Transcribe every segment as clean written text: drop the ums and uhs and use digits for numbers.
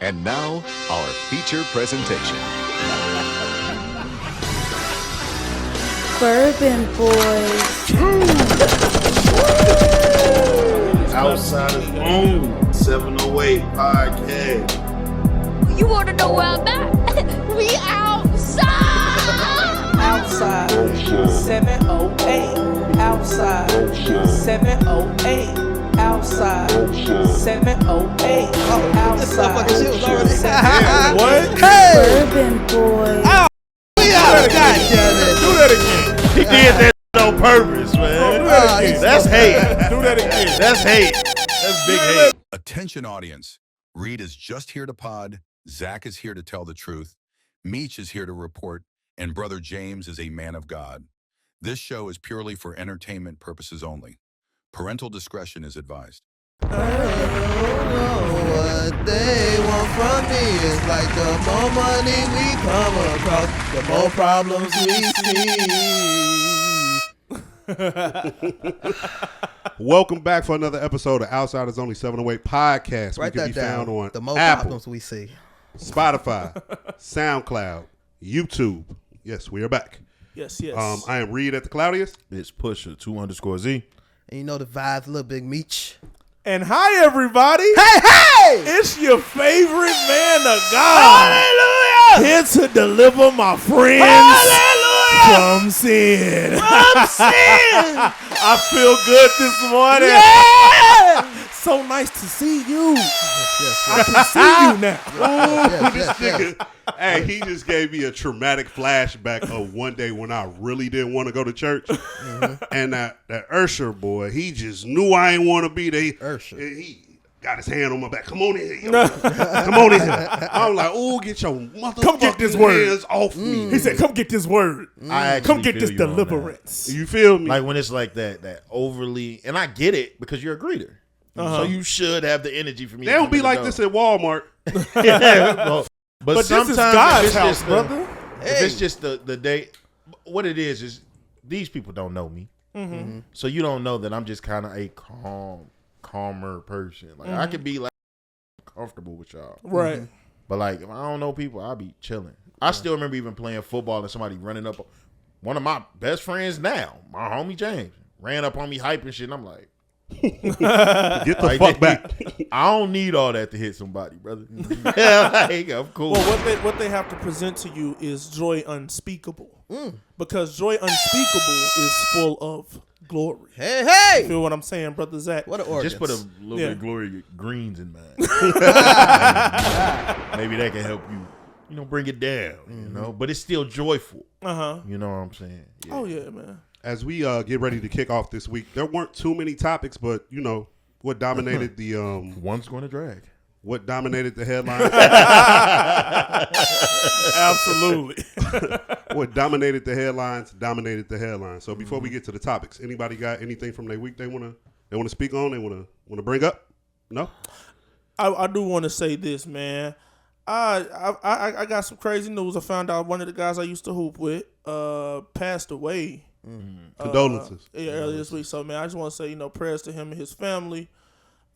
And now, our feature presentation. Bourbon Boys. Outsiders Own 708 Podcast. You want to know where I'm at? We outside! Outside 708. Outside 708. Outside 708. Outside 708. What? Bourbon Boys. We out. God damn it. Do that again. He did that on purpose, man. That's hate. Do that again. That's hate. That's big hate. Attention audience, Reed is just here to pod, Zach is here to tell the truth, Meech is here to report, and Brother James is a man of God. This show is purely for entertainment purposes only. Parental discretion is advised. What they want from me is like the more money we come across, the more problems we see. Welcome back for another episode of Outsiders Only 708 Podcast. Write we can that be down. found on The more Apple, problems we see. Spotify, SoundCloud, YouTube. Yes, we are back. Yes. I am Reed at the Cloudiest. It's Pusher 2_Z. And you know the vibes, little big Meech. And hi, everybody. Hey! It's your favorite man of God. Hallelujah! Here to deliver my friends. Hallelujah! From sin. I feel good this morning. Yeah! So nice to see you. Yes. I can see you now. This nigga, hey, he just gave me a traumatic flashback of one day when I really didn't want to go to church. And that Ursher boy, he just knew I didn't want to be there. Ursher. He got his hand on my back. Come on in here. Yo. Come on in here. I'm like, oh, get your motherfucking Come get this word. hands off me. He said, come get this word. I Come actually get this feel you on that. deliverance. You feel me? Like when it's like that overly, and I get it because you're a greeter. So you should have the energy for me. They don't be like this at Walmart. But But sometimes this is God's if it's house, just brother. If it's just the day, what it is these people don't know me. So you don't know that I'm just kind of a calmer person. Like I could be like comfortable with y'all. Right. But like if I don't know people, I'll be chilling. I still remember even playing football and somebody running up. One of my best friends now, my homie James, ran up on me hyping shit, and I'm like, Get the fuck back. I don't need all that to hit somebody, brother. Like, I'm cool. Well, what they have to present to you is joy unspeakable. Because joy unspeakable is full of glory. Hey! You feel what I'm saying, Brother Zach? What an organ. Just put a little bit of glory greens in mind. Maybe that can help you, bring it down, But it's still joyful. You know what I'm saying? Yeah. Oh, yeah, man. As we get ready to kick off this week, there weren't too many topics, but what dominated the one's going to drag. What dominated the headlines? Absolutely. What dominated the headlines? So before we get to the topics, anybody got anything from their week they wanna speak on? They wanna bring up? No. I do want to say this, man. I got some crazy news. I found out one of the guys I used to hoop with passed away. Condolences. Earlier this week. So, man, I just want to say, prayers to him and his family.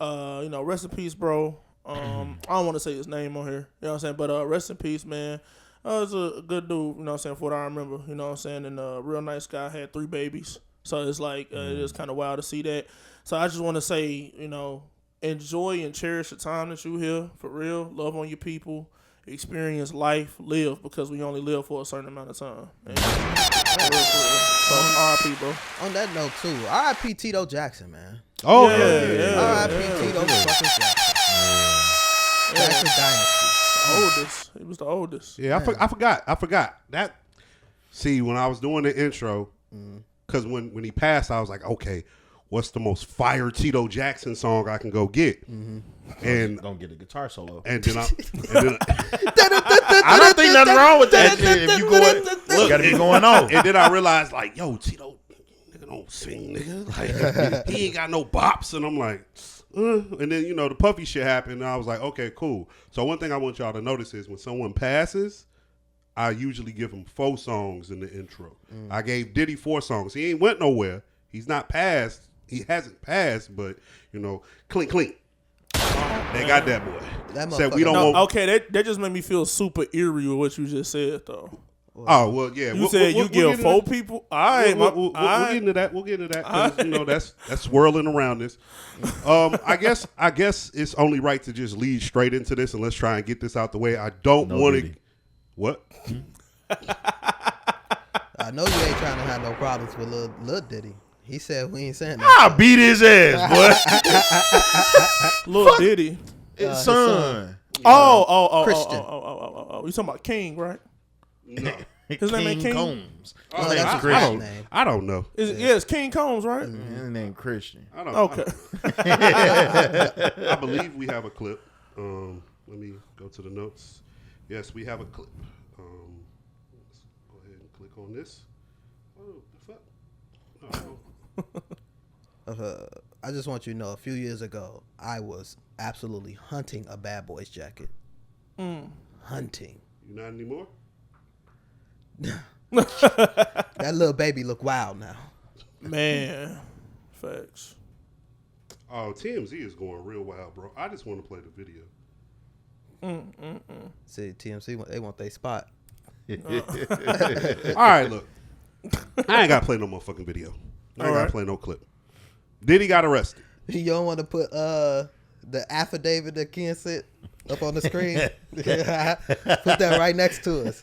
Rest in peace, bro. I don't want to say his name on here. You know what I'm saying? But rest in peace, man. It's a good dude, you know what I'm saying, for what I remember. You know what I'm saying? And a real nice guy, had 3 babies. So it's like, it is kind of wild to see that. So I just want to say, enjoy and cherish the time that you here, for real. Love on your people. Experience life. Live, because we only live for a certain amount of time. And, so R.I.P., bro. On that note, too, R.I.P. Tito Jackson, man. Oh, yeah. R.I.P. Tito fucking Jackson. Jackson Dynasty. Oldest. He was the oldest. Yeah, I forgot that. See, when I was doing the intro, because when he passed, I was like, okay, what's the most fire Tito Jackson song I can go get? And don't get a guitar solo. And then I don't think nothing wrong with that shit. If you you gotta be going on. And then I realized, like, yo, Tito, nigga don't sing, nigga. Like, he ain't got no bops. And I'm like, and then, the Puffy shit happened. And I was like, okay, cool. So one thing I want y'all to notice is when someone passes, I usually give him 4 songs in the intro. I gave Diddy 4 songs. He ain't went nowhere. He's not passed. He hasn't passed, but, clink, clink. They got that boy. That Said we don't No, want. okay, that just made me feel super eerie with what you just said, though. Oh well, yeah. You said you give 4 people. All right, We'll get into that. We'll get into that because that's swirling around this. I guess it's only right to just lead straight into this and let's try and get this out the way. I don't want to. What? I know you ain't trying to have no problems with Lil Diddy. He said we ain't saying that. I'll beat his ass, boy. Lil Diddy. His son. Christian. You talking about King, right? No. His name ain't King? Combs. Oh, His name's that's Christian. his name. I don't know. It's King Combs, right? His name Christian. I don't. Okay. I believe we have a clip. Let me go to the notes. Yes, we have a clip. Let's go ahead and click on this. Oh, the fuck? Oh. I just want you to know, a few years ago, I was absolutely hunting a Bad Boys jacket. Hunting. You not anymore? That little baby look wild now. Man, facts. Oh, TMZ is going real wild, bro. I just want to play the video. See, TMC, they want their spot. All right, look. I ain't got to play no motherfucking video. I ain't got to play no clip. Diddy got arrested. You don't want to put the affidavit that Ken sent up on the screen? Put that right next to us.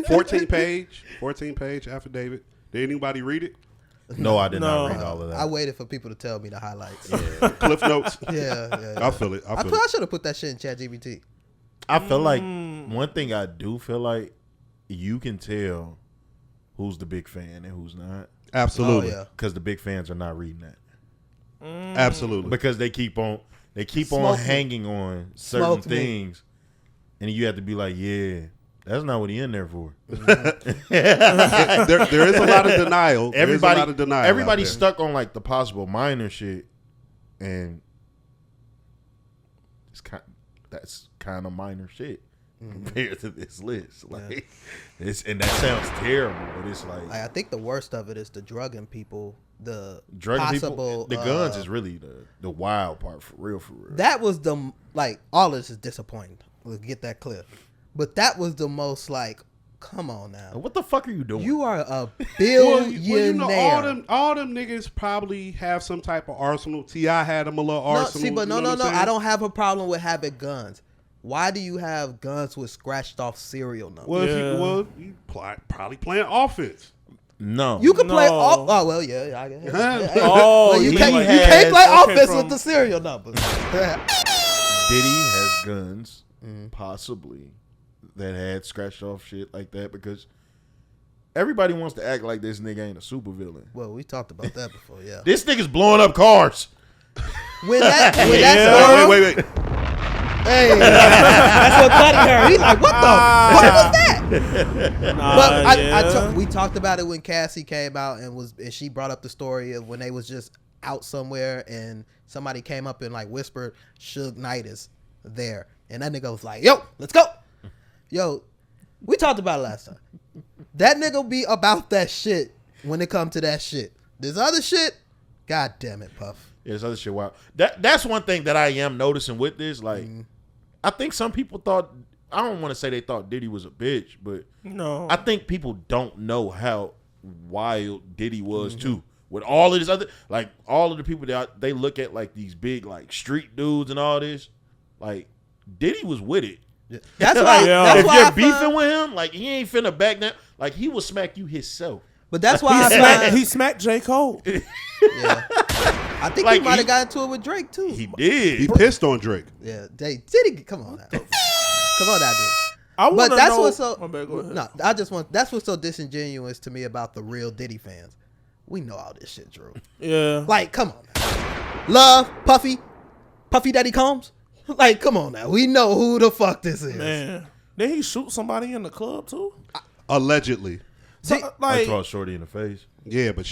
14 page affidavit. Did anybody read it? No, I did not read all of that. I waited for people to tell me the highlights. Cliff notes. Yeah. I feel it. I should have put that shit in ChatGPT. I feel like one thing I do feel like you can tell who's the big fan and who's not. Absolutely. Oh, yeah. Because the big fans are not reading that. Absolutely. Because they keep on Smoke me. hanging on certain Smoke me. things, and you have to be like, yeah, that's not what he in there for. there is a lot of denial. Everybody's stuck on like the possible minor shit, and that's kind of minor shit compared to this list. Like, and that sounds terrible, but it's like I think the worst of it is the drugging people. The drugging possible, people. The guns is really the wild part for real. That was all this is disappointing. We'll get that clip, but that was the most like, come on now. What the fuck are you doing? You are a billionaire. all them niggas probably have some type of arsenal. T.I. had them a little arsenal. No. I don't have a problem with having guns. Why do you have guns with scratched off serial numbers? Well, you probably playing offense. No, You can play. Oh well, yeah. I guess. Oh, you you can't play offense with the serial numbers. Diddy has guns, possibly, that had scratched off shit like that because everybody wants to act like this nigga ain't a supervillain. Well, we talked about that before. Yeah. This nigga's blowing up cars. Wait. Hey, that's what Buddy heard. He's like, what was that? But we talked about it when Cassie came out and she brought up the story of when they was just out somewhere and somebody came up and like whispered, Suge Knight is there. And that nigga was like, yo, let's go. Yo, we talked about it last time. That nigga be about that shit when it come to that shit. This other shit, god damn it, Puff. Yeah, this other shit wild. That's one thing that I am noticing with this. Like, I think some people thought, I don't want to say they thought Diddy was a bitch, but No. I think people don't know how wild Diddy was too. With all of this other, like all of the people that they look at like these big like street dudes and all this, like Diddy was with it. That's why. Like, That's if why you're I beefing find, with him, like he ain't finna back down. Like he will smack you himself. but that's why I find. He smacked J. Cole. Yeah. I think Like, he might he- have got into it with Drake too. He did. He pissed on Drake. Yeah, Diddy, come on now. Come on now, Diddy. I want But to that's know. what's so My bad, go ahead. no. That's what's so disingenuous to me about the real Diddy fans. We know all this shit, Drew. Yeah. Like, come on now. Love, Puffy Daddy Combs. Like, come on now. We know who the fuck this is. Man. Did he shoot somebody in the club too? Allegedly. See, I Like, saw Shorty in the face. Yeah, but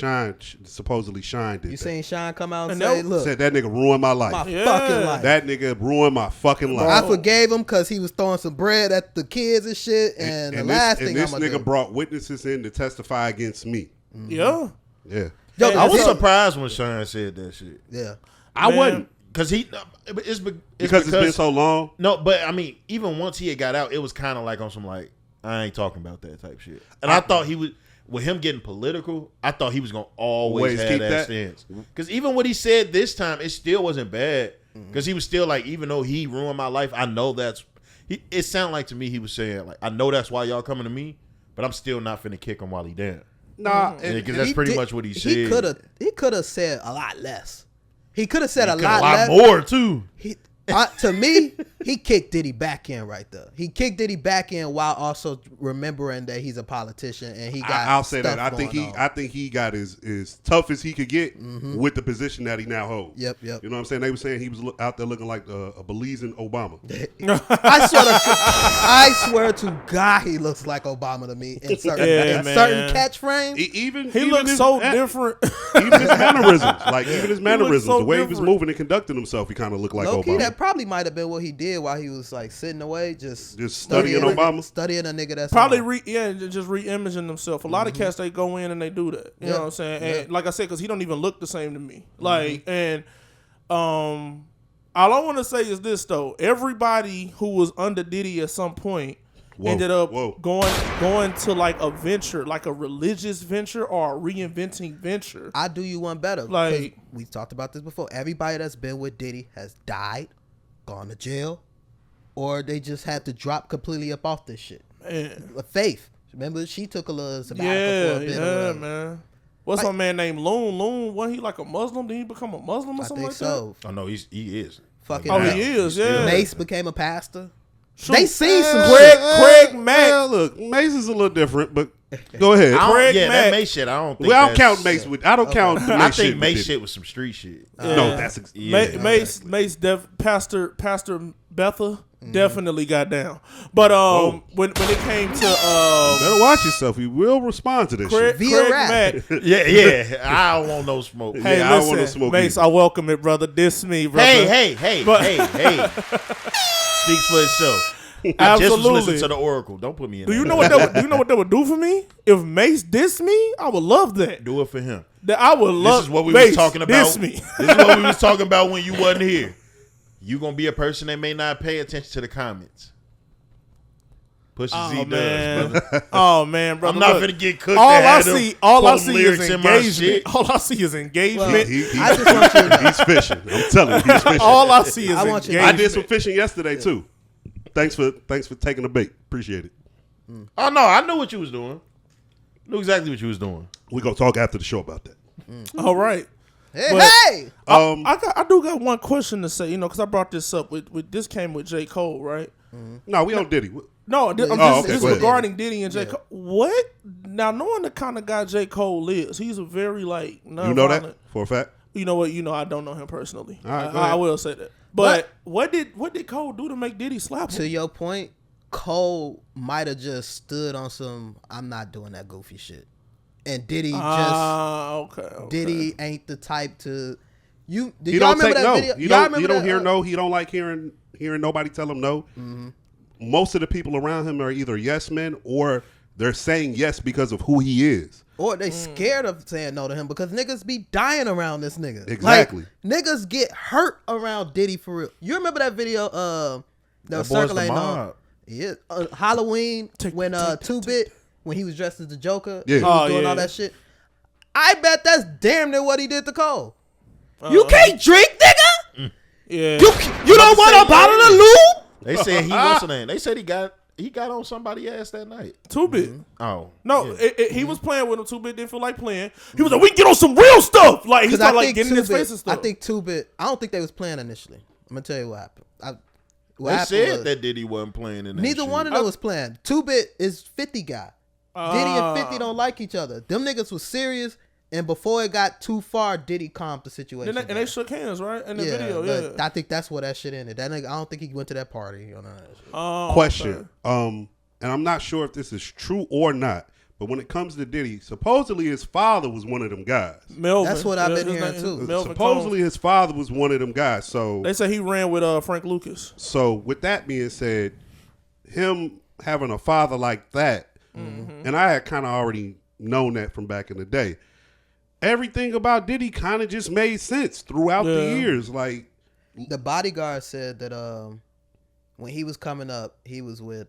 supposedly Shine did you that. seen Sean come out and And say, that- look, Said that nigga ruined my life. my Yeah. fucking life. That nigga ruined my fucking life. I forgave him because he was throwing some bread at the kids and shit. And the last thing I'm this gonna nigga do. brought witnesses in to testify against me. yeah. Yeah. Yo, I was so- surprised when Sean said that shit. Yeah. I Man. wasn't. because because it's been so long. No, but I mean, even once he had got out, it was kind of like on some like I ain't talking about that type shit. And I thought he would, with him getting political, I thought he was gonna always have keep that stance. Because even what he said this time, it still wasn't bad. Because he was still like, even though he ruined my life, I know that's. It sounded like to me he was saying like, I know that's why y'all coming to me, but I'm still not finna kick him while he down. Nah, because that's pretty much what he said. He could have said a lot less. He could have said a lot less. more too. To me, he kicked Diddy back in right there. He kicked Diddy back in while also remembering that he's a politician and he got. I'll say that. I think he got as tough as he could get with the position that he now holds. Yep. You know what I'm saying? They were saying he was out there looking like a Belizean Obama. I swear to God, he looks like Obama to me in certain catch frames. He looks so different. Even his mannerisms, the way he was moving and conducting himself, he kind of looked like Obama. That probably might have been what he did while he was like sitting away, just studying Obama, studying a nigga that's probably just re-imaging himself. A lot of cats, they go in and they do that. You know what I'm saying? And like I said, because he don't even look the same to me. Like, and all I want to say is this though: everybody who was under Diddy at some point ended up going to like a venture, like a religious venture or a reinventing venture. I do you one better. Like we talked about this before. Everybody that's been with Diddy has died, gone to jail, or they just had to drop completely up off this shit. Man. Faith, remember she took a little sabbatical for a bit. Yeah, man. What's my man named Loon? Loon, wasn't he like a Muslim? Did he become a Muslim or something like that? Oh no, he is. Fucking he is. Yeah. Mace became a pastor. Shoot. They see some Craig Mack. Look, Mace is a little different, but go ahead. That Mace shit, I don't think. I don't count Mace with. I don't count. I think Mace shit was some street shit. No, that's Mace. Pastor Betha definitely got down. But when it came to better watch yourself. He will respond to this shit. Craig Mack. Yeah. I don't want no smoke. Hey, listen, I don't want no smoke. Mace, I welcome it, brother. Diss me, brother. Hey. Speaks for itself. I just was listening to the Oracle. Don't put me in. Do you know what that would do for me? If Mace dissed me, I would love that. Do it for him. I would love. This is what we Mace, was talking about. Diss me. This is what we was talking about when you wasn't here. You gonna be a person that may not pay attention to the comments. Pusha Z does, brother. Oh man, brother. I'm not gonna get cooked. All I see is engagement. All I see is engagement. Well, I just want you to know. He's fishing. I'm telling you, he's fishing. All I see is engagement. I did some fishing yesterday too. Thanks for taking the bait. Appreciate it. Oh no, I knew what you was doing. Knew exactly what you was doing. We're gonna talk after the show about that. All right. Hey. I do got one question to say, because I brought this up with this came with J. Cole, right? No, we on Diddy. No, this is regarding Diddy and J. Cole. What? Now, knowing the kind of guy J. Cole is, he's a very like nonviolent. You know that for a fact? You know what? I don't know him personally. All right, I will say that. But what did Cole do to make Diddy slap him? To your point, Cole might have just stood on some I'm not doing that goofy shit. And Diddy Diddy ain't the type to y'all remember that video? You don't hear no. He don't like hearing nobody tell him no. Mm-hmm. Most of the people around him are either yes men or they're saying yes because of who he is. Or they scared of saying no to him because niggas be dying around this nigga. Exactly. Like, niggas get hurt around Diddy for real. You remember that video that was circulating on Halloween when 2-Bit when he was dressed as the Joker, he was doing all that shit. I bet that's damn near what he did to Cole. You can't drink, nigga. Yeah. You don't want a bottle of lube. They said he what's the name? They said he got on somebody's ass that night. 2-Bit. Mm-hmm. Oh no, he was playing with him. 2-Bit didn't feel like playing. He was like, "We can get on some real stuff." Like he started like getting in his face and stuff. I think 2-Bit. I don't think they was playing initially. I'm gonna tell you what happened. They said that Diddy wasn't playing in that neither shit. one of them was playing. 2-Bit is 50 guy. Diddy and 50 don't like each other. Them niggas was serious, and before it got too far, Diddy calmed the situation. And they shook hands, right? In the video, yeah. I think that's where that shit ended. That nigga, I don't think he went to that party. Question. Okay. And I'm not sure if this is true or not, but when it comes to Diddy, supposedly his father was one of them guys. Melvin. That's what I've been hearing too. Supposedly his father was one of them guys. So they say he ran with Frank Lucas. So with that being said, him having a father like that, and I had kind of already known that from back in the day. Everything about Diddy kind of just made sense throughout the years. Like The bodyguard said that when he was coming up, he was with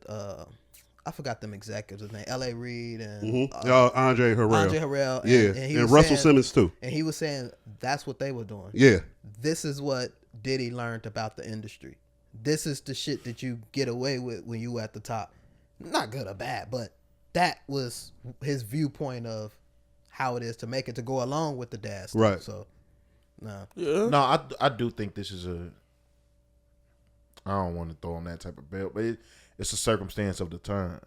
I forgot them executives' name, L.A. Reid and Andre Harrell. Andre Harrell, And Russell Simmons too. And he was saying that's what they were doing. Yeah. This is what Diddy learned about the industry. This is the shit that you get away with when you at the top. Not good or bad, but that was his viewpoint of how it is to make it to go along with the dad stuff. Right. So, no. Yeah. No, I do think this is I don't want to throw on that type of belt, but it's a circumstance of the time.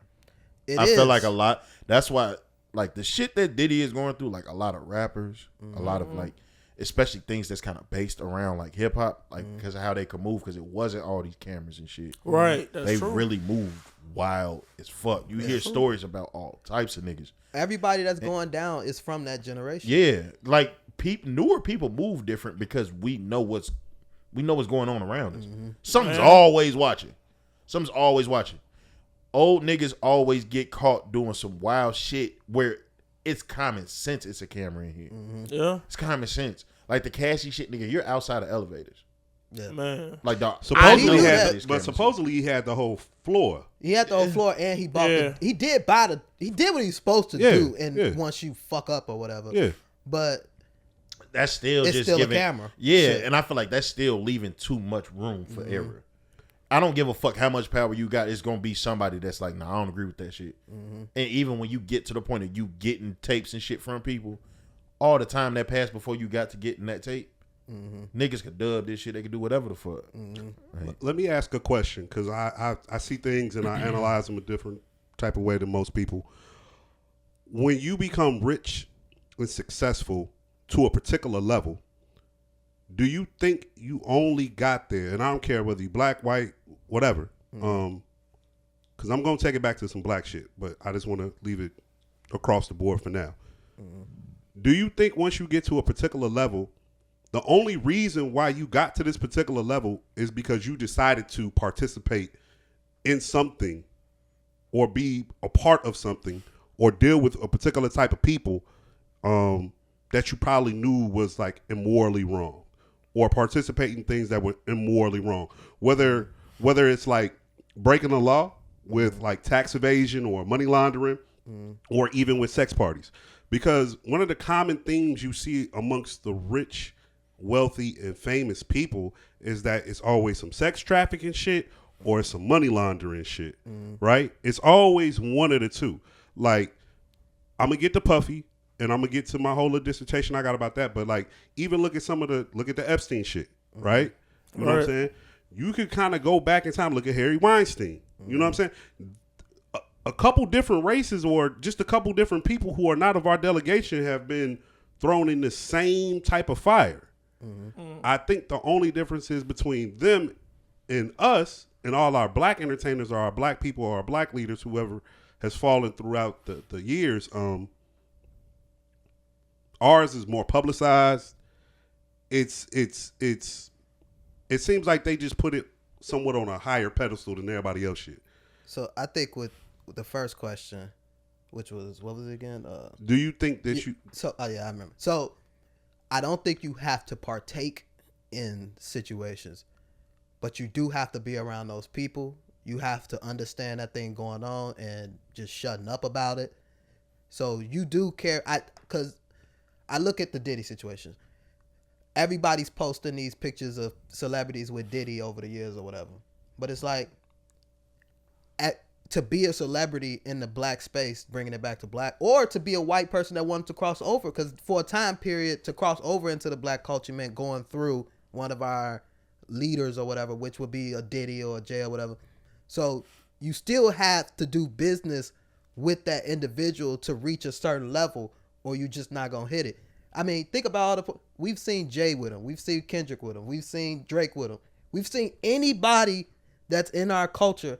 I feel like a lot. That's why, like, the shit that Diddy is going through, like, a lot of rappers, a lot of, like, especially things that's kind of based around, like, hip-hop, like, because of how they could move, because it wasn't all these cameras and shit. Right. That's they true. really moved wild as fuck. You hear stories about all types of niggas. Everybody that's going down is from that generation. Yeah. Like, newer people move different because we know what's going on around us. Something's always watching. Old niggas always get caught doing some wild shit where it's common sense. It's a camera in here. Yeah. It's common sense. Like the Cassie shit, nigga. You're outside of elevators. Yeah. Man. Like dog. Supposedly Supposedly he had the whole floor. He had the whole floor, and he bought. He did what he was supposed to do. And once you fuck up or whatever, but that's still it's just still giving a camera. Yeah, Shit. and I feel like that's still leaving too much room for error. I don't give a fuck how much power you got. It's gonna be somebody that's like, nah, I don't agree with that shit. And even when you get to the point of you getting tapes and shit from people, all the time that passed before you got to getting that tape, niggas could dub this shit. They could do whatever the fuck. Right. Let me ask a question, because I see things and I analyze them a different type of way than most people. When you become rich and successful to a particular level, do you think you only got there? And I don't care whether you black, white, whatever. Because I'm going to take it back to some black shit, but I just want to leave it across the board for now. Do you think once you get to a particular level, the only reason why you got to this particular level is because you decided to participate in something or be a part of something or deal with a particular type of people that you probably knew was like immorally wrong, or participate in things that were immorally wrong, whether it's like breaking the law with like tax evasion or money laundering, or even with sex parties? Because one of the common themes you see amongst the rich, wealthy, and famous people is that it's always some sex trafficking shit or some money laundering shit, right? It's always one of the two. Like, I'm gonna get to Puffy, and I'm gonna get to my whole little dissertation I got about that. But like, even look at the Epstein shit, right? You know what I'm saying? You could kind of go back in time, look at Harry Weinstein. You know what I'm saying? A couple different races, or just a couple different people who are not of our delegation, have been thrown in the same type of fire. I think the only difference is between them and us and all our black entertainers, or our black people, or our black leaders, whoever has fallen throughout the years. Ours is more publicized. It seems like they just put it somewhat on a higher pedestal than everybody else shit. So I think with the first question, which was, what was it again? Do you think that you? So I remember. So I don't think you have to partake in situations, but you do have to be around those people. You have to understand that thing going on and just shutting up about it. So you do care. Because I look at the Diddy situation. Everybody's posting these pictures of celebrities with Diddy over the years or whatever. But it's like, to be a celebrity in the black space, bringing it back to black, or to be a white person that wanted to cross over, because for a time period, to cross over into the black culture meant going through one of our leaders or whatever, which would be a Diddy or a Jay or whatever. So you still have to do business with that individual to reach a certain level, or you just not gonna hit it. I mean, think about all we've seen Jay with him, we've seen Kendrick with him, we've seen Drake with him, we've seen anybody that's in our culture,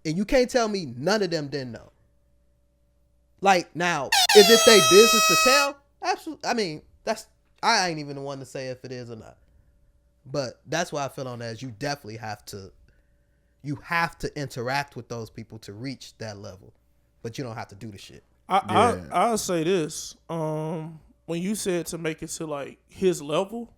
and you can't tell me none of them didn't know. Like, now, is it their business to tell? Absolutely. I mean, I ain't even the one to say if it is or not. But that's why I feel on that is you definitely have to interact with those people to reach that level. But you don't have to do the shit. I'll say this. When you said to make it to like his level,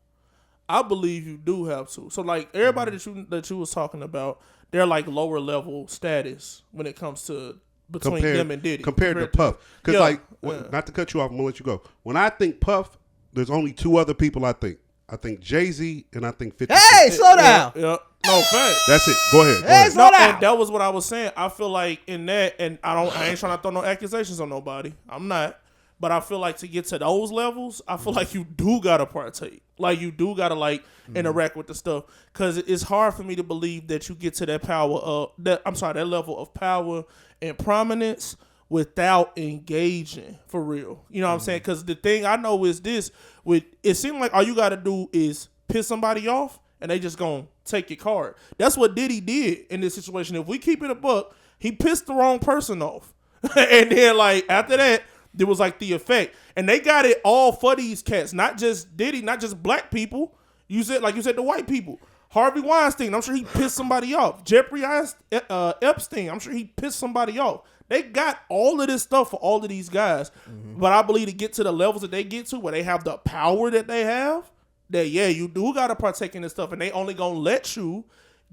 I believe you do have to. So like everybody that you was talking about, they're like lower level status when it comes to between them and Diddy compared to Puff. Because not to cut you off, I'm gonna let you go. When I think Puff, there's only two other people I think. I think Jay-Z and I think 50 Hey, Cent. slow down. Yeah. No, fact. That's it. Go ahead. Hey, slow down. And that was what I was saying. I feel like in that, and I ain't trying to throw no accusations on nobody. I'm not. But I feel like to get to those levels, I feel like you do gotta partake. Like you do gotta like interact with the stuff, because it's hard for me to believe that you get to that that level of power and prominence without engaging for real. You know what I'm saying? Because the thing I know is this: it seems like all you gotta do is piss somebody off, and they just gonna take your card. That's what Diddy did in this situation. If we keep it a buck, he pissed the wrong person off, and then like after that. There was like the effect, and they got it all for these cats, not just Diddy, not just black people. You said the white people. Harvey Weinstein, I'm sure he pissed somebody off. Jeffrey Epstein, I'm sure he pissed somebody off. They got all of this stuff for all of these guys, but I believe to get to the levels that they get to, where they have the power that they have, that you do gotta partake in this stuff, and they only gonna let you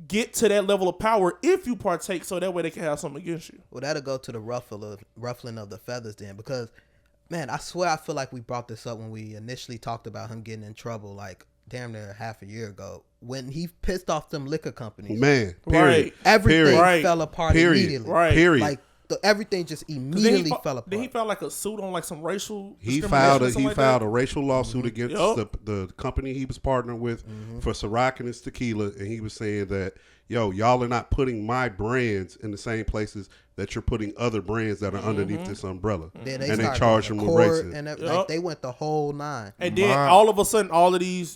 get to that level of power if you partake, so that way they can have something against you. Well, that'll go to the ruffling of the feathers then, because, man, I swear I feel like we brought this up when we initially talked about him getting in trouble, like damn near half a year ago, when he pissed off them liquor companies. Man, period. Everything Right. fell apart Period. immediately. Right. Period. Like everything just immediately fell apart. Then he filed like a suit on like some racial. He discrimination filed or a something like that? racial lawsuit against Yup. the company he was partnered with for Ciroc and his tequila, and he was saying that y'all are not putting my brands in the same places that you're putting other brands that are underneath this umbrella. Then and they started charged going him to with court, racism. and Yup. like they went the whole nine. And then all of a sudden,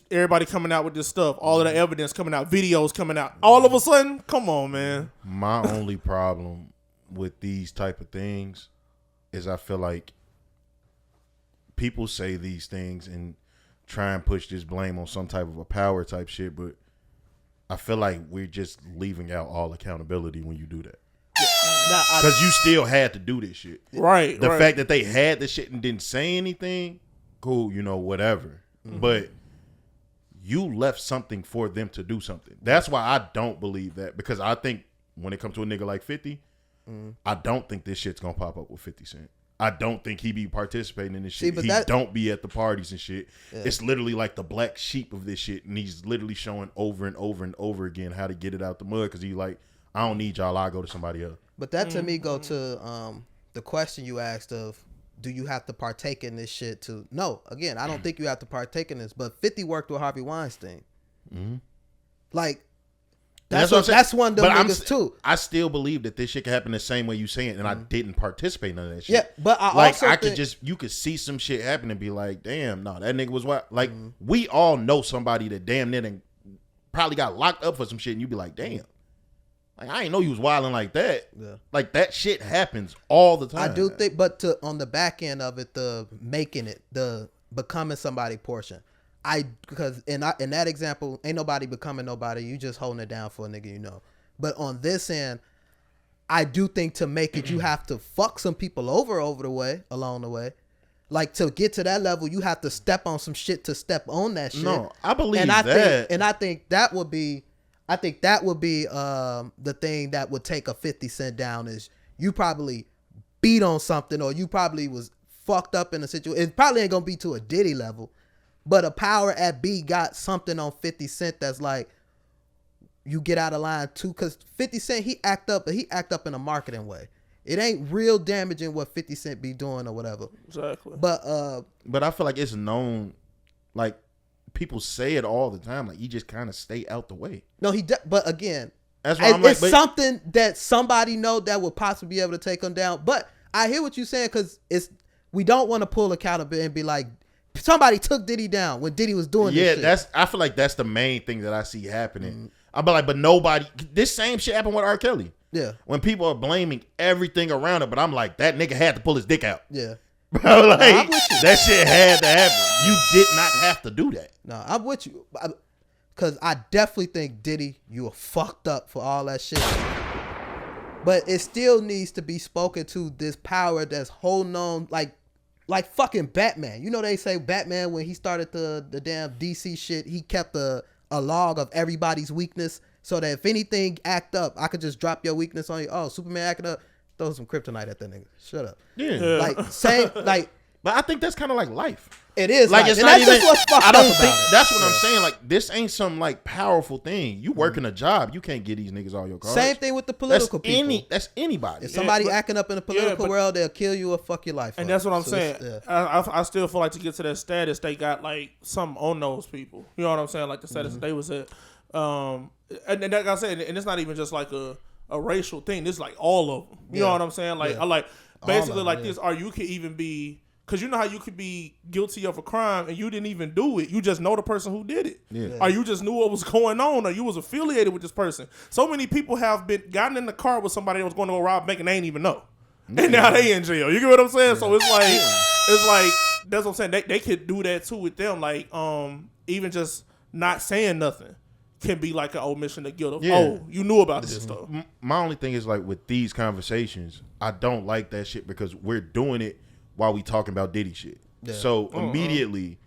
everybody coming out with this stuff, all of the evidence coming out, videos coming out. All of a sudden, come on, man. My only problem with these type of things is I feel like people say these things and try and push this blame on some type of a power type shit, but I feel like we're just leaving out all accountability when you do that. Because you still had to do this shit. Right. The fact that they had the shit and didn't say anything, cool, whatever. But you left something for them to do something. That's why I don't believe that, because I think when it comes to a nigga like 50, I don't think this shit's gonna pop up with 50 Cent. I don't think he be participating in this shit. but He that- don't be at the parties and shit. Yeah. It's literally like the black sheep of this shit, and he's literally showing over and over and over again how to get it out the mud, because he's like, I don't need y'all, I'll go to somebody else. But that to me go to the question you asked of, do you have to partake in this shit to? No, again, I don't think you have to partake in this. But 50 worked with Harvey Weinstein. Like that's one of them niggas too. I still believe that this shit can happen the same way you saying it, and I didn't participate in none of that shit. Yeah, but I you could see some shit happen and be like, damn, no, that nigga was wild. Like we all know somebody that damn near and probably got locked up for some shit, and you be like, damn. Like, I ain't know you was wilding like that. Yeah. Like, that shit happens all the time. I do think, but on the back end of it, the making it, the becoming somebody portion, because in that example, ain't nobody becoming nobody. You just holding it down for a nigga, But on this end, I do think to make it, you have to fuck some people over along the way. Like, to get to that level, you have to step on some shit to step on that shit. No, I believe and that. I think that would be... the thing that would take a 50 Cent down is you probably beat on something, or you probably was fucked up in a situation. It probably ain't gonna be to a Diddy level, but a power at B got something on 50 Cent that's like, you get out of line too, because 50 Cent, he act up in a marketing way. It ain't real damaging what 50 Cent be doing or whatever. Exactly. But I feel like it's known, like, people say it all the time. Like, you just kind of stay out the way. No, but again, that's why I'm like, it's something that somebody know that would possibly be able to take him down. But I hear what you're saying, because we don't want to pull accountability and be like, somebody took Diddy down when Diddy was doing this shit. I feel like that's the main thing that I see happening. I'm like, but nobody, this same shit happened with R. Kelly. Yeah. When people are blaming everything around it, but I'm like, that nigga had to pull his dick out. Yeah. Bro, like, that shit had to happen. You did not have to do that. No, I'm with you. Because I definitely think, Diddy, you were fucked up for all that shit. But it still needs to be spoken to, this power that's holding on. Like, Like fucking Batman. You know they say Batman when he started the damn DC shit, he kept a log of everybody's weakness so that if anything act up, I could just drop your weakness on you. Oh, Superman acting up, throw some kryptonite at that nigga. Shut up. Yeah. Like same like. But I think that's kind of like life. It is like life. it's And not that's even. just what's fucked I don't up think about it. that's what I'm saying. Like this ain't some like powerful thing. You working a job, you can't get these niggas all your cards. Same thing with the political that's people. That's anybody. If somebody acting up in the political world, they'll kill you or fuck your life And up. that's what I'm So saying. it's- I still feel like to get to that status, they got like something on those people. You know what I'm saying? Like the status that they was at. And like I said, and it's not even just like a racial thing. It's like all of them. You know what I'm saying? Like I like basically like this. Or you could even be. Because you know how you could be guilty of a crime and you didn't even do it. You just know the person who did it. Yeah. Or you just knew what was going on or you was affiliated with this person. So many people have gotten in the car with somebody that was going to go rob a bank and they ain't even know. And now they in jail. You get what I'm saying? So it's like, that's what I'm saying. They could do that too with them. Like, even just not saying nothing can be like an omission of guilt of, oh, you knew about this stuff. My only thing is like with these conversations, I don't like that shit because we're doing it while we talking about Diddy shit. Yeah. So immediately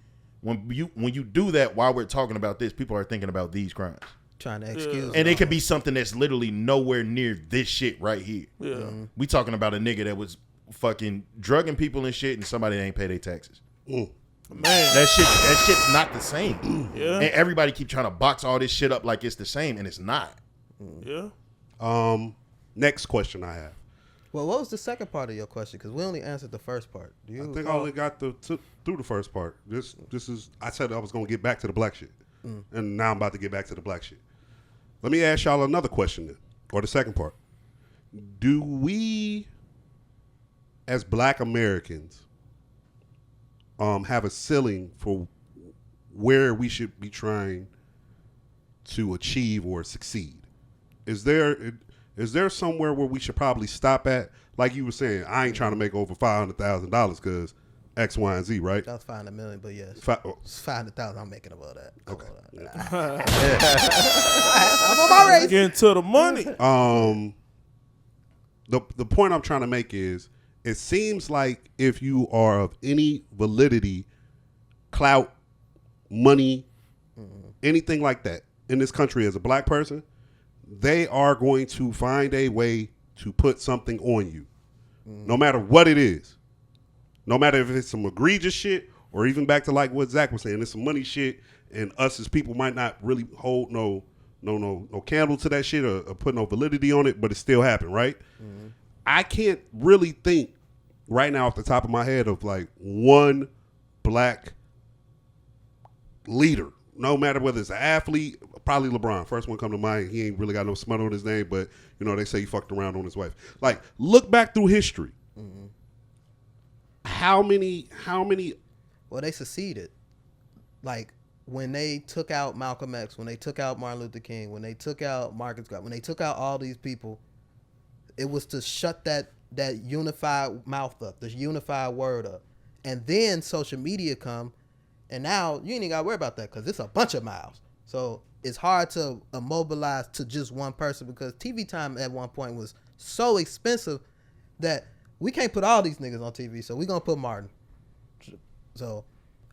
when you do that while we're talking about this, people are thinking about these crimes. Trying to excuse and it could be something that's literally nowhere near this shit right here. Yeah. We talking about a nigga that was fucking drugging people and shit and somebody that ain't pay their taxes. Man. That shit's not the same. Yeah. And everybody keep trying to box all this shit up like it's the same and it's not. Yeah. Next question I have. Well, what was the second part of your question? Because we only answered the first part. Do you I think I only got through the first part. This is. I said I was gonna get back to the black shit, and now I'm about to get back to the black shit. Let me ask y'all another question then, or the second part. Do we, as Black Americans, have a ceiling for where we should be trying to achieve or succeed? Is there somewhere where we should probably stop at? Like you were saying, I ain't trying to make over $500,000 because X, Y, and Z, right? That was $500 million, but yes. It's 500,000. I'm making above that. Okay. I'm on my race. Getting to the money. The point I'm trying to make is, it seems like if you are of any validity, clout, money, anything like that in this country as a black person, they are going to find a way to put something on you, no matter what it is. No matter if it's some egregious shit or even back to like what Zach was saying, it's some money shit, and us as people might not really hold no candle to that shit or put no validity on it, but it still happened, right? I can't really think right now off the top of my head of like one black leader, no matter whether it's an athlete. Probably LeBron. First one come to mind. He ain't really got no smut on his name, but you know they say he fucked around on his wife. Like, look back through history. How many? Well, they succeeded. Like when they took out Malcolm X, when they took out Martin Luther King, when they took out Marcus Garvey, when they took out all these people, it was to shut that unified mouth up, the unified word up. And then social media come, and now you ain't even got to worry about that because it's a bunch of mouths. So it's hard to immobilize to just one person because TV time at one point was so expensive that we can't put all these niggas on TV. So we're going to put Martin. So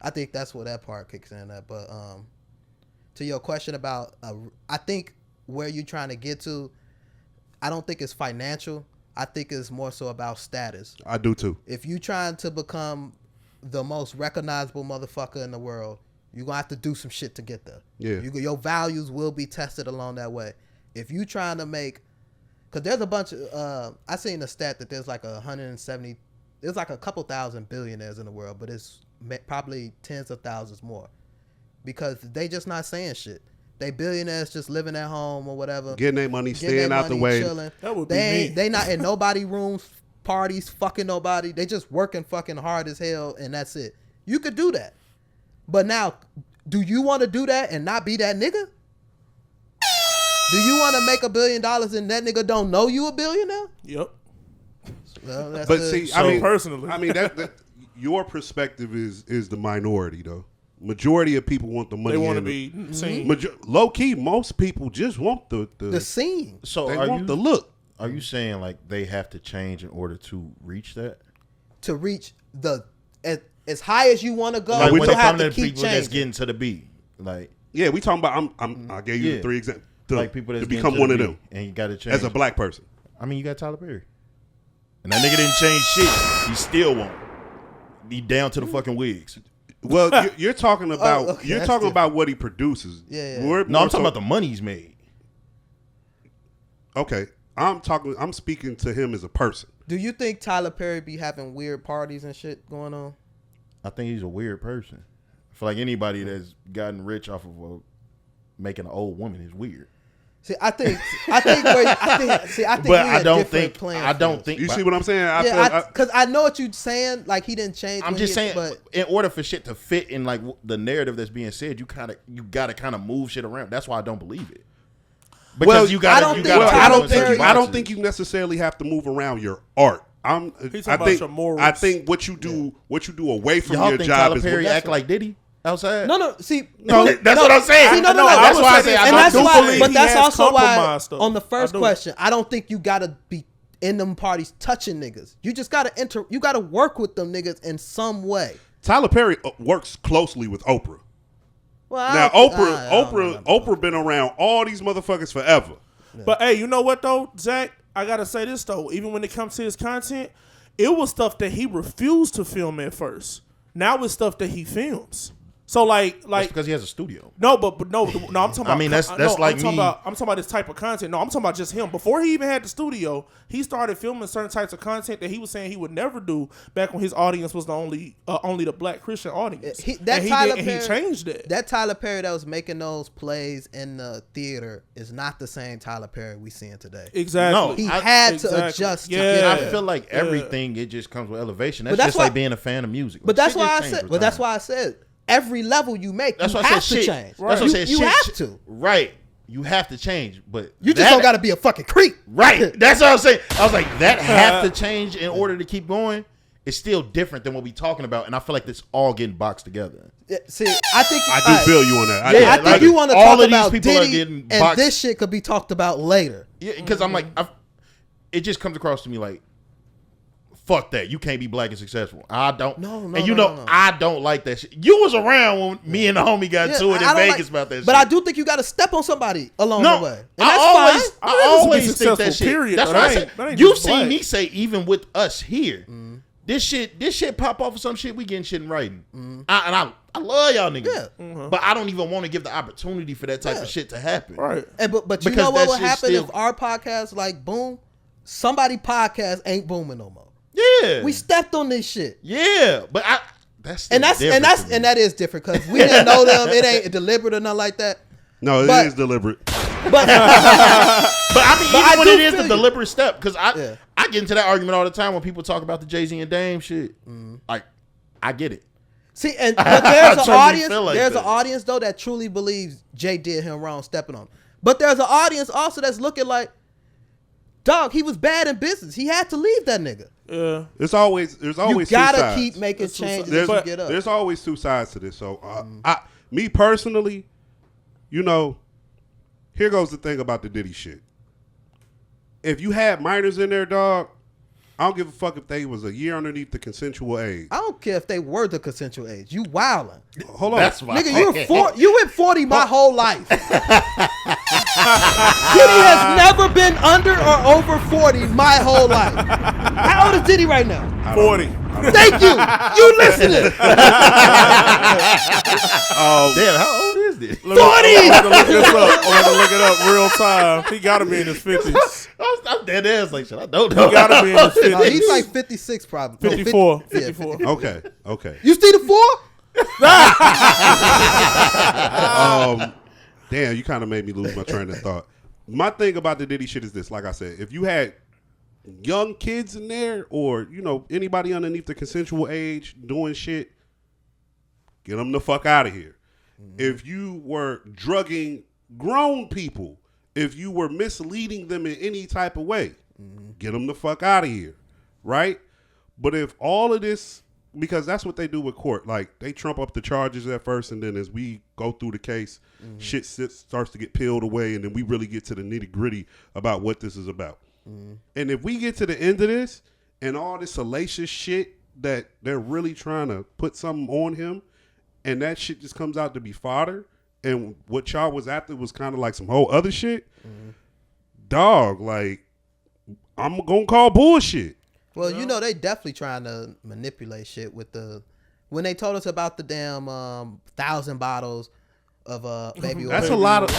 I think that's where that part kicks in at. But to your question about, I think where you're trying to get to, I don't think it's financial. I think it's more so about status. I do too. If you're trying to become the most recognizable motherfucker in the world, you're going to have to do some shit to get there. Yeah. Your values will be tested along that way. If you trying to make, because there's a bunch of, I seen a stat that there's like there's like a couple thousand billionaires in the world, but it's probably tens of thousands more because they just not saying shit. They billionaires just living at home or whatever. Getting their money, staying out the way. Chilling. That would be me. They not in nobody rooms, parties, fucking nobody. They just working fucking hard as hell and that's it. You could do that. But now, do you want to do that and not be that nigga? Do you want to make $1 billion and that nigga don't know you a billionaire? Yep. Well, that's But the, see, So personally. I mean that your perspective is the minority though. Majority of people want the money. They want to and be seen. low key. Most people just want the scene. So they are want you the look. Are you saying like they have to change in order to reach that? To reach the as high as you want to go, Like you when they have come to to the keep people that's changing. getting to the beat, like Yeah, we talking about. I gave you Yeah. the 3 examples. like people that's to getting become to one the of beat, them and you got to change as a black person. I mean, you got Tyler Perry, and that nigga didn't change shit. He still won't. He down to the fucking wigs. Well, you're talking about okay, you're that's talking different. about what he produces. Yeah. We're No, more I'm talking so- about the money he's made. Okay, I'm speaking to him as a person. Do you think Tyler Perry be having weird parties and shit going on? I think he's a weird person. I feel like anybody that's gotten rich off of making an old woman is weird. See, I think But we I in don't different think. playing I don't fields. think. You but see what I'm saying? Because I know what you're saying. Like he didn't change. I'm when just he- saying, but in order for shit to fit in like the narrative that's being said, you gotta kind of move shit around. That's why I don't believe it. Because Well, you gotta. I don't you think gotta Tyler I fit don't in certain think I don't boxes. think you necessarily have to move around your art. He's I talking about think your morals. I think what you do away from Y'all your think job Tyler is Perry what, act like Diddy outside? no. See, No, that's what I'm saying. See, no. That's would why I say say this, I And don't that's do why. believe But he that's has also why. compromised, though. On the I first do. question, I don't think you gotta be in them parties touching niggas. You just gotta enter. You gotta work with them niggas in some way. Tyler Perry works closely with Oprah. Well, Now I don't- Oprah been around all these motherfuckers forever. But hey, you know what though, Zach? I gotta say this though. Even when it comes to his content, it was stuff that he refused to film at first. Now it's stuff that he films. So That's like because he has a studio. no, but no. I'm talking about. I mean, that's like I'm talking me. I'm talking about this type of content. No, I'm talking about just him. Before he even had the studio, he started filming certain types of content that he was saying he would never do back when his audience was the only the black Christian audience. He Changed that. That Tyler Perry that was making those plays in the theater is not the same Tyler Perry we seeing today. Exactly. No, He I- had to adjust. To Yeah. get I there. feel like everything it just comes with elevation. That's, But that's just like why- being a fan of music. But Like, that's shit why just I changed said. with But that's time. why I said every level you make, That's you why I have said to shit. change. That's what I said. You shit, have shit- to. Right. You have to change, but You just that- don't got to be a fucking creep. Right. That's what I'm saying. I was like, that have to change in order to keep going. It's still different than what we talking about, and I feel like this all getting boxed together. Yeah, see, I think I do feel you on that. Yeah, I think like, you want to all talk of these about people are Diddy, getting and boxed. this shit could be talked about later. Yeah, because I'm like, it just comes across to me like, fuck that. You can't be black and successful. I don't. No, And you know, I don't like that shit. You was around when me and the homie got Yeah, to it in I don't Vegas like- about that shit. But I do think you got to step on somebody along No, the way, and I that's always, fine. I Niggas be always think that successful, shit. period, That's though. what I That said. ain't- that ain't You've just seen black. me say even with us here, this shit pop off of some shit. We getting shit in writing, I love y'all niggas. Yeah. But I don't even want to give the opportunity for that type of shit to happen. Right. And but you Because know what that would shit happen still- if our podcast like boom, somebody podcast ain't booming no more. Yeah, We stepped on this shit. yeah, but that's still different to me. that is different because we didn't know them. It ain't deliberate or nothing like that. No, it But- is deliberate. But But I mean, But even I when do it is feel the you. deliberate step, because Yeah. I get into that argument all the time when people talk about the Jay-Z and Dame shit. Like, I get it. see, but there's an truly audience. feel like There's that. an audience though that truly believes Jay did him wrong stepping on him. But there's an audience also that's looking like, dog, he was bad in business. He had to leave that nigga. Yeah. There's always You two gotta sides. keep making There's two changes sides. as you get up. There's always two sides to this. So, me personally, you know, here goes the thing about the Diddy shit. If you had minors in there, dog, I don't give a fuck if they was a year underneath the consensual age. I don't care if they were the consensual age. You wildin'. Hold on. That's why. Nigga, you were 40 my whole life. Diddy has never been under or over 40 my whole life. How old is Diddy right now? 40. Thank you. You listening. Damn, how old is this? 40! I'm gonna look this up. I'm gonna look it up real time. He gotta be in his 50s. I'm dead ass like shit. I don't know. He gotta be in his 50s. No, he's like 56 probably. No, 54. 50 yeah, 54. 50. Okay. You see the 4? Damn, you kind of made me lose my train of thought. My thing about the Diddy shit is this. Like I said, if you had young kids in there or, you know, anybody underneath the consensual age doing shit, get them the fuck out of here. If you were drugging grown people, if you were misleading them in any type of way, get them the fuck out of here, right? But if all of this, because that's what they do with court, like they trump up the charges at first, and then as we go through the case, shit starts to get peeled away, and then we really get to the nitty gritty about what this is about. And if we get to the end of this and all this salacious shit that they're really trying to put something on him, and that shit just comes out to be fodder, and what y'all was after was kind of like some whole other shit, dog, like, I'm gonna call bullshit. Well, you know, they definitely trying to manipulate shit with the, when they told us about the damn 1,000 bottles of baby oil. That's a lot of,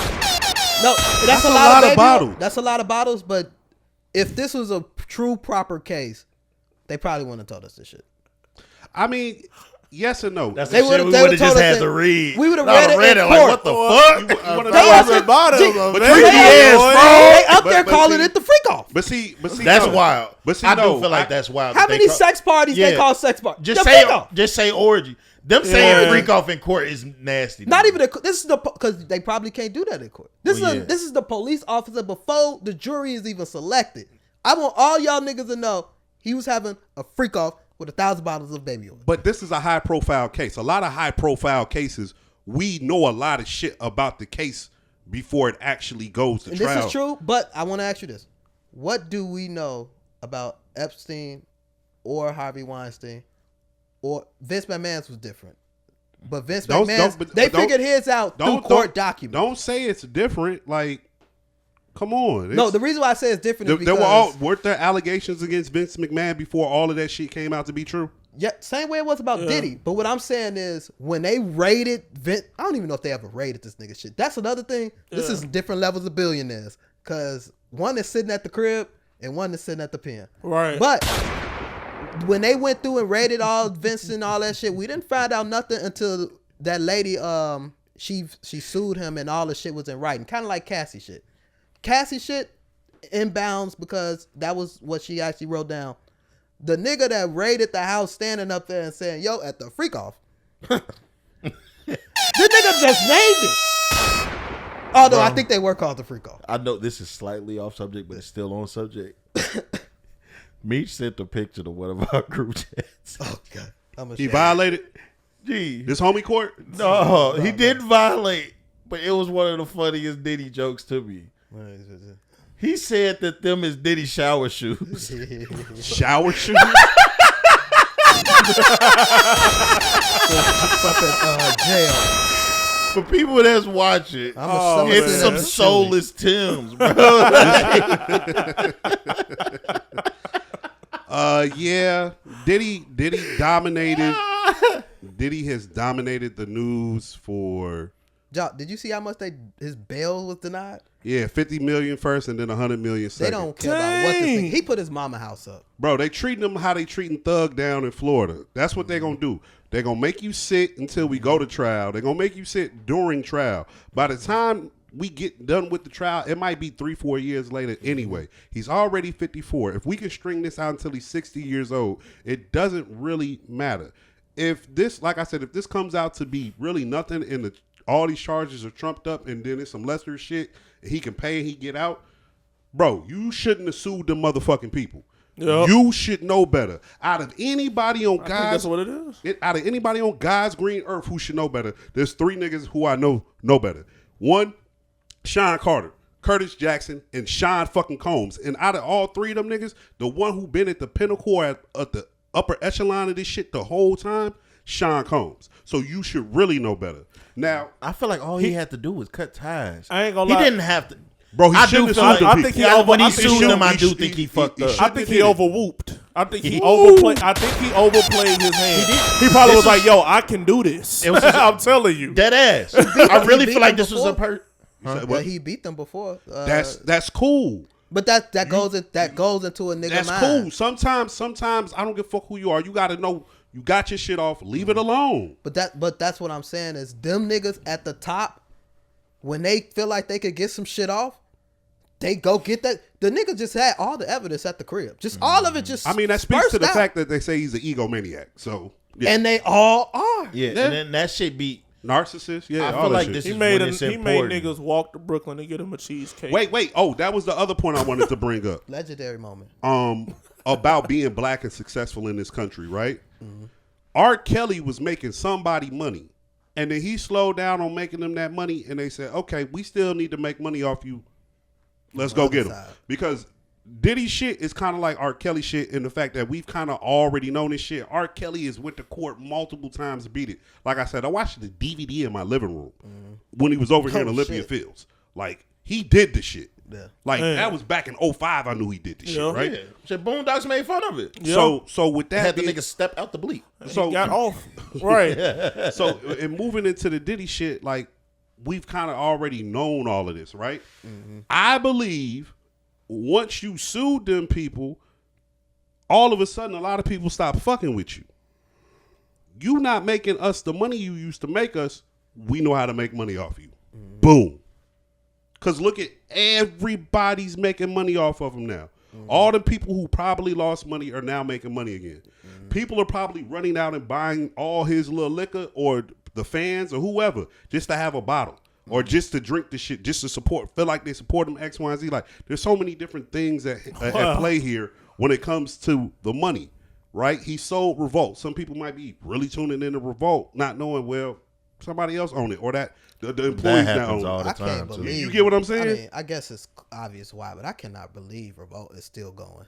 No, that's a lot lot, of bottles. That's a lot of bottles, but if this was a true proper case, they probably wouldn't have told us this shit. I mean, yes and no. That's They the shit would've- we they would would've have just told us had that- to read. we would've I would've read it in like, court. what the fuck? wanna They know- up Thousand bottles of But baby you- oil. yes, bro. They up there But calling see- it the freak off. But see, That's no. wild. But see, I no, do feel like that's wild. How that they many call- sex parties they Yeah. call sex parties? Just The say, freak off. just say orgy. Them saying freak off in court is nasty. Not to even me. this is the because they probably can't do that in court. This Well, is yeah. this is the police officer before the jury is even selected. I want all y'all niggas to know he was having a freak off with 1,000 bottles of baby oil. But this is a high profile case. A lot of high profile cases, we know a lot of shit about the case before it actually goes to And trial. this is true, but I want to ask you this: what do we know about Epstein or Harvey Weinstein or Vince McMahon's was different? But Vince McMahon's, they figured his out through court documents. Don't say it's different. Like, come on. No, the reason why I say it's different is there because weren't there allegations against Vince McMahon before all of that shit came out to be true? yeah, same way it was about Diddy. But what I'm saying is when they raided Vince, I don't even know if they ever raided this nigga shit. That's another thing. This is different levels of billionaires because one is sitting at the crib and one is sitting at the pen. Right. But when they went through and raided all Vince and all that shit, we didn't find out nothing until that lady she sued him and all the shit was in writing. Kind of like Cassie shit. Cassie shit inbounds because that was what she actually wrote down. The nigga that raided the house standing up there and saying, yo, at the freak off. This nigga just named it. Although I think they were called the freak off. I know this is slightly off subject, but it's still on subject. Meech sent a picture to one of our group chats. Oh, God. He violated Gee. this homie court? No, he didn't violate, but it was one of the funniest Diddy jokes to me. He said that them is Diddy shower shoes. Shower shoes? Jail. For people that's watching, it's some soulless Timbs, bro. Yeah. Diddy dominated. Diddy has dominated the news for Did you see how much his bail was denied? Yeah, 50 million first and then 100 million second. They don't care about what this thing. He put his mama house up. Bro, they treating him how they treating Thug down in Florida. That's what they're going to do. They're going to make you sit until we go to trial. They're going to make you sit during trial. By the time we get done with the trial, it might be 3-4 years later anyway. He's already 54. If we can string this out until he's 60 years old, it doesn't really matter. If this, like I said, if this comes out to be really nothing and all these charges are trumped up and then it's some lesser shit and he can pay and he get out, bro, you shouldn't have sued them motherfucking people. Yep. You should know better. Out of anybody on that's what it is. Out of anybody on God's green earth who should know better, there's 3 niggas who I know better. 1, Sean Carter, Curtis Jackson, and Sean fucking Combs. And out of all 3 of them niggas, the one who been at the pinnacle at the upper echelon of this shit the whole time, Sean Combs. So you should really know better. Now, I feel like all he had to do was cut ties. I ain't gonna lie. He didn't have to. bro, he shouldn't have sued them I people. think he over. When he I think sued he- them, I do think he fucked up. I think he overwhooped. I think he Ooh. overplayed. I think he overplayed his hand. He probably was like, "Yo, I can do this." It was just- I'm telling you. Dead ass. I really beat feel like them this was a before? per. He beat them before. That's cool. But that goes into a nigga That's mind. cool. Sometimes I don't give a fuck who you are. You got to know you got your shit off. Leave it alone. But that's what I'm saying is them niggas at the top, when they feel like they could get some shit off, they go get that. The nigga just had all the evidence at the crib. Just all of it just I mean, that speaks to the spurts out. fact that they say he's an egomaniac. So, yeah. And they all are. Yeah, and then that shit be. Narcissist. Yeah, I all feel that like shit. this He is made when it's he made important. niggas walk to Brooklyn to get him a cheesecake. Wait. Oh, that was the other point I wanted to bring up. Legendary moment. About being black and successful in this country, right? R. Kelly was making somebody money, and then he slowed down on making them that money, and they said, "Okay, we still need to make money off you. Let's go get him." side. Because Diddy shit is kind of like R. Kelly shit in the fact that we've kind of already known this shit. R. Kelly has went to court multiple times to beat it. Like I said, I watched the DVD in my living room when he was over here in Olympia Fields. Like, he did the shit. Yeah. Like, that was back in 05. I knew he did the shit, right? Yeah. Shit, Boondocks made fun of it. So with that, Had the nigga step out the bleep. So He got off. Right. So in moving into the Diddy shit, like, we've kind of already known all of this, right? I believe once you sued them people, all of a sudden a lot of people stop fucking with you. You not making us the money you used to make us. We know how to make money off you. Boom. Because look at everybody's making money off of them now. All the people who probably lost money are now making money again. People are probably running out and buying all his little liquor, or the fans or whoever, just to have a bottle. Or just to drink the shit, just to support, feel like they support them, X, Y, and Z. Like, there's so many different things at play here when it comes to the money, right? He sold Revolt. Some people might be really tuning into Revolt, not knowing, well, somebody else owned it, or that the employees That now happens own all it. the I can't time, too. believe. You get what I'm saying? I mean, I guess it's obvious why, but I cannot believe Revolt is still going.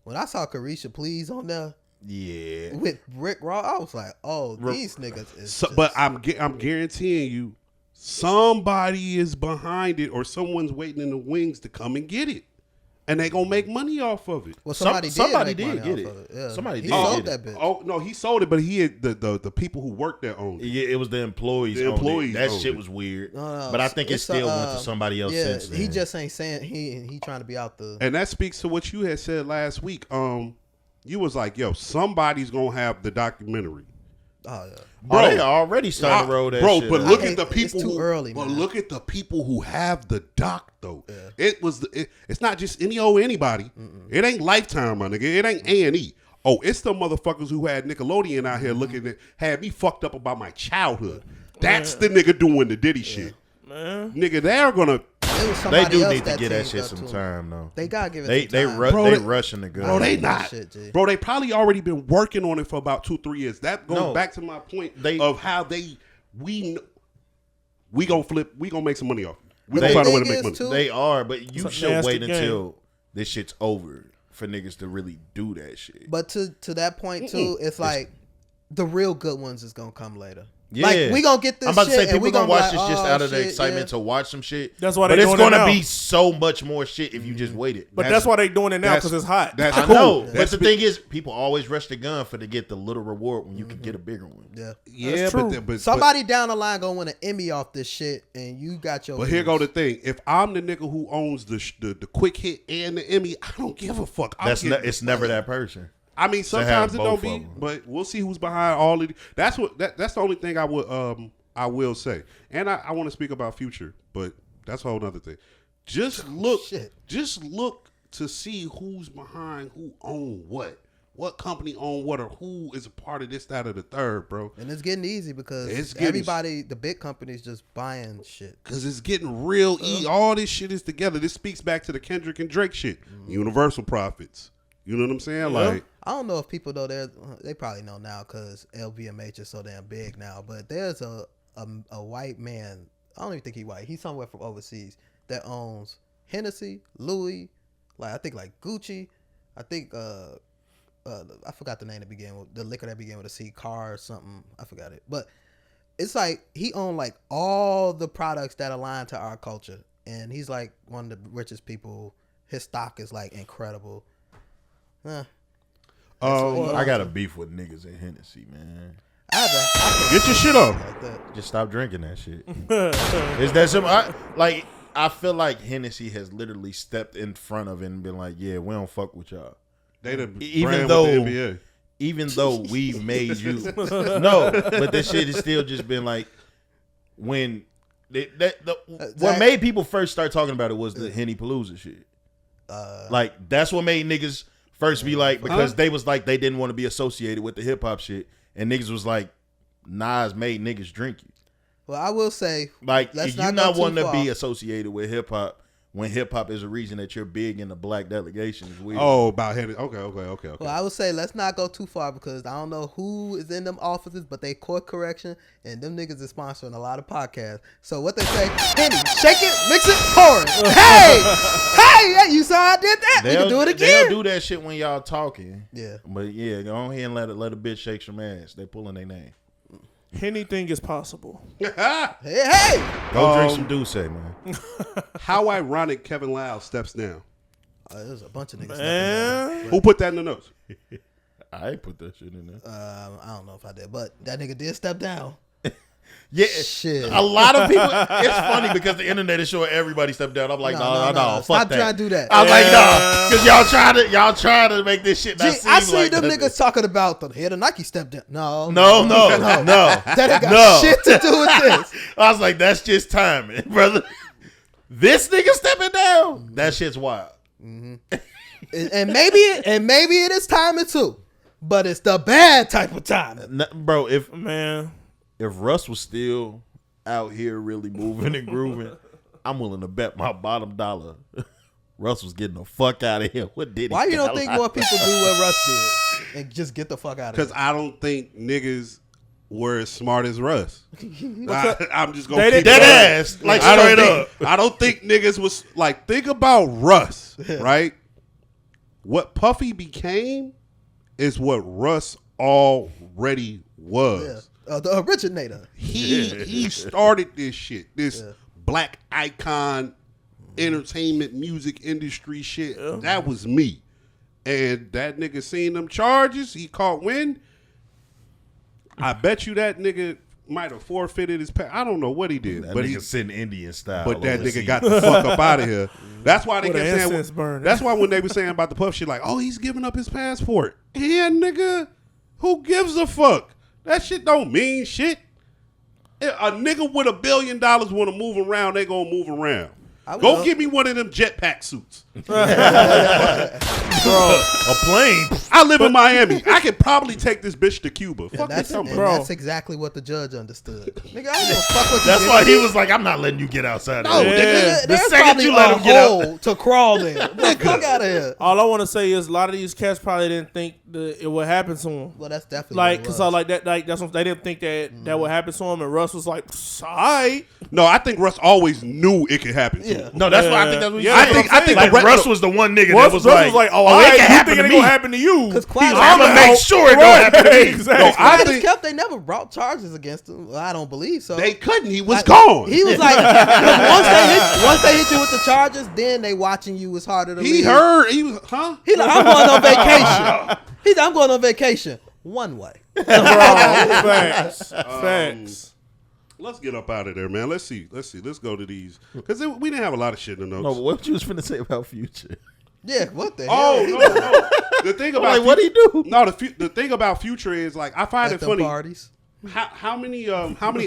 When I saw Carisha Please on there Yeah. with Rick Ross, I was like, oh, these niggas is. So, just, but I'm guaranteeing you, somebody is behind it, or someone's waiting in the wings to come and get it, and they gonna make money off of it. well, somebody somebody did make did money get off it. of Yeah. Somebody he did sold get that bitch. Oh no, he sold it, but he had the people who worked there owned it. Yeah, it was the employees. The owned it. employees That owned shit it. was weird. No, but I think it it's still went to somebody else Yeah, since then. he just ain't saying he trying to be out the. And that speaks to what you had said last week. You was like, yo, somebody's gonna have the documentary. Oh yeah. Bro, they already started to roll that bro, shit but out. look I at the hate- it's people too who early, But man. look at the people who have the doc though. It's not just any old anybody. It ain't Lifetime, my nigga. It ain't A&E. Oh, it's the motherfuckers who had Nickelodeon out here looking at, had me fucked up about my childhood. That's the nigga doing the Diddy shit. Man. Nigga, they're gonna It was They somebody do else need to that get that teamed shit up some to him. time though. They gotta give it They some time. Bro, they they- rushing the gun. Bro, they that not. shit, G. Bro, they probably already been working on it for about 2-3 years. That goes No. back to my point They- of how we gonna flip, we gonna make some money off it. We They- gonna find a way to thing make is, money. too, They are, but you It's a should nasty wait game. until this shit's over for niggas to really do that shit. But to that point too, it's like the real good ones is gonna come later. Yeah. Like we gonna get this. I'm about to shit say and people we gonna be watch like, this just oh, out of the shit, excitement yeah. to watch some shit. That's why but they it's doing it gonna now. be so much more shit if you just wait it. But that's why they doing it now, because it's hot. That's I cool. know, but That's the thing is, people always rush the gun to get the little reward when you can get a bigger one. Yeah. Yeah, true. but Somebody down the line gonna win an Emmy off this shit, and you got your. But here go views. the thing: if I'm the nigga who owns the quick hit and the Emmy, I don't give a fuck. I'm That's getting it's the never money. that person. I mean, sometimes it don't both be, of 'em. but we'll see who's behind all of. That's the only thing I will say. And I want to speak about Future, but that's a whole nother thing. Just look to see who's behind, who own what company own what, or who is a part of this, that, or the third, bro. And it's getting easy It's because getting- everybody, the big companies, just buying shit. Cause it's getting real. All this shit is together. This speaks back to the Kendrick and Drake shit. Universal profits. You know what I'm saying? Like, I don't know if people know they probably know now because LVMH is so damn big now. But there's a white man. I don't even think he's white. He's somewhere from overseas that owns Hennessy, Louis, I think Gucci. I think I forgot the name that began with the liquor that began with a C, car or something. I forgot it. But it's like he owned like all the products that align to our culture, and he's like one of the richest people. His stock is like incredible. I got a beef with niggas in Hennessy, man. I get your shit off. like that. Just stop drinking that shit. Is that some? I feel like Hennessy has literally stepped in front of it and been like, "Yeah, we don't fuck with y'all." they the Even brand though- with the NBA. Even though we've made you, no, but this shit has still just been like when what made people first start talking about it was the Henny Palooza shit. Like that's what made niggas first be like, because they was like they didn't want to be associated with the hip hop shit, and niggas was like, Nas made niggas drink you. Well, I will say, Like let's you not not go too wanting to far. be associated with hip hop when hip hop is a reason that you're big in the black delegation is weird. Oh, about Henny. Okay. Well, I would say let's not go too far because I don't know who is in them offices, but they court correction and them niggas is sponsoring a lot of podcasts. So what they say, Henny, shake it, mix it, pour it. Hey, hey, you saw I did that. We can do it again. They'll do that shit when y'all talking. Yeah. But yeah, go ahead and let a bitch shake some ass. They pulling their name. Anything is possible. Hey. Go drink some Douce, man. How ironic Kevin Lau steps down. There's a bunch of niggas. Man. Who put that in the notes? I ain't put that shit in there. I don't know if I did, but that nigga did step down. Yeah, Shit. a lot of people. It's funny because the internet is showing everybody step down. I'm like, no, fuck Stop that. trying to do that. I'm like, no, because y'all trying to make this shit not seem I see like them that. niggas talking about the head of Nike step down. No. No. That ain't got shit to do with this. I was like, that's just timing, brother. This nigga stepping down. That shit's wild. And maybe it is timing too, but it's the bad type of timing. Bro, if Russ was still out here really moving and grooving, I'm willing to bet my bottom dollar Russ was getting the fuck out of here. What did he? Why you don't think more people do what Russ did and just get the fuck out of here? Because I don't think niggas were as smart as Russ. I'm just gonna keep keep that going. ass like straight up. I don't think niggas was like, think about Russ, right? What Puffy became is what Russ already was. The originator. He started this shit, this black icon entertainment music industry shit. That was me. And that nigga seen them charges. He caught wind. I bet you that nigga might have forfeited his pay. I don't know what he did. That but nigga he sitting Indian style. But that nigga got the fuck up out of here. That's why they With kept an saying. incense burner. That's why when they were saying about the Puff shit, like, oh, he's giving up his passport. Yeah, nigga, who gives a fuck? That shit don't mean shit. A nigga with $1 billion want to move around, they gonna move around. Go get me one of them jetpack suits. Bro, a plane. I live in Miami. I could probably take this bitch to Cuba. Fuck this something. That's exactly what the judge understood. Nigga, I don't give a fuck what you That's did. why he was like, I'm not letting you get outside. No, of here. nigga, The there's second probably you let a him get out. hole to crawl in. Get the fuck out of here. All I want to say is a lot of these cats probably didn't think that it would happen to him. Well, that's definitely Like, what it cause was. that's what they didn't think that would happen to him, and Russ was like, "Alright." No, I think Russ always knew it could happen to him. No, that's why I think that's what you I said. think like the Russ was the one nigga Russ that was was like, "Oh, it alright, can you happen think to it me. gonna happen to you?" Because I'm gonna make sure it don't happen to me. Exactly. No, I Quiet as think kept, they never brought charges against him. Well, I don't believe so. they couldn't. He was gone. He was like, once they hit you with the charges, then they watching you as harder to He leave. heard. He was, huh? He like, I'm going on vacation. He's like, I'm going on vacation. One way. Facts. Let's get up out of there, man. Let's see. Let's go to these because we didn't have a lot of shit in the No, notes. but what you was finna say about Future? Yeah, what the Oh hell? no. The thing about Like, what'd he do? No, the thing about Future is like I find At it them funny. parties. How many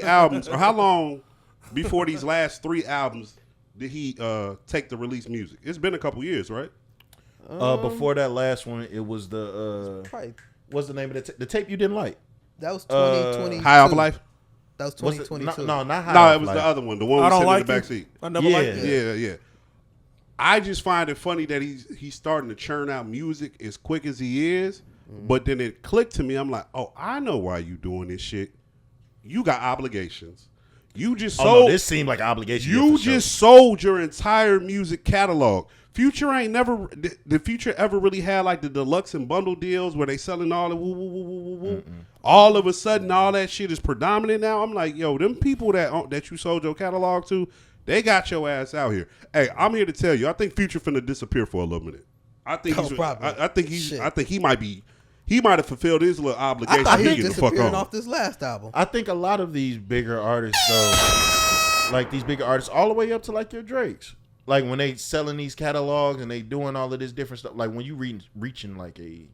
albums or how long before these last 3 albums did he take to release music? It's been a couple years, right? Before that last one, it was the Probably, what's the name of the tape you didn't like? that was 2020. High Off Life? Was That was it- 2022. No, not High No, Off it was Life. the other one, the one I we don't sitting like in the back it. seat. I never liked it. Yeah. I just find it funny that he's starting to churn out music as quick as he is, but then it clicked to me. I'm like, oh, I know why you doing this shit. You got obligations. You just sold. Oh, no, this seemed like an obligation. You just sold your entire music catalog. Future ain't never. Did Future ever really had like the deluxe and bundle deals where they selling all the woo woo woo woo woo woo? All of a sudden, all that shit is predominant now. I'm like, yo, them people that you sold your catalog to, they got your ass out here. Hey, I'm here to tell you, I think Future finna disappear for a little minute. I think he's. probably. I think he's. Shit. I think he might be. He might have fulfilled his little I obligation. thought he He was get the fuck disappearing on. off this last album. I think a lot of these bigger artists, though, like these bigger artists, all the way up to like your Drakes, like when they selling these catalogs and they doing all of this different stuff. Like when you reaching like a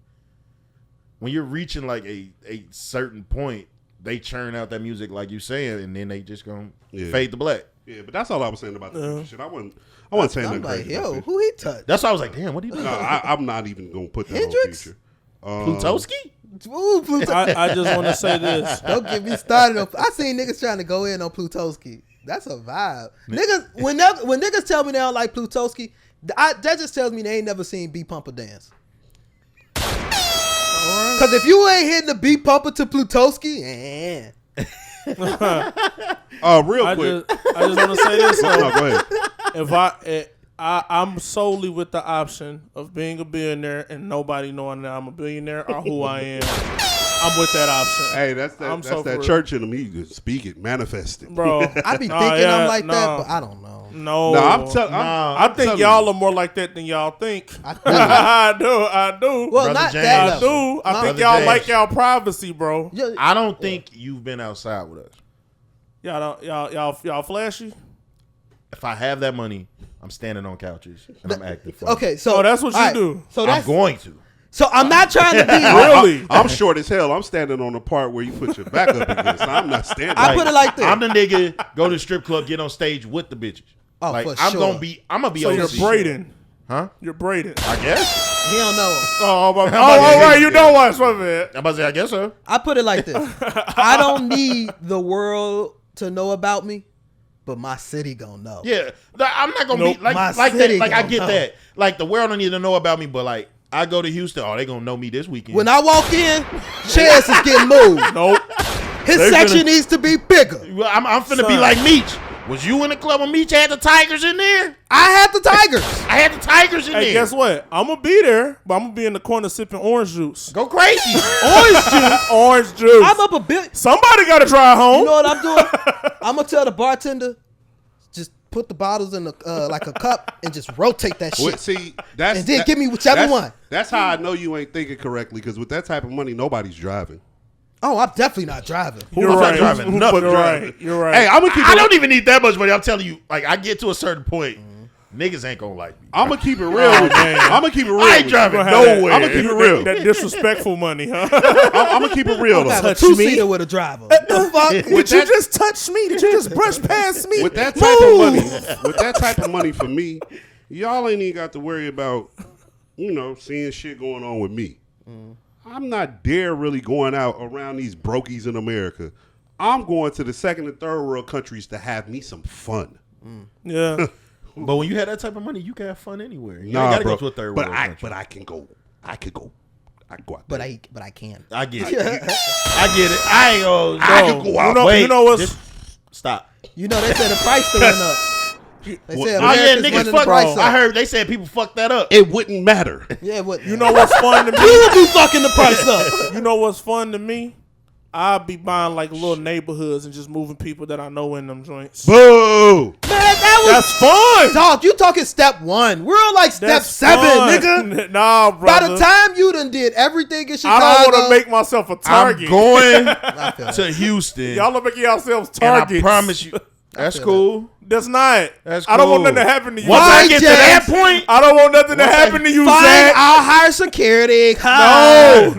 certain point, they churn out that music like you saying, and then they just gonna fade to black. Yeah, but that's all I was saying about the Future shit. I wasn't saying I'm nothing like, crazy. yo, about it. who he touched? That's why I was like, damn, what do you do? No, I'm not even gonna put that Hendrix? on Future. Plutowski? Ooh, Pluto. I just want to say this. Don't get me started on. I seen niggas trying to go in on Plutowski. That's a vibe. Niggas, when niggas tell me they don't like Plutowski, that just tells me they ain't never seen Beat Pumper dance. Cause if you ain't hitting the Beat Pumper to Plutowski, Real quick. I just want to say this. No, go ahead. If I'm solely with the option of being a billionaire and nobody knowing that I'm a billionaire or who I am. I'm with that option. Hey, that's that church in him. He can speak it, manifest it. Bro. I be thinking I'm like that, but I don't know. No, I think y'all are more like that than y'all think. I do. Well, Brother not James. that I level. do. I think Brother y'all James. like y'all privacy, bro. I don't think you've been outside with us. Y'all flashy. If I have that money, I'm standing on couches and I'm acting funny. Okay, so Oh, that's what you all right, do. So I'm that's going to. So I'm not trying to be Really? I'm short as hell. I'm standing on the part where you put your back up against. I'm not standing. I put it like this. I'm the nigga go to the strip club, get on stage with the bitches. Oh, like for I'm sure. gonna be So you're OC. braiding. Huh? You're braiding. I guess. He don't know. Oh, all to right. say- You know what? My bad. I'm about to say I guess so. I put it like this. I don't need the world to know about me, but my city gonna know. Yeah. I'm not gonna Nope. be like My that. city Like I gonna get know. that. Like the world don't need to know about me, but like I go to Houston, they gonna know me this weekend. When I walk in, chairs is getting moved. Nope. His They section finna- needs to be bigger. Well, I'm finna be Son. like Meech. Was you in the club when Meech had the Tigers in there? I had the Tigers. I had the Tigers in Hey, there. guess what? I'm gonna be there, but I'm gonna be in the corner sipping orange juice. Go crazy. Orange juice. Orange juice. I'm up a bit. Somebody gotta drive home. You know what I'm doing? I'm gonna tell the bartender, just put the bottles in the like a cup and just rotate that shit. Well, see, that's And then give me whichever one. That's how I know you ain't thinking correctly. Because with that type of money, nobody's driving. Oh, I'm definitely not driving. You're I'm not right. driving nothing. You're right. You're right. Hey, I'm gonna keep. I don't even need that much money. I'm telling you, like I get to a certain point, niggas ain't gonna like me. I'm gonna keep it real with you. I'm gonna keep it real. I ain't with driving you. nowhere. I'm gonna keep it real. That disrespectful money, huh? I'm gonna keep it real I have though. a two-seater with a driver. What the fuck? With Did you that- just touch me? Did you just brush past me? With that type of money, with that type of money for me, y'all ain't even got to worry about, seeing shit going on with me. I'm not dare really going out around these brokies in America. I'm going to the second and third world countries to have me some fun. Yeah. But when you have that type of money, you can have fun anywhere. You Nah, ain't gotta bro. go to a third but world I, country. but I can go. I could go. I can go out But there. I can. I get it. I get it. I ain't gonna. I can go out. Wait, you know what's just stop. You know they said the price still went up. They said Oh yeah, America's niggas running the fuck. price I up. heard they said people fucked that up. It wouldn't matter. Yeah, what? you know what's fun to me? You would be fucking the price up. You know what's fun to me? I'll be buying like little neighborhoods and just moving people that I know in them joints. Boo! Man, that was That's fun. dog. You talking step 1? We're on like step That's 7, fun. nigga. Nah, brother. By the time you done did everything in Chicago, I don't want to make myself a target. I'm going I feel to Houston, Y'all are making yourselves and targets. I promise you, that's feel cool. That's not. That's I don't want cool. nothing to happen to you. Once I Why, get to James? that point, I don't want nothing to Once I happen to you, fine. Zach. I'll hire security.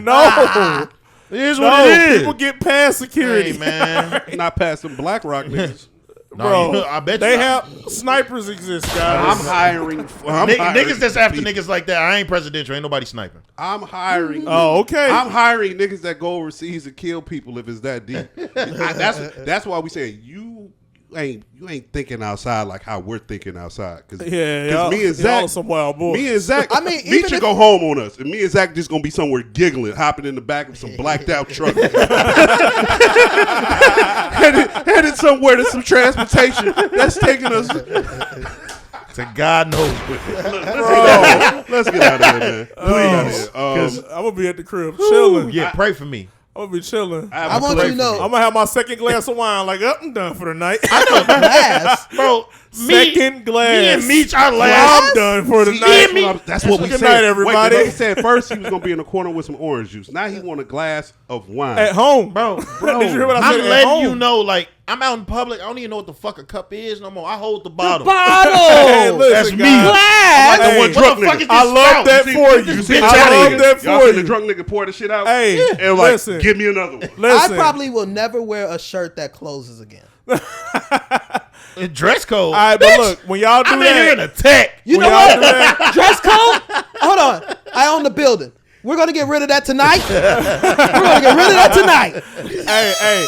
No. it is No, what it is. people get past security. Hey man, Not past some Black Rock niggas. Bro, No, I bet they you have snipers exist, I'm guys. hiring. niggas that's after niggas like that. I ain't presidential. Ain't nobody sniping. I'm hiring. Oh, okay. I'm hiring niggas that go overseas and kill people if it's that deep. That's why we say you ain't thinking outside like how we're thinking outside. Cause Yeah, y'all- me and y'all Zach, some wild boys. me and Zach, I mean, Meech even should if- go home on us, and me and Zach just gonna be somewhere giggling, hopping in the back of some blacked out truck, headed somewhere to some transportation that's taking us. To God knows. Let's get out of here, man. Please. Please. I'm gonna be at the crib chilling. Yeah, pray for me. I'm gonna be chilling. I want you to know, I'm gonna have my second glass of wine. Like, I'm done for the night. glass. Bro, Second glass. Me and Meech are I'm last. done for the See, night. that's what we Good said. night, everybody. Wait, he said first he was gonna be in the corner with some orange juice. Now he want a glass of wine. At home, Bro, Did you hear what I I'm said? At letting home. you know, like, I'm out in public. I don't even know what the fuck a cup is no more. I hold the bottle. Hey, Bottle. listen, That's me. guys. Glass. Like the Hey, one What drunk the fuck nigga. is this I love spout? that You for see, you. this See, bitch I outta love here. that Y'all for seen the you. drunk nigga pour the shit out? Hey, and like, listen. give me another one. I Listen. probably will never wear a shirt that closes again. Dress code. All right, but look, when y'all do I'm in here in that, a tech. You know When y'all what? do that- Dress code? Hold on. I own the building. We're gonna get rid of that tonight. We're gonna get rid of that tonight. hey,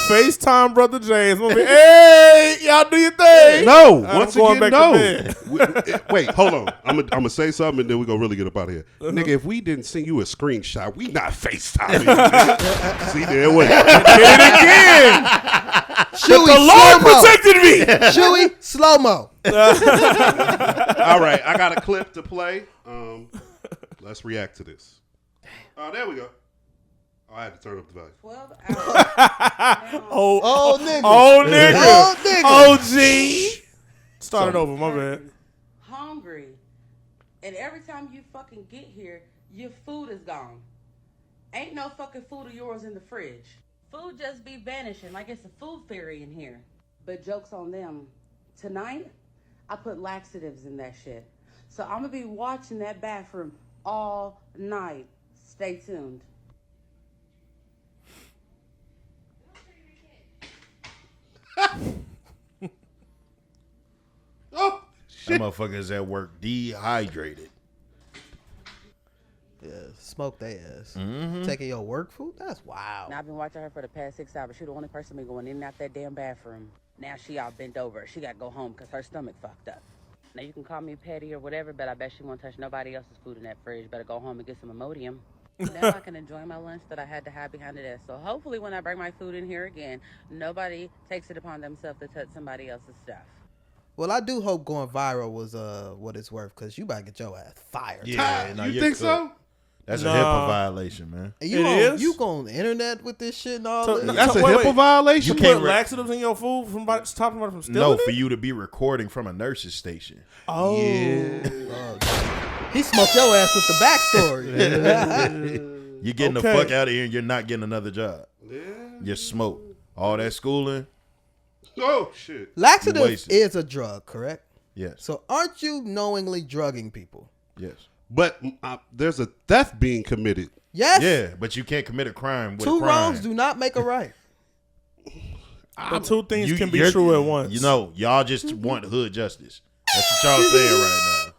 FaceTime Brother James. I'm gonna be, hey, y'all do your thing. No, I'm once going again, back to no. Wait, hold on. I'm gonna say something, and then we gonna really get up out of here, nigga. If we didn't send you a screenshot, we not FaceTiming. See, there it was. Did it again. Chewy, The Lord slow-mo. protected me. Chewy, slow-mo. All right, I got a clip to play. Let's react to this. Oh, there we go. Oh, I had to turn up the volume. 12 hours. Oh, nigga. Oh, nigga. Oh, nigga. OG. Start it over, my bad. Hungry. And every time you fucking get here, your food is gone. Ain't no fucking food of yours in the fridge. Food just be vanishing like it's a food fairy in here. But joke's on them. Tonight, I put laxatives in that shit. So I'm gonna be watching that bathroom all night. Stay tuned. Oh, That motherfucker's at work dehydrated. Yeah, smoke their ass. Taking your work food? That's wild. Now I've been watching her for the past 6 hours. She the only person been going in and out that damn bathroom. Now she all bent over. She got to go home because her stomach fucked up. Now you can call me petty or whatever, but I bet she won't touch nobody else's food in that fridge. Better go home and get some Imodium. Now I can enjoy my lunch that I had to hide behind the desk. So hopefully when I bring my food in here again, nobody takes it upon themselves to touch somebody else's stuff. Well, I do hope going viral was what it's worth, because you about to get your ass fired. Yeah, no, you you're think cooked. so? That's a Nah. HIPAA violation, man. And It you is? go on the internet with this shit and all So- this? That's a Wait, HIPAA violation. You can't put re- laxatives in your food from stopping somebody from stealing No, for it? you to be recording from a nurse's station. Oh. He smoked your ass with the backstory. You're getting the Okay. fuck out of here and you're not getting another job. Yeah. You smoke. All that schooling, Oh shit. Laxative wasted. is a drug, correct? yes. So aren't you knowingly drugging people? Yes. But there's a theft being committed. Yes. Yeah, but you can't commit a crime with a Two crime. wrongs do not make a right. But two things can be you're- true at once. You know, y'all just want hood justice. That's what y'all saying right now.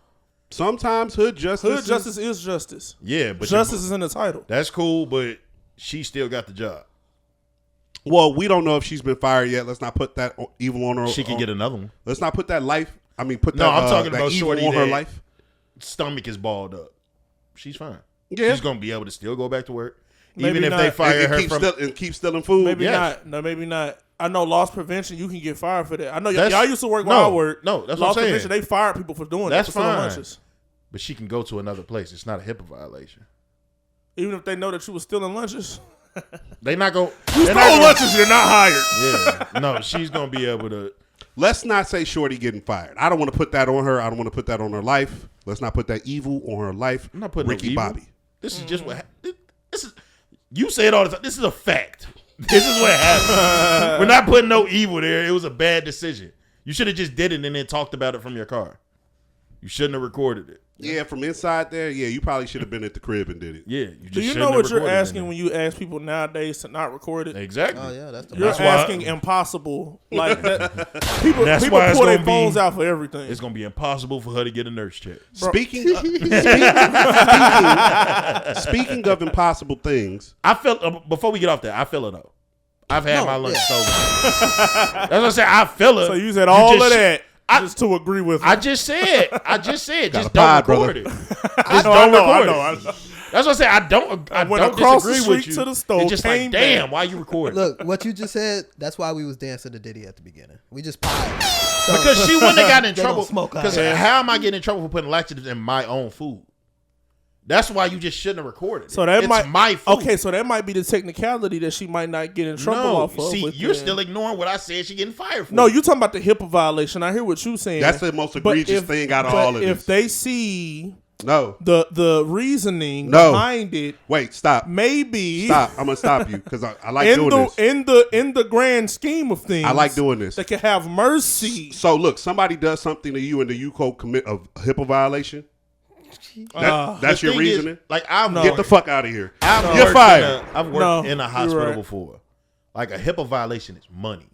Sometimes hood justice. Hood justice is justice. Yeah, but Justice is in the title. that's cool, but she still got the job. Well, we don't know if she's been fired yet. Let's not put that evil on her. She can get another one. Let's not put that life. I mean, put that. No, I'm talking that about evil shorty on her that- life. Stomach is balled up. She's fine. Yeah. She's gonna be able to still go back to work, Maybe even if not. they fire And her keep, from. keep stealing food. Maybe Yes. not. No, maybe not. I know loss prevention, you can get fired for that. I know That's- y'all used to work where no, I work. no, that's what loss I'm saying. prevention, they fired people for doing That's that. For stealing fine. lunches. But she can go to another place. It's not a HIPAA violation. Even if they know that you was stealing lunches. They not go. You they're stole not gonna- lunches, you're not hired. Yeah, no, she's gonna be able to. Let's not say Shorty getting fired. I don't want to put that on her. I don't want to put that on her life. Let's not put that evil on her life. I'm not putting Ricky no evil. Bobby. This is just what. This is. You say it all the time. This is a fact. This is what happened. We're not putting no evil there. It was a bad decision. You should have just did it and then talked about it from your car. You shouldn't have recorded it. Yeah, from inside there. Yeah, you probably should have been at the crib and did it. Yeah, you just Do you shouldn't know have what you're recorded it asking then. when you ask people nowadays to not record it? Exactly. Oh yeah, that's the You're That's why- asking impossible. Like that. People, That's people why it's pull their gonna be- phones out for everything. It's gonna be impossible for her to get a nurse check. Speaking of impossible things, I feel before we get off that, I feel her though. I've had No, my lunch yeah. stolen. That's what I said. I feel her. So you said all just of sh- that I- just to agree with I her. just said. Just a don't pod, record brother. it. I Just know, don't I record know, it. I know. That's what I said. I went don't across the disagree with street you. to the store, It's just like, came damn, back. why you recording? Look, what you just said, that's why we was dancing to Diddy at the beginning. We just piled. So, Because she wouldn't have gotten in They don't trouble. smoke out Because here. how am I getting in trouble for putting laxatives in my own food? That's why you just shouldn't have recorded. So that it's might my food. Okay, so that might be the technicality that she might not get in trouble No, off of. see, with you're the- still ignoring what I said. She getting fired for. No, you talking about the HIPAA violation. I hear what you saying. that's the most But egregious if- thing out of but all of if this. they see No. the reasoning No. behind it, Wait, stop. maybe Stop. I'm going to stop you because I like in doing the this. in the grand scheme of things, I like doing this. They can have mercy. So, look, somebody does something to you and you commit a HIPAA violation. That's The your thing is, reason? like I've Get the fuck out of here. I've You're worked fired. I've worked No, in a you're hospital right. before. Like a HIPAA violation is money.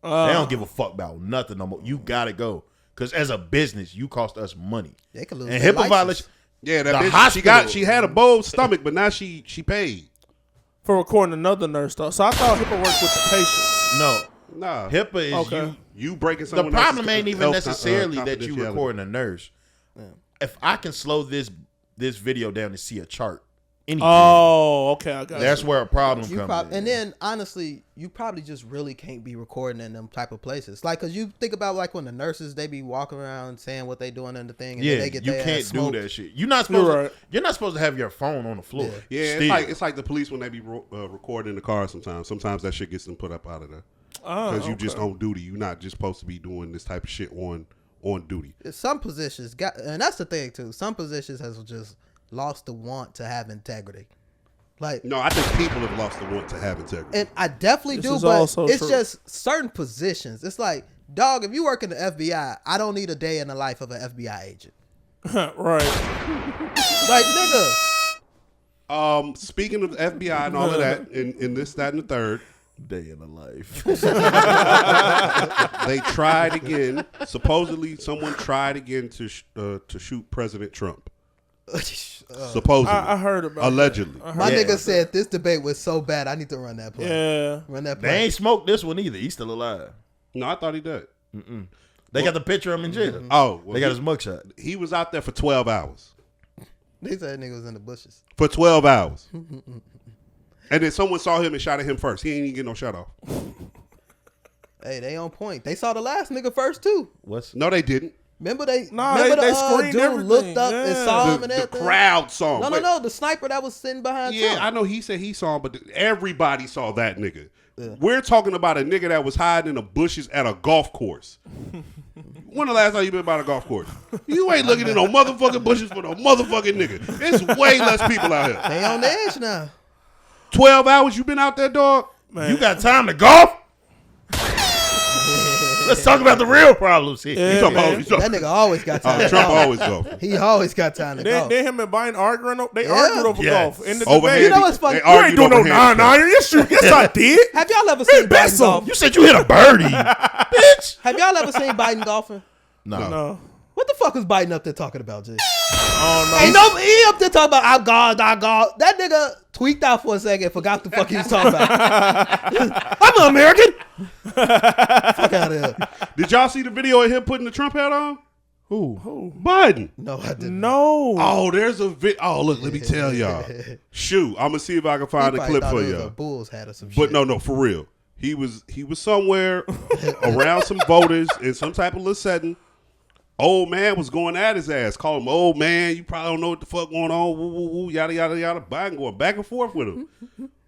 They don't give a fuck about nothing no more. You gotta go because as a business, you cost us money. They could lose And their HIPAA license. violation. Yeah, The that bitch, hospital. she had a bold stomach, but now she paid. For recording another nurse though. So I thought HIPAA worked with the patients. No. Nah. HIPAA is Okay. You breaking The someone problem else's ain't even health, necessarily that you confidentiality. recording a nurse. If I can slow this video down to see a chart, anything, Oh, okay. I got that's you. where a problem You comes in. and then honestly, you probably just really can't be recording in them type of places. Like, cause you think about like when the nurses they be walking around saying what they doing in the thing, and then Yeah, they get you their can't ass smoked. do that shit. You're not supposed. You're right. You're not supposed to have your phone on the floor. Yeah, Still. it's like the police when they be recording in the car sometimes. Sometimes that shit gets them put up out of there. Because you just on duty. You're not just supposed to be doing this type of shit on duty. Some positions got, and that's the thing too. Some positions has just lost the want to have integrity. Like, No, I think people have lost the want to have integrity. and I definitely This do, is but also it's true. just certain positions. It's like, dog, if you work in the FBI, I don't need a day in the life of an FBI agent. Right. Like, nigga, Speaking of the FBI and all of that, in this, that, and the third, Day in the life. they tried again. Supposedly, someone tried again to shoot President Trump. Supposedly, I heard about allegedly. my Yeah. nigga said this debate was so bad, I need to run that play. Yeah. Run that They play. ain't smoked this one either. He's still alive. No, I thought he did. They got the picture of him in jail. Oh, well, They got his mugshot. he was out there for 12 hours. They said nigga was in the bushes. For 12 hours. And then someone saw him and shot at him first. He ain't even get no shot off. Hey, they on point. They saw the last nigga first too. What's No, they didn't. Remember they they the screened dude everything. looked up and Yeah. saw him The, and the everything. crowd saw him. No, Wait, no, the sniper that was sitting behind Yeah, Trump. I know he said he saw him, but everybody saw that nigga. We're talking about a nigga that was hiding in the bushes at a golf course. When the last time you been by a golf course? You ain't looking in no motherfucking bushes for no motherfucking nigga. It's way less people out here. They on the edge now. 12 hours you been out there, dog? You got time to golf? Let's talk about the real problems here. Yeah, You talking man. about, you talking- That nigga always got time to Trump golf. always go. He always got time to Then, golf. then him and Biden arguing. They Yeah. argued over Yes. golf in the Overhand. debate. You know what's funny? They You You ain't argued doing no over hand 9-9. Yes, yes, I did. Have y'all ever seen bet Biden some. golf? You said you hit a birdie, bitch. Have y'all ever seen Biden golfing? No. No. What the fuck was Biden up there talking about, G? Oh no. Ain't no, he up there talking about I God. That nigga tweaked out for a second, forgot the fuck he was talking about. I'm an American. Fuck out of here. Did y'all see the video of him putting the Trump hat on? Who? Biden. No, I didn't. No. Oh, there's a Oh, look, let me tell y'all. Shoot, I'm gonna see if I can He find a probably clip thought for it was a y'all. Bulls hat or some But shit. no, for real. He was somewhere around some voters in some type of little setting. Old man was going at his ass, calling him old man. You probably don't know what the fuck going on. Woo, woo, woo, yada yada yada. Biden going back and forth with him.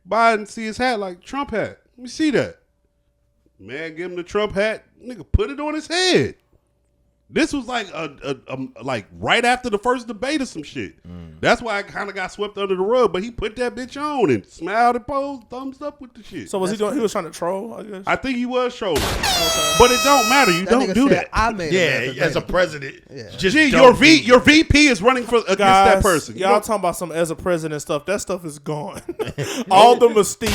Biden see his hat like Trump hat. Let me see that. Man, give him the Trump hat. Nigga, put it on his head. This was like like right after the first debate or some shit. That's why I kind of got swept under the rug. But he put that bitch on and smiled and posed, thumbs up with the shit. So was he doing? He was trying to troll, I guess. I think he was trolling. But it don't matter. You That don't nigga do said, that. I made Yeah, America as a great. president. Yeah. Just Gee, don't your VP is running for against that person. Y'all talking about some as a president stuff. That stuff is gone. All the mystique,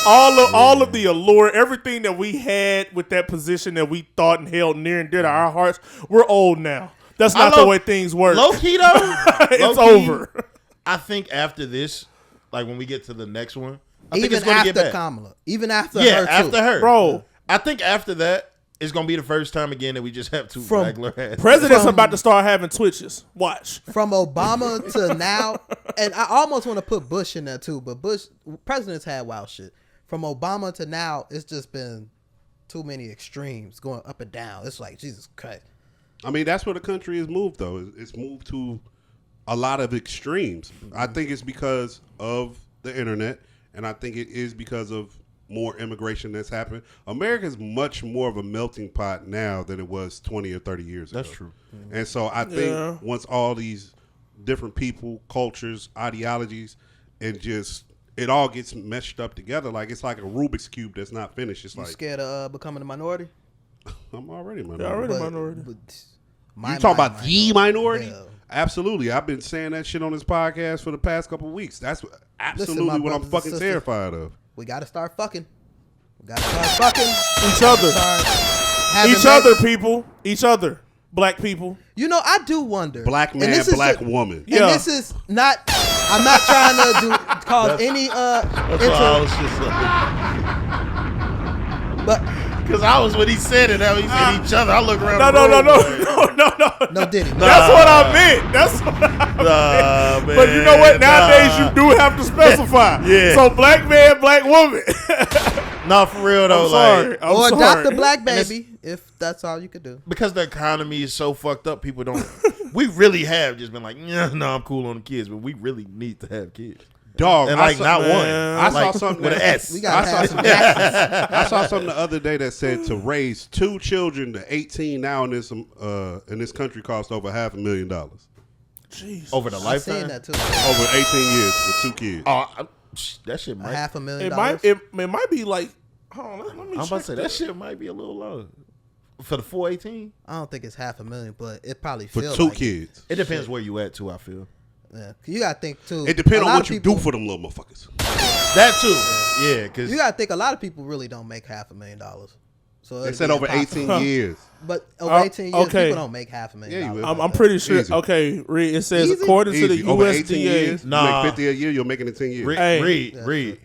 all of the allure, everything that we had with that position that we thought and held near and dear to our hearts, we're old now. That's not the way things work. Low key though, It's low-key, over. I think after this, like when we get to the next one, I think Even it's gonna get after back. Kamala. Even after Yeah, her, too. after her, Bro, I think after that, it's gonna be the first time again that we just have two From regular ass. president's From- about to start having twitches. Watch. From Obama to now, and I almost want to put Bush in there too, but presidents had wild shit. From Obama to now, it's just been too many extremes going up and down. It's like, Jesus Christ. I mean, that's where the country has moved, though. It's moved to a lot of extremes. I think it's because of the internet, and I think it is because of more immigration that's happened. America's much more of a melting pot now than it was 20 or 30 years ago. That's true. And so I think once all these different people, cultures, ideologies, and just it all gets meshed up together, like it's like a Rubik's Cube that's not finished. It's You like, scared of becoming a minority? I'm already a minority. You're already a minority. You talking about the minority? Yeah. Absolutely. I've been saying that shit on this podcast for the past couple of weeks. That's absolutely my what I'm brothers and fucking sisters. terrified of. We got to start fucking. We got to start fucking. Each other. Each Having other, people. Each other. Black people. You know, I do wonder. Black and man, this is black a- woman. And Yeah. this is not. I'm not trying to cause any That's why I was just like, But Because I was when he said it. Now he said each other. I look around. no Diddy. That's what I meant. That's what I meant. But you know what? Nowadays you do have to specify. Yeah. So black man, black woman. No, for real though. I'm sorry. Like, Or adopt a black baby if that's all you could do. because the economy is so fucked up, people don't. We really have just been like, yeah, no, I'm cool on the kids, but we really need to have kids. Dog, And like not one. I Like, saw something with an S. We gotta have some Jacksons. I saw something the other day that said to raise 2 children to 18 now in this country cost over $500,000 Jeez. Over the I've seen lifetime. that too. over 18 years with 2 kids. Oh, that shit A might. $500,000. It might be like. Hold on, let me I'm about check to say that shit might be a little low for the 418. I don't think it's $500,000, but it probably For feels 2 like kids. It depends where you at too. I feel Yeah, you gotta think too. It depends a on lot what of you people- do for them little motherfuckers. that too. Yeah, because You gotta think a lot of people really don't make $500,000. So They it'd said be over impossible. 18 years. But over 18 years, okay. people don't make $500,000. Yeah, you will. I'm pretty sure. Easy. Okay, read. It says Easy? according to the Easy. Over 18 USDA. years, Nah. you make 50 a year, you'll make it in 10 years. Hey. read.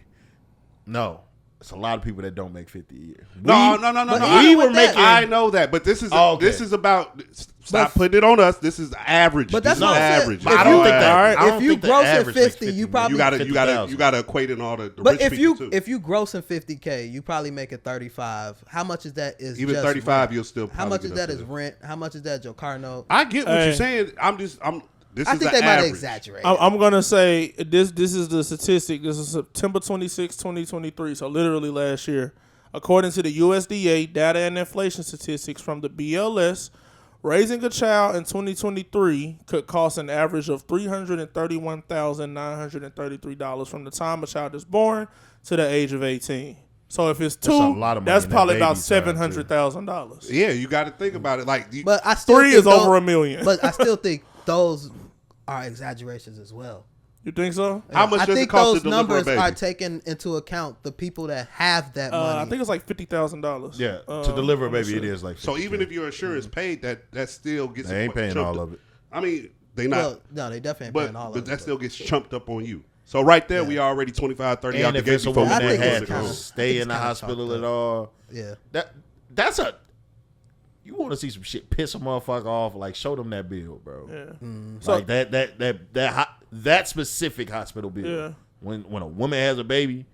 No, it's a lot of people that don't make 50 a year. No. But I, even we were with that- making. I know that, but this is Okay. this is about. Stop putting it on us. This is average. But This that's is what I said. average. If I don't you- think that. All right. I don't If you think the gross at average makes 50, you probably- you got to 50,000. equate in all the But rich if people you too. if you grossing 50K, you probably make it 35. How much is that? Is Even just 35, rent? you'll still. How probably much get is up that to is rent? How much is that your car note? I get what Hey. you're saying. This I is think the they might average. exaggerate. I'm gonna say this is the statistic. This is September 26, 2023. So literally last year, according to the USDA data and inflation statistics from the BLS, raising a child in 2023 could cost an average of $331,933 from the time a child is born to the age of 18. So if it's That's a two, lot of money that's in that probably baby about time, too. $700,000. Yeah, you got to think about it. Like, But I still 3 think is over those- $1 million. But I still think those are exaggerations as well. You think so? how much I does it think cost those to deliver a numbers baby? are taking into account the people that have that money. I think it's like $50,000. Yeah, to deliver a baby, it is like. So 50K. even if your insurance paid, that still gets. They ain't paying chumped all up. of it. I mean, they not. well, no, they definitely ain't paying all of But it. that still gets chumped up on you. So right there, we already 25, 30 out And the if gate it's a before woman we I that think go it's had to to kinda- go. stay in the kinda hospital chalked at up. all, Yeah. that's a. You want to see some shit piss a motherfucker off? Like show them that bill, bro. Yeah. So like that specific hospital bill. Yeah. When a woman has a baby,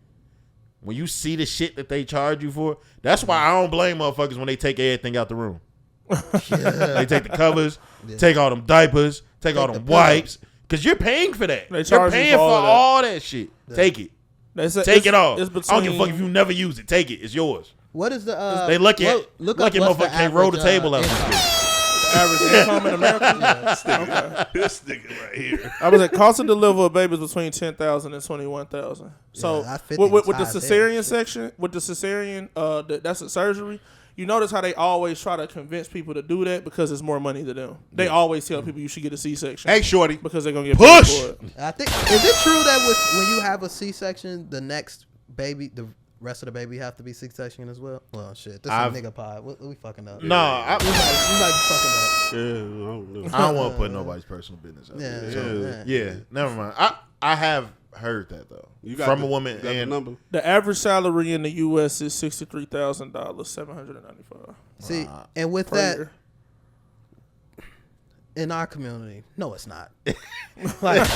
when you see the shit that they charge you for, that's why I don't blame motherfuckers when they take everything out the room. They take the covers, take all them diapers, take all the them pillow. wipes, because you're paying for that. They You're charge you paying for for all that. all that shit. Take it. Take it all. I don't give a fuck if you never use it. Take it. It's yours. What is the They lucky look up lucky what's the motherfucker can't roll the average, table out. income. Average income in America. This nigga right here. I was at cost to deliver a baby is between 10,000 and 21,000. So Yeah, I 50 with was the high as hell. cesarean section, with the cesarean, that's a surgery. You notice how they always try to convince people to do that because it's more money to them. They always tell people you should get a C-section. Hey, shorty. Because they're gonna get Push! paid for it. I think is it true that when you have a C-section, the next baby, the rest of the baby have to be C-section as well? Well, shit, this is a nigga pod. We fucking up. No, I we might be fucking up. Yeah, I don't know. don't want to put nobody's personal business out Yeah, there. yeah. Yeah, never mind. I have heard that though You got from the- a woman you got the and number. The average salary in the U.S. is $63,000, $795 See, and with per that, year. in our community, no, it's not. Like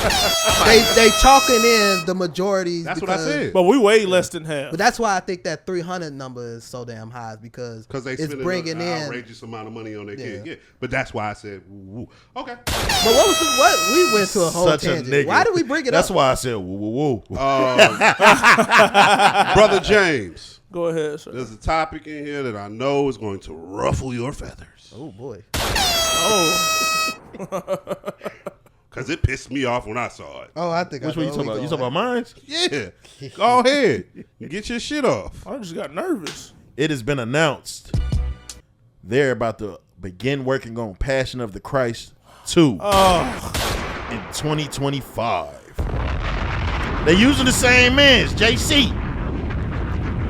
they chalking in the majorities. That's what I said. But we way less than half. But that's why I think that 300 number is so damn high because Because they it's spend bringing an in. outrageous amount of money on their kid. Yeah. Yeah, but that's why I said, woo. Okay. But what we went to a whole such a tangent. nigga. Why did we bring it That's up? why I said woo woo woo. Brother James, Go ahead, sir. there's a topic in here that I know is going to ruffle your feathers. Oh boy. Oh, Because it pissed me off when I saw it. Oh, I think. Which I one know you talking where about? we You talking about going. mine? Yeah. Go ahead. Get your shit off. I just got nervous. It has been announced they're about to begin working on Passion of the Christ 2 in 2025. They're using the same mans, JC.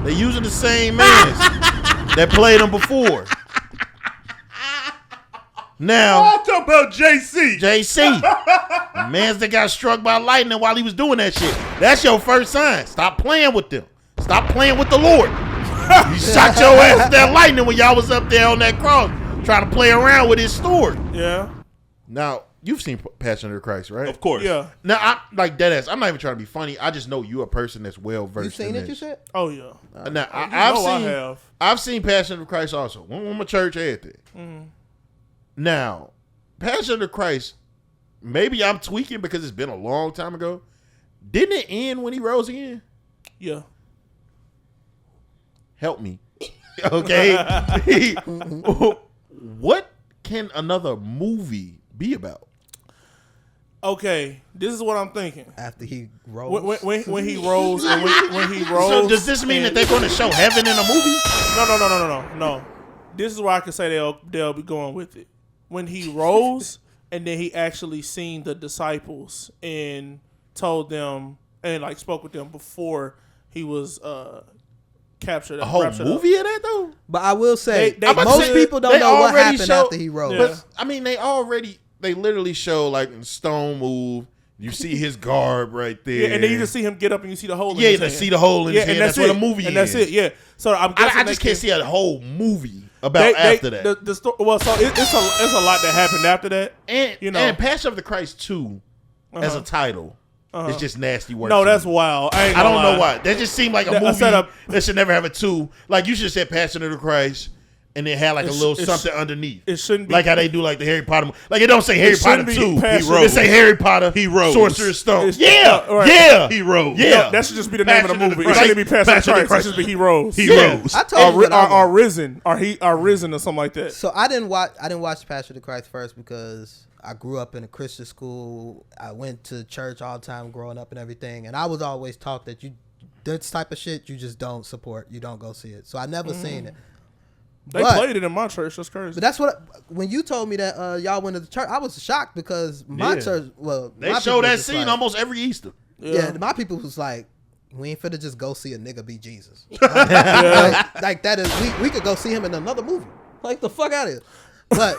They're using the same mans that played them before. Now, I'm talking about JC. JC, mans that got struck by lightning while he was doing that shit. That's your first sign. Stop playing with them. Stop playing with the Lord. You shot your ass with that lightning when y'all was up there on that cross trying to play around with his sword. Yeah. Now, you've seen Passion of the Christ, right? Of course. Yeah. Now, I like deadass. I'm not even trying to be funny. I just know you're a person that's well versed. You seen in it? this. You said? Oh yeah. Now, I have. I've seen Passion of the Christ also. Went with my church, everything. Mm-hmm. Now, Passion of the Christ, maybe I'm tweaking because it's been a long time ago. Didn't it end when he rose again? Yeah. Help me. Okay. What can another movie be about? Okay, this is what I'm thinking. After he rose. When he rose, and when he rose. So does this mean that they're going to show heaven in a movie? No. This is where I can say they'll be going with it. When he rose, and then he actually seen the disciples and told them and like spoke with them before he was captured. A whole movie of that though? But I will say, I'm about to most say, people don't they know what already happened show- after he rose. But I mean, they literally show like in Stone Move. You see his garb right there. Yeah, and then you just see him get up and you see the hole in Yeah, his they hand. see the hole in his hand. That's what a movie is. And that's it, yeah. So I'm guessing I just can't see a whole movie about after that. The story, well, so it's a lot that happened after that. And you know, and Passion of the Christ 2 as a title is just nasty work. No, to that's me. wild. I don't know why. That just seemed like a movie setup. that should never have a 2. Like you should have said Passion of the Christ and then had like a little something underneath. It shouldn't be like how they do like the Harry Potter. Like it don't say Harry Potter 2. It say Harry Potter. He rose. Sorcerer's Stone. It's- Yeah, right. yeah. He rose. Yeah. No, that should just be the name of the Passion of the movie. It Christ. shouldn't be Passion of the Christ. It should be He Rose. He rose. I told you Or risen. Or risen or something like that. So I didn't watch Passion of the Christ first because I grew up in a Christian school. I went to church all the time growing up and everything, and I was always taught that this type of shit you just don't support. You don't go see it. So I never seen it. They played it in my church. That's crazy. But that's when you told me that y'all went to the church, I was shocked because my church. Well, They my show people that was scene like, almost every Easter. Yeah, my people was like, we ain't finna just go see a nigga be Jesus. like that is we could go see him in another movie. Like the fuck out of here. But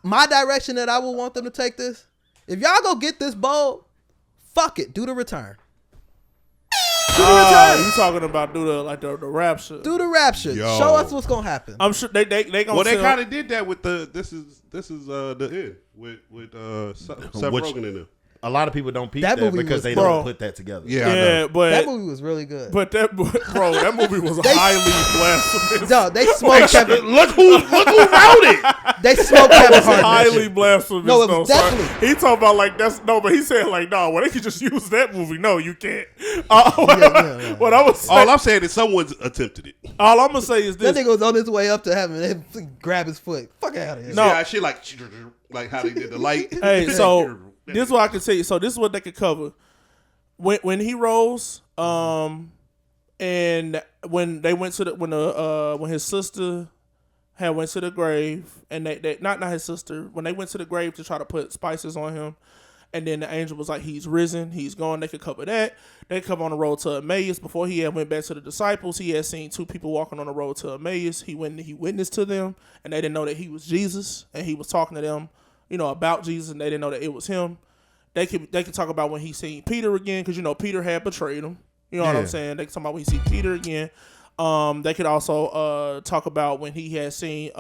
my direction that I would want them to take this, if y'all go get this bold, fuck it, do the return. Do the return. You talking about do the rapture? Do the rapture. Yo. Show us what's gonna happen. I'm sure they gonna. Well, they sell- kind of did that with the this is the end with Seth Rogen in there. A lot of people don't peep That that movie because was- they Bro. don't put that together. Yeah, I know. Yeah, but That movie was really good. But that movie was highly blasphemous. No, they smoked Kevin. Look who wrote it. They smoked Kevin It was Hart. in that highly shit. blasphemous. No, it was though, son. definitely- He talking about like that's no, but he said like no. Well, they could just use that movie. No, you can't. What I was saying, All I'm saying is someone's attempted it. all I'm gonna say is That this. nigga was on his way up to heaven and grab his foot. Fuck out of here. No. Yeah, shit like how they did the light. Hey, so this is what I can tell you. So this is what they could cover. When he rose, and when they went to when his sister had went to the grave, and they not his sister, when they went to the grave to try to put spices on him, and then the angel was like, he's risen, he's gone. They could cover that. They cover on the road to Emmaus. Before he had went back to the disciples, he had seen 2 people walking on the road to Emmaus. He went and he witnessed to them, and they didn't know that he was Jesus, and he was talking to them, about Jesus, and they didn't know that it was him. They could talk about when he seen Peter again, because Peter had betrayed him. You know what I'm saying? They could talk about when he see Peter again. They could also talk about when he had seen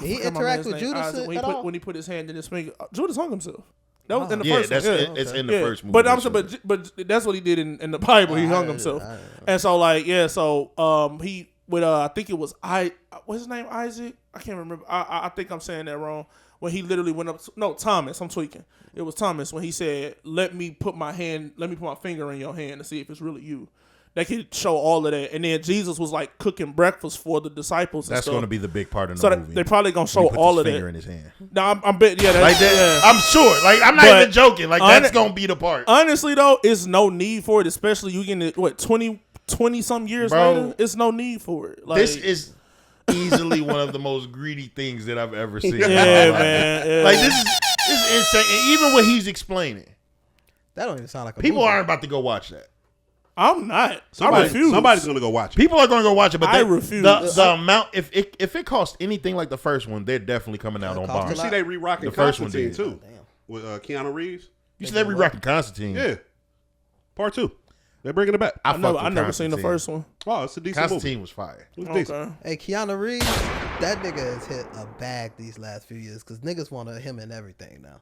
He interact with Judas at all? when he put his hand in his finger. Judas hung himself. That was in the Yeah, first one. it's in the first movie. But I'm saying, but that's what he did in the Bible. He hung himself. And so he with I think it was what's his name, Isaac? I can't remember. I think I'm saying that wrong. When he literally went up Thomas, I'm tweaking. It was Thomas when he said, let me put my finger in your hand to see if it's really you. They could show all of that. And then Jesus was like cooking breakfast for the disciples and That's stuff. going to be the big part in the So movie. they probably going to show When he puts all his of finger that. in his hand. No, I'm bet. Yeah, Like that. yeah. I'm sure. Like I'm not But even joking. Like that's going to be the part. Honestly, though, it's no need for it, especially you getting it, 20 some years Bro, later? It's no need for it. Like, This is easily one of the most greedy things that I've ever seen. yeah, in my life. man. Yeah. Like this is insane. And even when he's explaining, That don't even sound like a people movie. aren't about to go watch that. I'm not. I refuse. Somebody's gonna go watch it. People are going to go watch it, but I refuse. The amount, if it costs anything like the first one, they're definitely coming out on cost a bond. You see, they re-rocking The first one Constantine did. too with Keanu Reeves. You see, they re-rocking Constantine. Yeah, part 2. They're bringing it back. I never seen the first one. Oh, it's a decent movie. Constantine was fire. It was decent. Hey, Keanu Reeves, that nigga has hit a bag these last few years because niggas want him in everything now.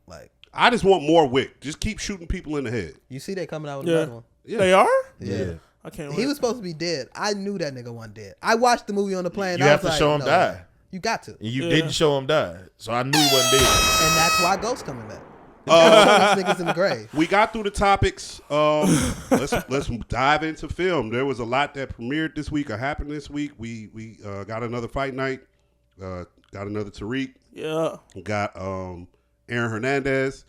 Like, I just want more Wick. Just keep shooting people in the head. you see they coming out with another one. Yeah. They are? Yeah. I can't He wait. was supposed to be dead. I knew that nigga wasn't dead. I watched the movie on the plane. You I have was to like, show him no, die. You got to. And you didn't show him die. So I knew he wasn't dead. And that's why Ghost coming back. Niggas in the grave. We got through the topics. Let's dive into film. There was a lot that premiered this week or happened this week. We got another fight night. Got another Tariq. Yeah. Got Aaron Hernandez.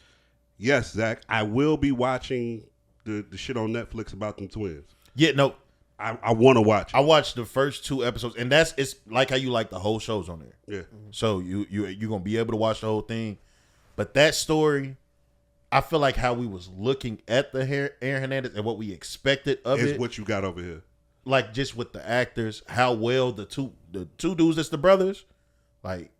Yes, Zach. I will be watching the shit on Netflix about them twins. Yeah, no. I want to watch it. I watched the first 2 episodes, and it's like how you like the whole show's on there. Yeah. So you're gonna be able to watch the whole thing. But that story, I feel like how we was looking at the Aaron Hernandez and what we expected of Is it. what you got over here. Like just with the actors, how well the two dudes that's the brothers, like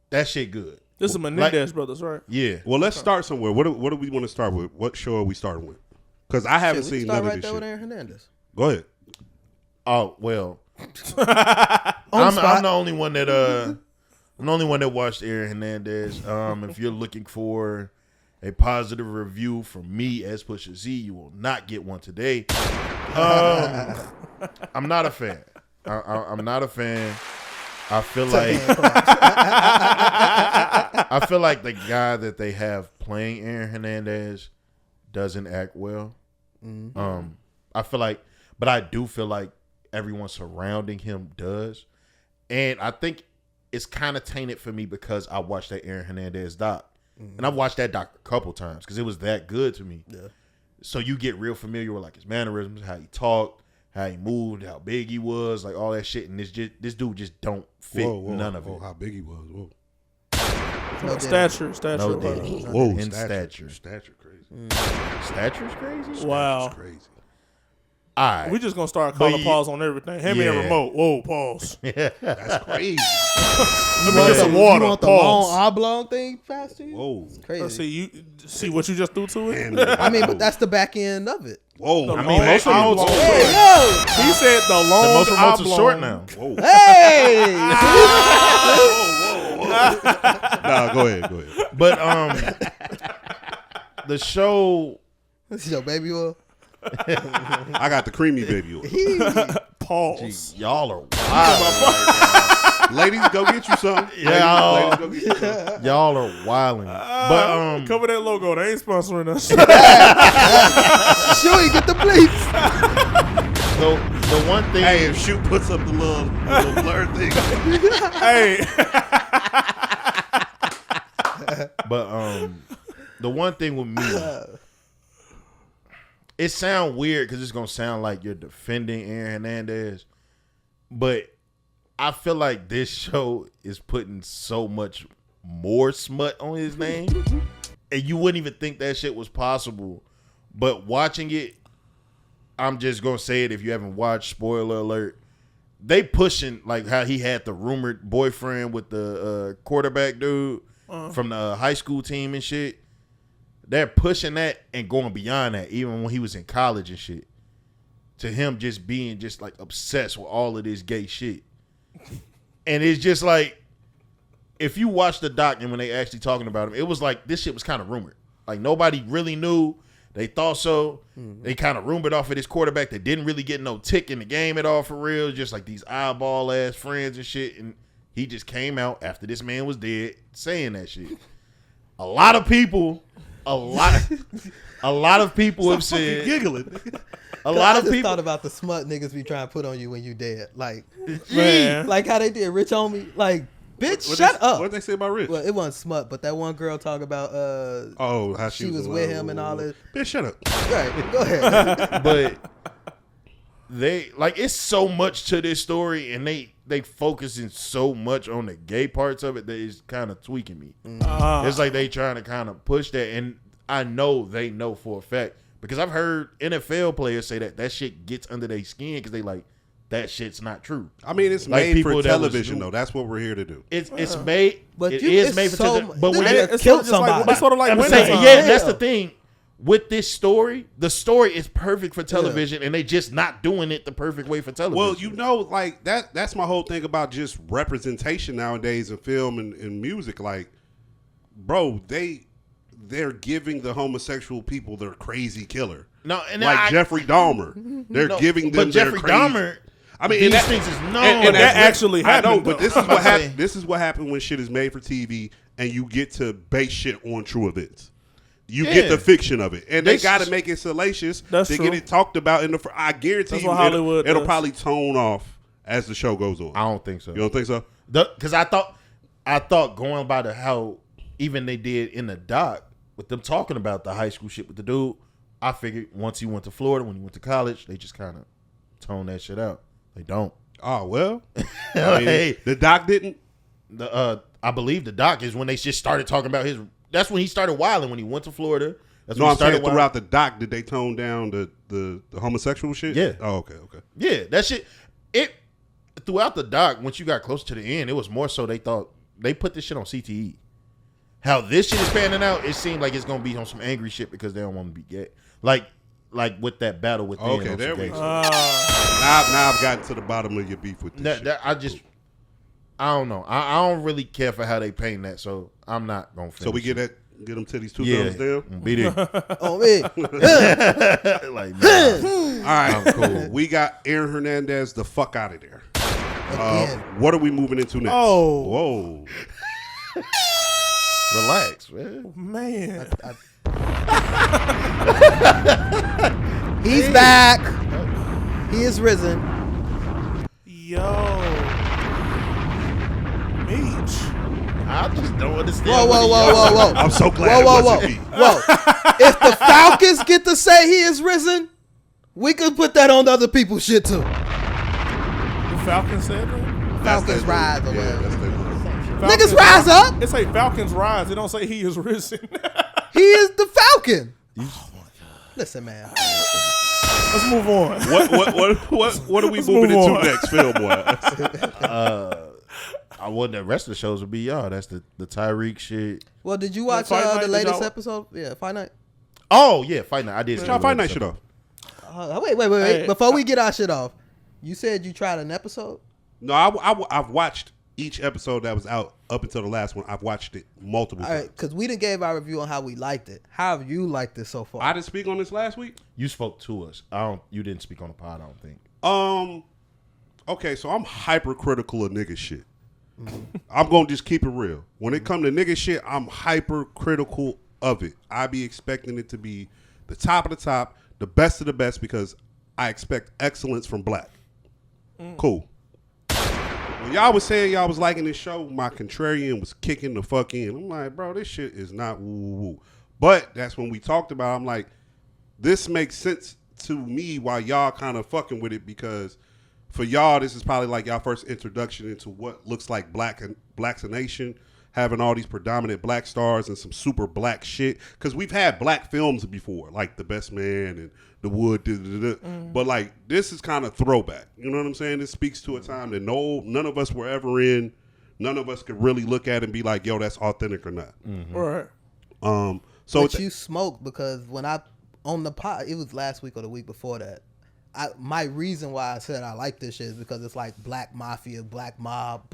that shit good. This is Menendez brothers, right? Yeah. Well, let's start somewhere. What do we want to start with? What show are we starting with? Because I haven't seen none of right this there shit. with Aaron Hernandez. Go ahead. Oh well, I'm the only one that I'm the only one that watched Aaron Hernandez. If you're looking for a positive review from me as Pusha Z, you will not get one today. I'm not a fan. I'm not a fan. I feel like the guy that they have playing Aaron Hernandez doesn't act well. I feel like, but I do feel like everyone surrounding him does, and I think it's kind of tainted for me because I watched that Aaron Hernandez doc, and I've watched that doc a couple times because it was that good to me. Yeah. So you get real familiar with like his mannerisms, how he talked, how he moved, how big he was, like all that shit, and this dude just don't fit none of it. How big he was. Whoa. No Stature. No brother. Diddy. Whoa, In stature. Stature crazy. Stature's crazy. Wow. Stature's crazy. All right. We just gonna start calling pause on everything. Hand me a remote. Whoa, pause. That's crazy. Let me get some water. You want the Pause. long oblong thing faster? Whoa. It's crazy. See what you just threw to it? And I mean, but that's the back end of it. whoa. The I long mean, most oblong. of Hey, yo! He said the long The most remotes are oblong. short now. Whoa. Hey! Nah, go ahead. But the show. This is your baby oil. I got the creamy baby oil. Pause. Y'all are wild. Ladies, go get you some. Yeah. Ladies, go get you some. Y'all are wilding. But Cover that logo. They ain't sponsoring us. Sure, you get the bleeps. the one thing. Hey, if Shoot puts up the little blur thing. Hey. But the one thing with me, it sound weird because it's gonna sound like you're defending Aaron Hernandez, but I feel like this show is putting so much more smut on his name, and you wouldn't even think that shit was possible. But watching it, I'm just gonna say it. If you haven't watched, spoiler alert, they pushing like how he had the rumored boyfriend with the quarterback dude from the high school team and shit. They're pushing that and going beyond that, even when he was in college and shit. To him just being just like obsessed with all of this gay shit. And it's just like, if you watch the doc and when they actually talking about him, it was like this shit was kind of rumored. Like nobody really knew. They thought so. They kind of rumored off of this quarterback that didn't really get no tick in the game at all for real. Just like these eyeball ass friends and shit. And he just came out after this man was dead saying that shit. A lot of people have said Giggling. a lot I of just people thought about the smut niggas be trying to put on you when you dead. Like, Man. like how they did Rich Homie. Like, bitch, shut up. What'd they say about Rich? Well, it wasn't smut, but that one girl talk about How she was with him and all this. Bitch, shut up. Right, go ahead. but they like it's so much to this story and they focusing so much on the gay parts of it that it's kind of tweaking me. It's like they trying to kind of push that, and I know they know for a fact because I've heard NFL players say that shit gets under their skin because they like that shit's not true. I mean, it's Like made people for that was television, new. though. That's what we're here to do. It's made, But it you- is it's made for so- television. But this when nigga it, killed just like- somebody. it's sort of like I'm winter saying, time. yeah, that's the thing. with this story, the story is perfect for television, and they just not doing it the perfect way for television. Well, you know, like that's my whole thing about just representation nowadays in film and music. Like, bro, they're giving the homosexual people their crazy killer. No, and like Jeffrey Dahmer, they're giving them but their Jeffrey crazy. Dahmer. I mean, these things is known. And that actually happened. I know, but though. this is what happened. This is what happened when shit is made for TV, and you get to base shit on true events. You get the fiction of it, and they got to make it salacious to get it talked about in the. I guarantee you, it'll probably tone off as the show goes on. I don't think so. You don't think so? Because I thought going by how even they did in the doc with them talking about the high school shit with the dude. I figured once he went to Florida, when he went to college, they just kind of tone that shit out. They don't. Oh well, I mean, the doc didn't. I believe the doc is when they just started talking about his. That's when he started wilding when he went to Florida. That's No, when I'm saying wilding. throughout the doc, did they tone down the homosexual shit? Yeah. Oh, okay. Yeah, that shit. It throughout the doc. Once you got close to the end, it was more so they thought they put this shit on CTE. How this shit is panning out, it seemed like it's gonna be on some angry shit because they don't want to be gay. Like with that battle with. Okay, there we go. Now I've gotten to the bottom of your beef with this shit. I don't know. I don't really care for how they paint that, so I'm not gonna finish. So we get them titties 2 thumbs down. Be there. Oh man. Like, nah. All right, I'm cool. We got Aaron Hernandez the fuck out of there. What are we moving into next? Oh, whoa. Relax, man. Man. He's back. He is risen. Yo. Meech. I just don't understand. Whoa. I'm so glad it wasn't me. Whoa. If the Falcons get to say he is risen, we could put that on other people's shit too. The Falcons said that? Falcons rise or Yeah, whatever. that's their move. Niggas rise up. It say Falcons rise. It don't say he is risen. He is the Falcon. Oh my God. Listen, man. Let's move on. What are we moving into next, film wise? I want the rest of the shows will be y'all. That's the Tyreek shit. Well, did you watch Fight Night, the did latest y'all- episode? Yeah, Fight Night. Oh yeah, Fight Night. I did. Y'all Fight Night shit off. Wait. Hey, Before we get our shit off, you said you tried an episode? No, I've watched each episode that was out up until the last one. I've watched it multiple All times. right, because we didn't gave our review on how we liked it. How have you liked it so far? I didn't speak on this last week. You spoke to us. You didn't speak on the pod. I don't think. Okay, so I'm hypercritical of nigga shit. I'm gonna just keep it real. When it come to nigga shit, I'm hypercritical of it. I be expecting it to be the top of the top, the best of the best, because I expect excellence from black. Cool. When y'all was saying y'all was liking this show, my contrarian was kicking the fuck in. I'm like, bro, this shit is not woo-woo-woo. But that's when we talked about, I'm like, this makes sense to me while y'all kind of fucking with it, because for y'all, this is probably like y'all first introduction into what looks like Black's a Nation, having all these predominant black stars and some super black shit. Because we've had black films before, like The Best Man and The Wood, but like this is kind of throwback. You know what I'm saying? This speaks to a time that none of us were ever in. None of us could really look at it and be like, yo, that's authentic or not. Right. So but you smoked, because when I on the pod, it was last week or the week before that. My reason why I said I like this shit is because it's like black mafia, black mob,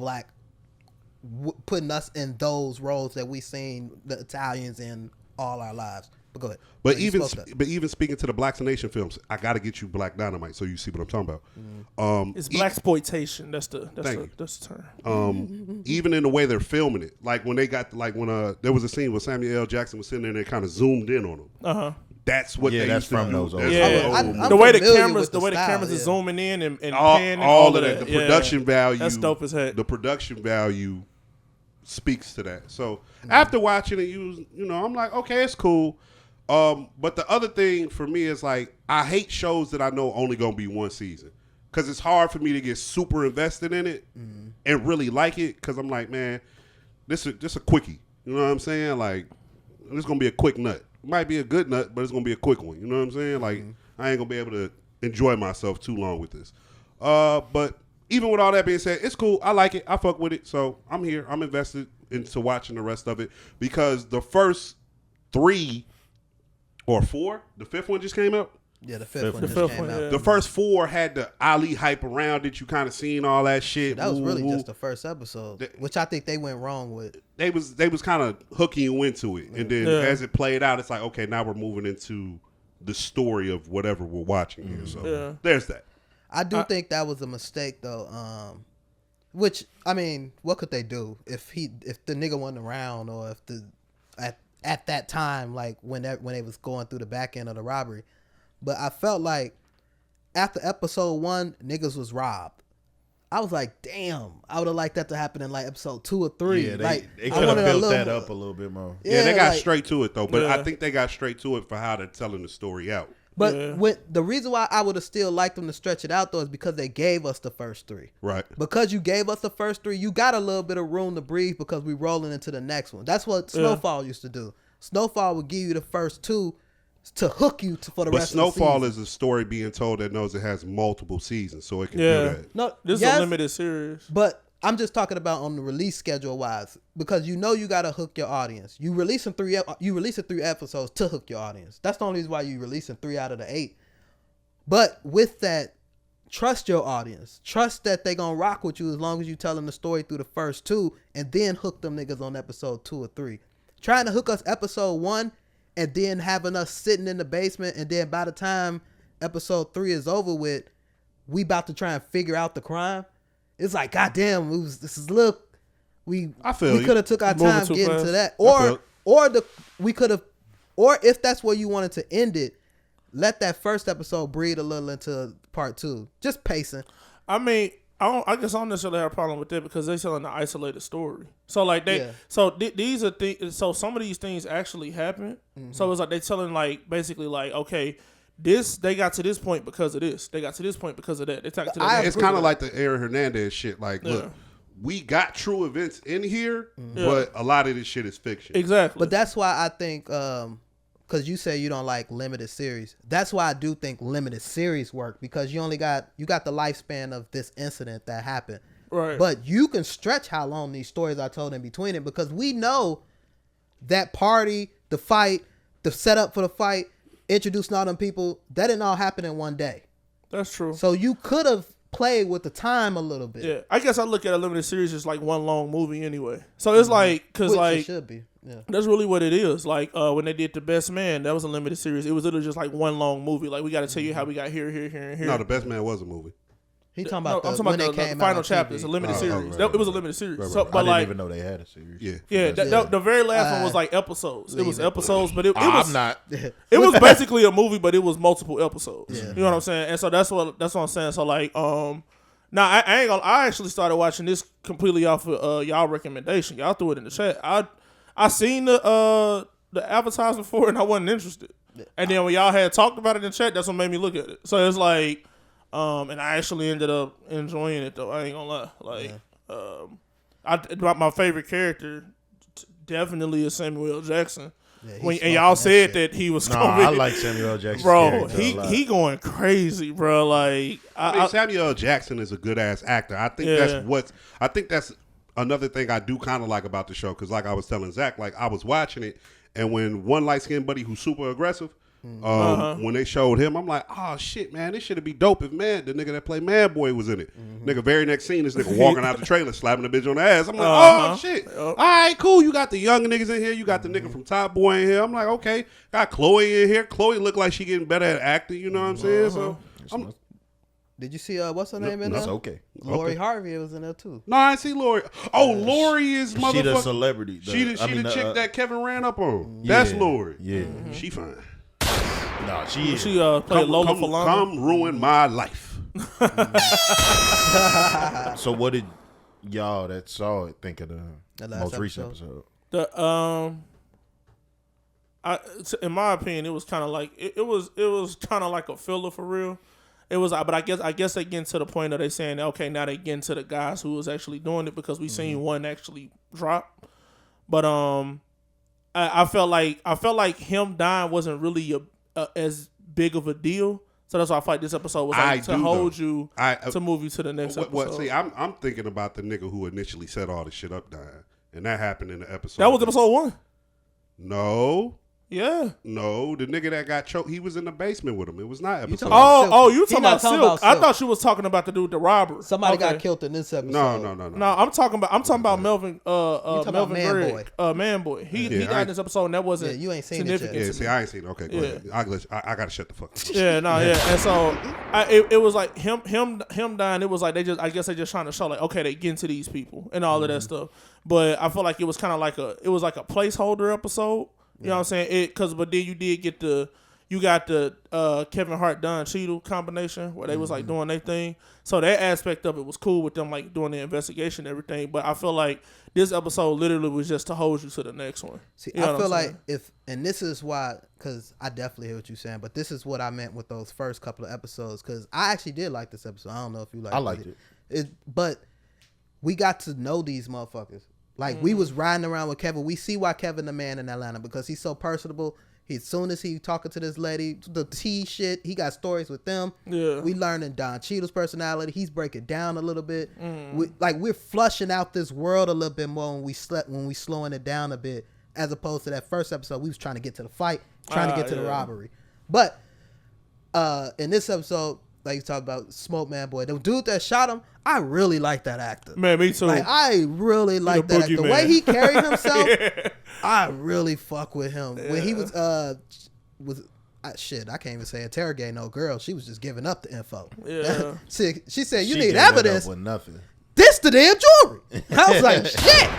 putting us in those roles that we seen the Italians in all our lives. But go ahead. But even speaking to the Black's a Nation films, I got to get you Black Dynamite so you see what I'm talking about. It's blaxploitation. That's the term. Even in the way they're filming it, like when they got there was a scene where Samuel L. Jackson was sitting there and they kind of zoomed in on him. That's what they that's used to from do. those old. I'm the way the familiar cameras, with the way the style, cameras is zooming in and all panning, all of that. The production value. That's dope as heck. The production value speaks to that. So after watching it, you know, I'm like, okay, it's cool. But the other thing for me is like, I hate shows that I know only gonna be one season, because it's hard for me to get super invested in it and really like it. Because I'm like, man, this is a quickie. You know what I'm saying? Like, this gonna be a quick nut. It might be a good nut, but it's gonna be a quick one. You know what I'm saying? Like, I ain't gonna be able to enjoy myself too long with this. But even with all that being said, it's cool. I like it. I fuck with it. So I'm here. I'm invested into watching the rest of it, because the first 3 or 4. The 5th one just came out. Yeah, the fifth one The just fifth came one, out. yeah. The first 4 had the Ali hype around it. You kind of seen all that shit. That was Woo, really woo. just the first episode, which I think they went wrong with. They was kind of hooking you into it, and then as it played out, it's like, okay, now we're moving into the story of whatever we're watching here. So there's that. I do think that was a mistake though. Which I mean, what could they do if the nigga wasn't around, or if at that time, like when they was going through the back end of the robbery? But I felt like after episode 1, niggas was robbed. I was like, damn, I would have liked that to happen in like episode 2 or 3. Yeah, like they could have built that up a little bit more. Yeah, they got like, straight to it though. But I think they got straight to it for how they're telling the story out. But the reason why I would have still liked them to stretch it out though is because they gave us the first 3. Right. Because you gave us the first 3, you got a little bit of room to breathe because we rolling into the next one. That's what Snowfall used to do. Snowfall would give you the first 2 to hook you for the rest of the season. Snowfall is a story being told that knows it has multiple seasons, so it can do that. No, this is a limited series. But I'm just talking about on the release schedule wise, because you got to hook your audience. You releasing 3 episodes to hook your audience. That's the only reason why you releasing 3 out of the 8. But with that, trust your audience. Trust that they gonna rock with you as long as you tell them the story through the first 2, and then hook them niggas on episode 2 or 3. Trying to hook us episode 1 and then having us sitting in the basement, and then by the time episode 3 is over with, we about to try and figure out the crime. It's like, goddamn, we could have took our time getting to that, or if that's where you wanted to end it, let that first episode breathe a little into part 2. Just pacing. I mean, I guess I don't necessarily have a problem with that because they're telling an isolated story. So like these are things. So some of these things actually happen. Mm-hmm. So it's like they telling like basically like, okay, they got to this point because of this. They got to this point because of that. They got to that. It's kind of like the Aaron Hernandez shit. Like, look, we got true events in here, but a lot of this shit is fiction. Exactly. But that's why I think, because you say you don't like limited series. That's why I do think limited series work, because you got the lifespan of this incident that happened. Right. But you can stretch how long these stories are told in between it, because we know that party, the fight, the setup for the fight, introducing all them people, that didn't all happen in one day. That's true. So you could have played with the time a little bit. Yeah. I guess I look at a limited series as like one long movie anyway. So it's like, because like, it should be. Yeah. That's really what it is. Like when they did The Best Man, that was a limited series. It was literally just like one long movie. Like, we got to tell you how we got here, and here. No, The Best Man was a movie. He talking about I'm talking about the final chapter. It's a limited series. It was a limited series. Right. So, but I like, didn't even know they had a series. Yeah. The very last one was like episodes. It was episodes, but it was. I'm not. It was basically a movie, but it was multiple episodes. Yeah. You know what I'm saying? And so that's what I'm saying. So like, now I ain't gonna. I actually started watching this completely off of y'all recommendation. Y'all threw it in the chat. I seen the advertisement for it and I wasn't interested. And then when y'all had talked about it in chat, that's what made me look at it. So it's like, and I actually ended up enjoying it though. I ain't gonna lie. Like, my favorite character definitely is Samuel L. Jackson. Yeah, and y'all said that he was. I like Samuel L. Jackson, bro. He going crazy, bro. Like, Samuel L. Jackson is a good ass actor. I think that's another thing I do kind of like about the show, because like I was telling Zach, like I was watching it, and when one light skinned buddy who's super aggressive, when they showed him, I'm like, oh shit, man, this should be dope if the nigga that played Man Boy was in it. Nigga, very next scene, this nigga walking out the trailer, slapping the bitch on the ass. I'm like, oh shit, all right, cool. You got the young niggas in here, you got the nigga from Top Boy in here. I'm like, okay, got Chloe in here. Chloe look like she getting better at acting. You know what I'm saying? So. Did you see what's her name in there? That's okay. Lori Harvey was in there too. No, I see Lori. Oh, Lori is motherfucker. She the celebrity. She the chick that Kevin ran up on. That's Lori. Yeah. She fine. No, she is. She played Lola Falana. Come ruin my life. So what did y'all that saw it think of the most recent episode? In my opinion, it was kind of like it was kind of like a filler for real. It was, but I guess they getting to the point of they saying, okay, now they getting to the guys who was actually doing it, because we seen one actually drop. But I felt like him dying wasn't really as big of a deal. So that's why I feel like this episode was like to move you to the next episode. See, I'm thinking about the nigga who initially set all the shit up dying, and that happened in the episode. That was episode 1. No. Yeah. No, the nigga that got choked, he was in the basement with him. It was not episode. You He talking not about talking Silk? about I Silk. thought she was talking about the dude, the robber. Somebody Okay. got killed in this episode. No. No, I'm talking about Melvin. about Melvin Man Gregg. Man Boy. He died in this episode, and that wasn't. Yeah, you ain't seen it yet. significant. Yeah, to see, me. I ain't seen it. Okay, go ahead. I gotta shut the fuck up. Yeah, no, yeah, and so it was like him dying. It was like I guess they just trying to show like, okay, they get into these people and all of that stuff. But I feel like it was kind of like a placeholder episode. You know what I'm saying? But then you got the Kevin Hart Don Cheadle combination where they was like doing their thing. So that aspect of it was cool with them like doing the investigation and everything. But I feel like this episode literally was just to hold you to the next one. See, You know I what feel I'm like and this is why, because I definitely hear what you're saying, but this is what I meant with those first couple of episodes, because I actually did like this episode. I don't know if you liked it. I liked it. But we got to know these motherfuckers. Like, we was riding around with Kevin. We see why Kevin the man in Atlanta, because he's so personable. As soon as he talking to this lady, the tea shit, he got stories with them. Yeah. We learning Don Cheadle's personality. He's breaking down a little bit. We're flushing out this world a little bit more when we slowing it down a bit, as opposed to that first episode. We was trying to get to the fight, trying to get to the robbery. But in this episode, like you talked about Smoke Man Boy, the dude that shot him, I really like that actor. Man, me too. Like, I really like that actor. The way he carried himself, I really fuck with him. When he was shit, I can't even say interrogate no girl. She was just giving up the info. Yeah. she said, you She need gave it up evidence. with nothing. This the damn jewelry. I was like, shit.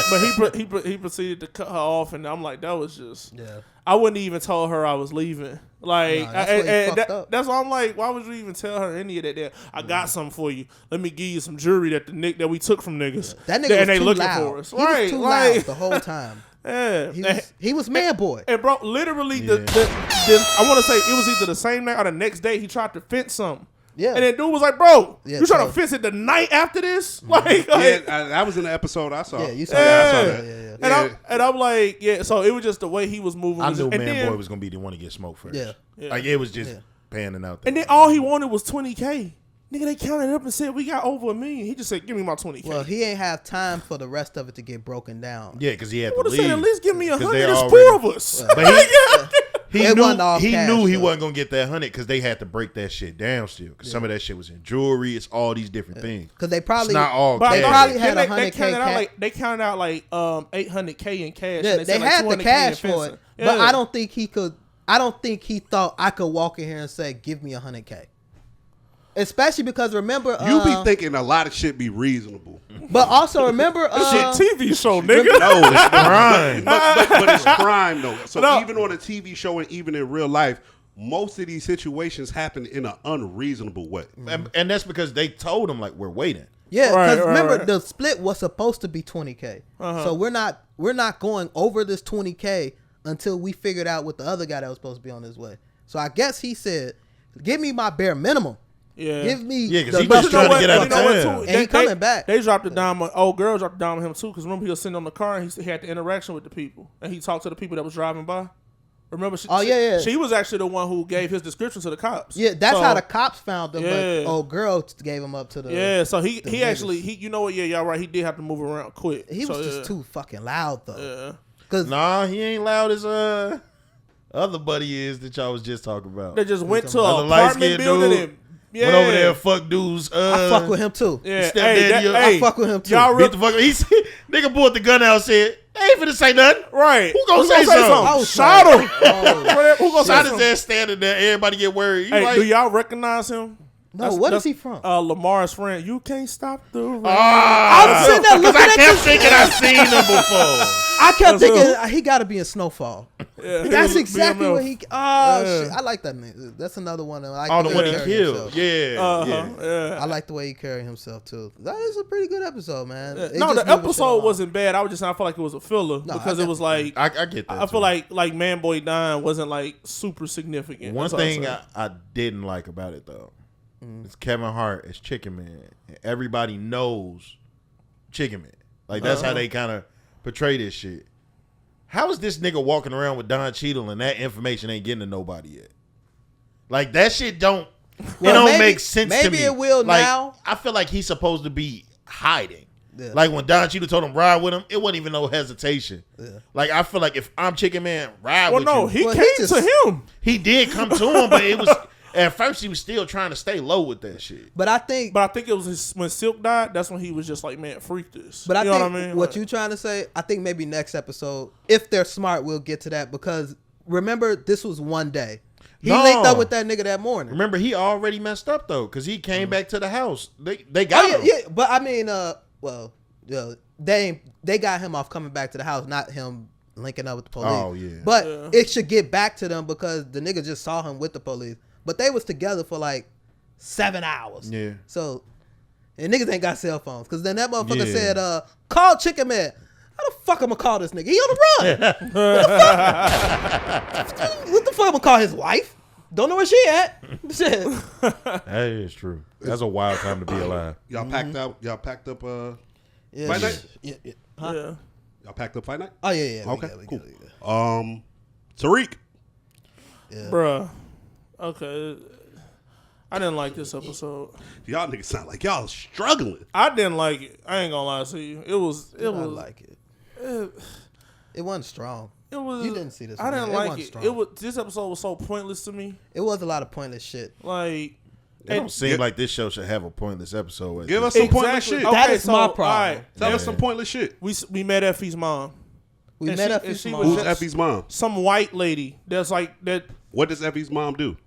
But he proceeded to cut her off, and I'm like, that was just. Yeah. I wouldn't even told her I was leaving. Like, Nah, that's where he fucked up. that's why I'm like, why would you even tell her any of that? There, I got something for you. Let me give you some jewelry that we took from niggas. That nigga and was they too looking loud. for us. He Right, was too like, loud the whole time. Yeah, He was man boy. And bro, literally, I want to say it was either the same night or the next day he tried to fence something. Yeah. And then dude was like, bro, Yeah, you trying so- to fence it the night after this? Like, Yeah, that was in the episode I saw. Yeah, you saw Yeah. that. I saw that. Yeah. And I'm like, yeah. So it was just the way he was moving. I was knew just, and Man then, Boy was gonna be the one to get smoked first. Yeah. Like it was just panning out there. And then all he wanted was $20K. Nigga, they counted up and said we got over $1 million. He just said, give me my $20K. Well, he ain't have time for the rest of it to get broken down. Yeah, because he had to would have leave. said at least give me 100. they There's already- 4 of us. But he It knew wasn't all he cash, knew he though. wasn't gonna get that 100 because they had to break that shit down still. Because some of that shit was in jewelry. It's all these different things. Because they probably It's not all But I They thought probably then had they 100K counted out cash. like they counted out like $800K in cash. Yeah, and they said, like, had the 200K cash in for fencing. it, but Yeah. I don't think he could. I don't think he thought I could walk in here and say, "Give me 100K." Especially because remember, You be thinking a lot of shit be reasonable. but also remember, Shit, TV show, nigga. No, it's crime. But it's crime though. So No. even on a TV show and even in real life, most of these situations happen in an unreasonable way. And that's because they told him like we're waiting. yeah, Right, because right, remember right. the split was supposed to be 20K, so we're not going over this 20K until we figured out with the other guy that was supposed to be on his way. So I guess he said, "Give me my bare minimum. Yeah. Give me Yeah, 'cause the he was left trying to foot get out of fuck." town. And he coming back. They dropped the dime on old girl dropped the dime on him too, because remember he was sitting on the car and he had the interaction with the people and he talked to the people that was driving by. Remember? She was actually the one who gave his description to the cops. Yeah, that's So- how the cops found him. Yeah. But old girl gave him up to the. Yeah, so he niggas. actually you know what? Yeah, y'all right. He did have to move around quick. He was So, just yeah. too fucking loud though. Yeah. Cause Nah, he ain't loud as other buddy is that y'all was just talking about. They just went to Other an light-skinned apartment building dude and yeah. Went over there and fuck dudes. I fuck with him too. Yeah, Stepdaddy, I fuck with him too. Y'all Beat the fuck. He said, nigga pulled the gun out and said, "They ain't finna say nothing." right. Who gonna say something? I was Shot like, him. oh, Who gonna say Shot his something? ass standing there. Everybody get worried. You Hey, like, do y'all recognize him? No, what is he from? Lamar's friend. You can't stop the rain. I'm sitting there looking I at kept this. thinking I seen him before. I kept That's thinking he got to be in Snowfall. Yeah, he That's was exactly BMF. what he. Oh shit! I like that nigga. That's another one. That I like Oh, the the way one he carried killed. himself. Yeah, yeah. Yeah. I like the way he carried himself too. That is a pretty good episode, man. It No, just the moving shit episode along. wasn't bad. I felt like it was a filler No, because I it was like I get that. I feel too. like Man Boy dying wasn't like super significant. One That's all I'm thing saying. I didn't like about it though is Kevin Hart as Chicken Man. And everybody knows Chicken Man. Like that's how they kind of portray this shit. How is this nigga walking around with Don Cheadle and that information ain't getting to nobody yet? Like that shit don't. Well, it don't maybe- make sense to me. maybe it will like, now. I feel like he's supposed to be hiding. Yeah. Like when Don Cheadle told him ride with him, it wasn't even no hesitation. Yeah. Like I feel like if I'm Chicken Man, ride Well, with no, you. he Well, came he just- to him. He did come to him, but it was at first he was still trying to stay low with that shit. But I think it was when Silk died. That's when he was just like, man, freak this. But I you think know what I mean? what Like, you trying to say, I think maybe next episode, if they're smart, we'll get to that because remember this was one day. He linked up with that nigga that morning. Remember, he already messed up though, because he came back to the house. They got him. Yeah. But I mean, they got him off coming back to the house, not him linking up with the police. Oh, yeah. But it should get back to them because the nigga just saw him with the police. But they was together for like 7 hours. Yeah. So, and niggas ain't got cell phones because then that motherfucker Yeah. said, "Call Chicken Man." How the fuck I'm gonna call this nigga? He on the run. What the fuck I'm gonna call his wife? Don't know where she at. Shit. That is true. That's a wild time to be alive. Y'all packed up. Y'all packed up. Yeah, Fight night. Yeah. Huh? yeah. Y'all packed up fight night. Oh yeah. Okay, We cool. good. Tariq. Yeah. Bruh. Okay. I didn't like this episode. Y'all niggas sound like y'all struggling. I didn't like it. I ain't gonna lie to you. It was. I like it. It wasn't strong. It was. You didn't see this I one, didn't yeah. It like wasn't it. strong. It was. This episode was so pointless to me. It was a lot of pointless shit. Like. It don't seem like this show should have a pointless episode. Give us some pointless shit. Okay, That is my problem. alright. Tell us some pointless shit. We met Effie's mom. We And met she- up. and she mom. was Who's just- Effie's mom? Some white lady that's like that. What does Effie's mom do?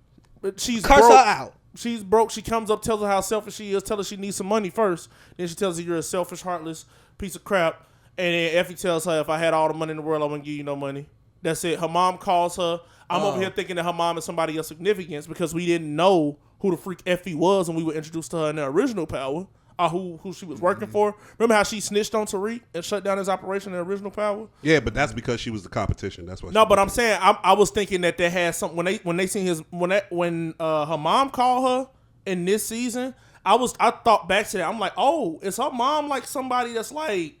But she's Curse broke. her out. She's broke. She comes up, tells her how selfish she is, tells her she needs some money first. Then she tells her you're a selfish, heartless piece of crap. And then Effie tells her, if I had all the money in the world, I wouldn't give you no money. That's it. Her mom calls her. I'm over here thinking that her mom is somebody of significance because we didn't know who the freak Effie was when we were introduced to her in the original Power. Who she was working for. Remember how she snitched on Tariq and shut down his operation in the original Power? Yeah, but that's because she was the competition. That's what. No, but I'm saying I was thinking that they had some when they seen his when her mom called her in this season. I thought back to that. I'm like, oh, is her mom like somebody that's like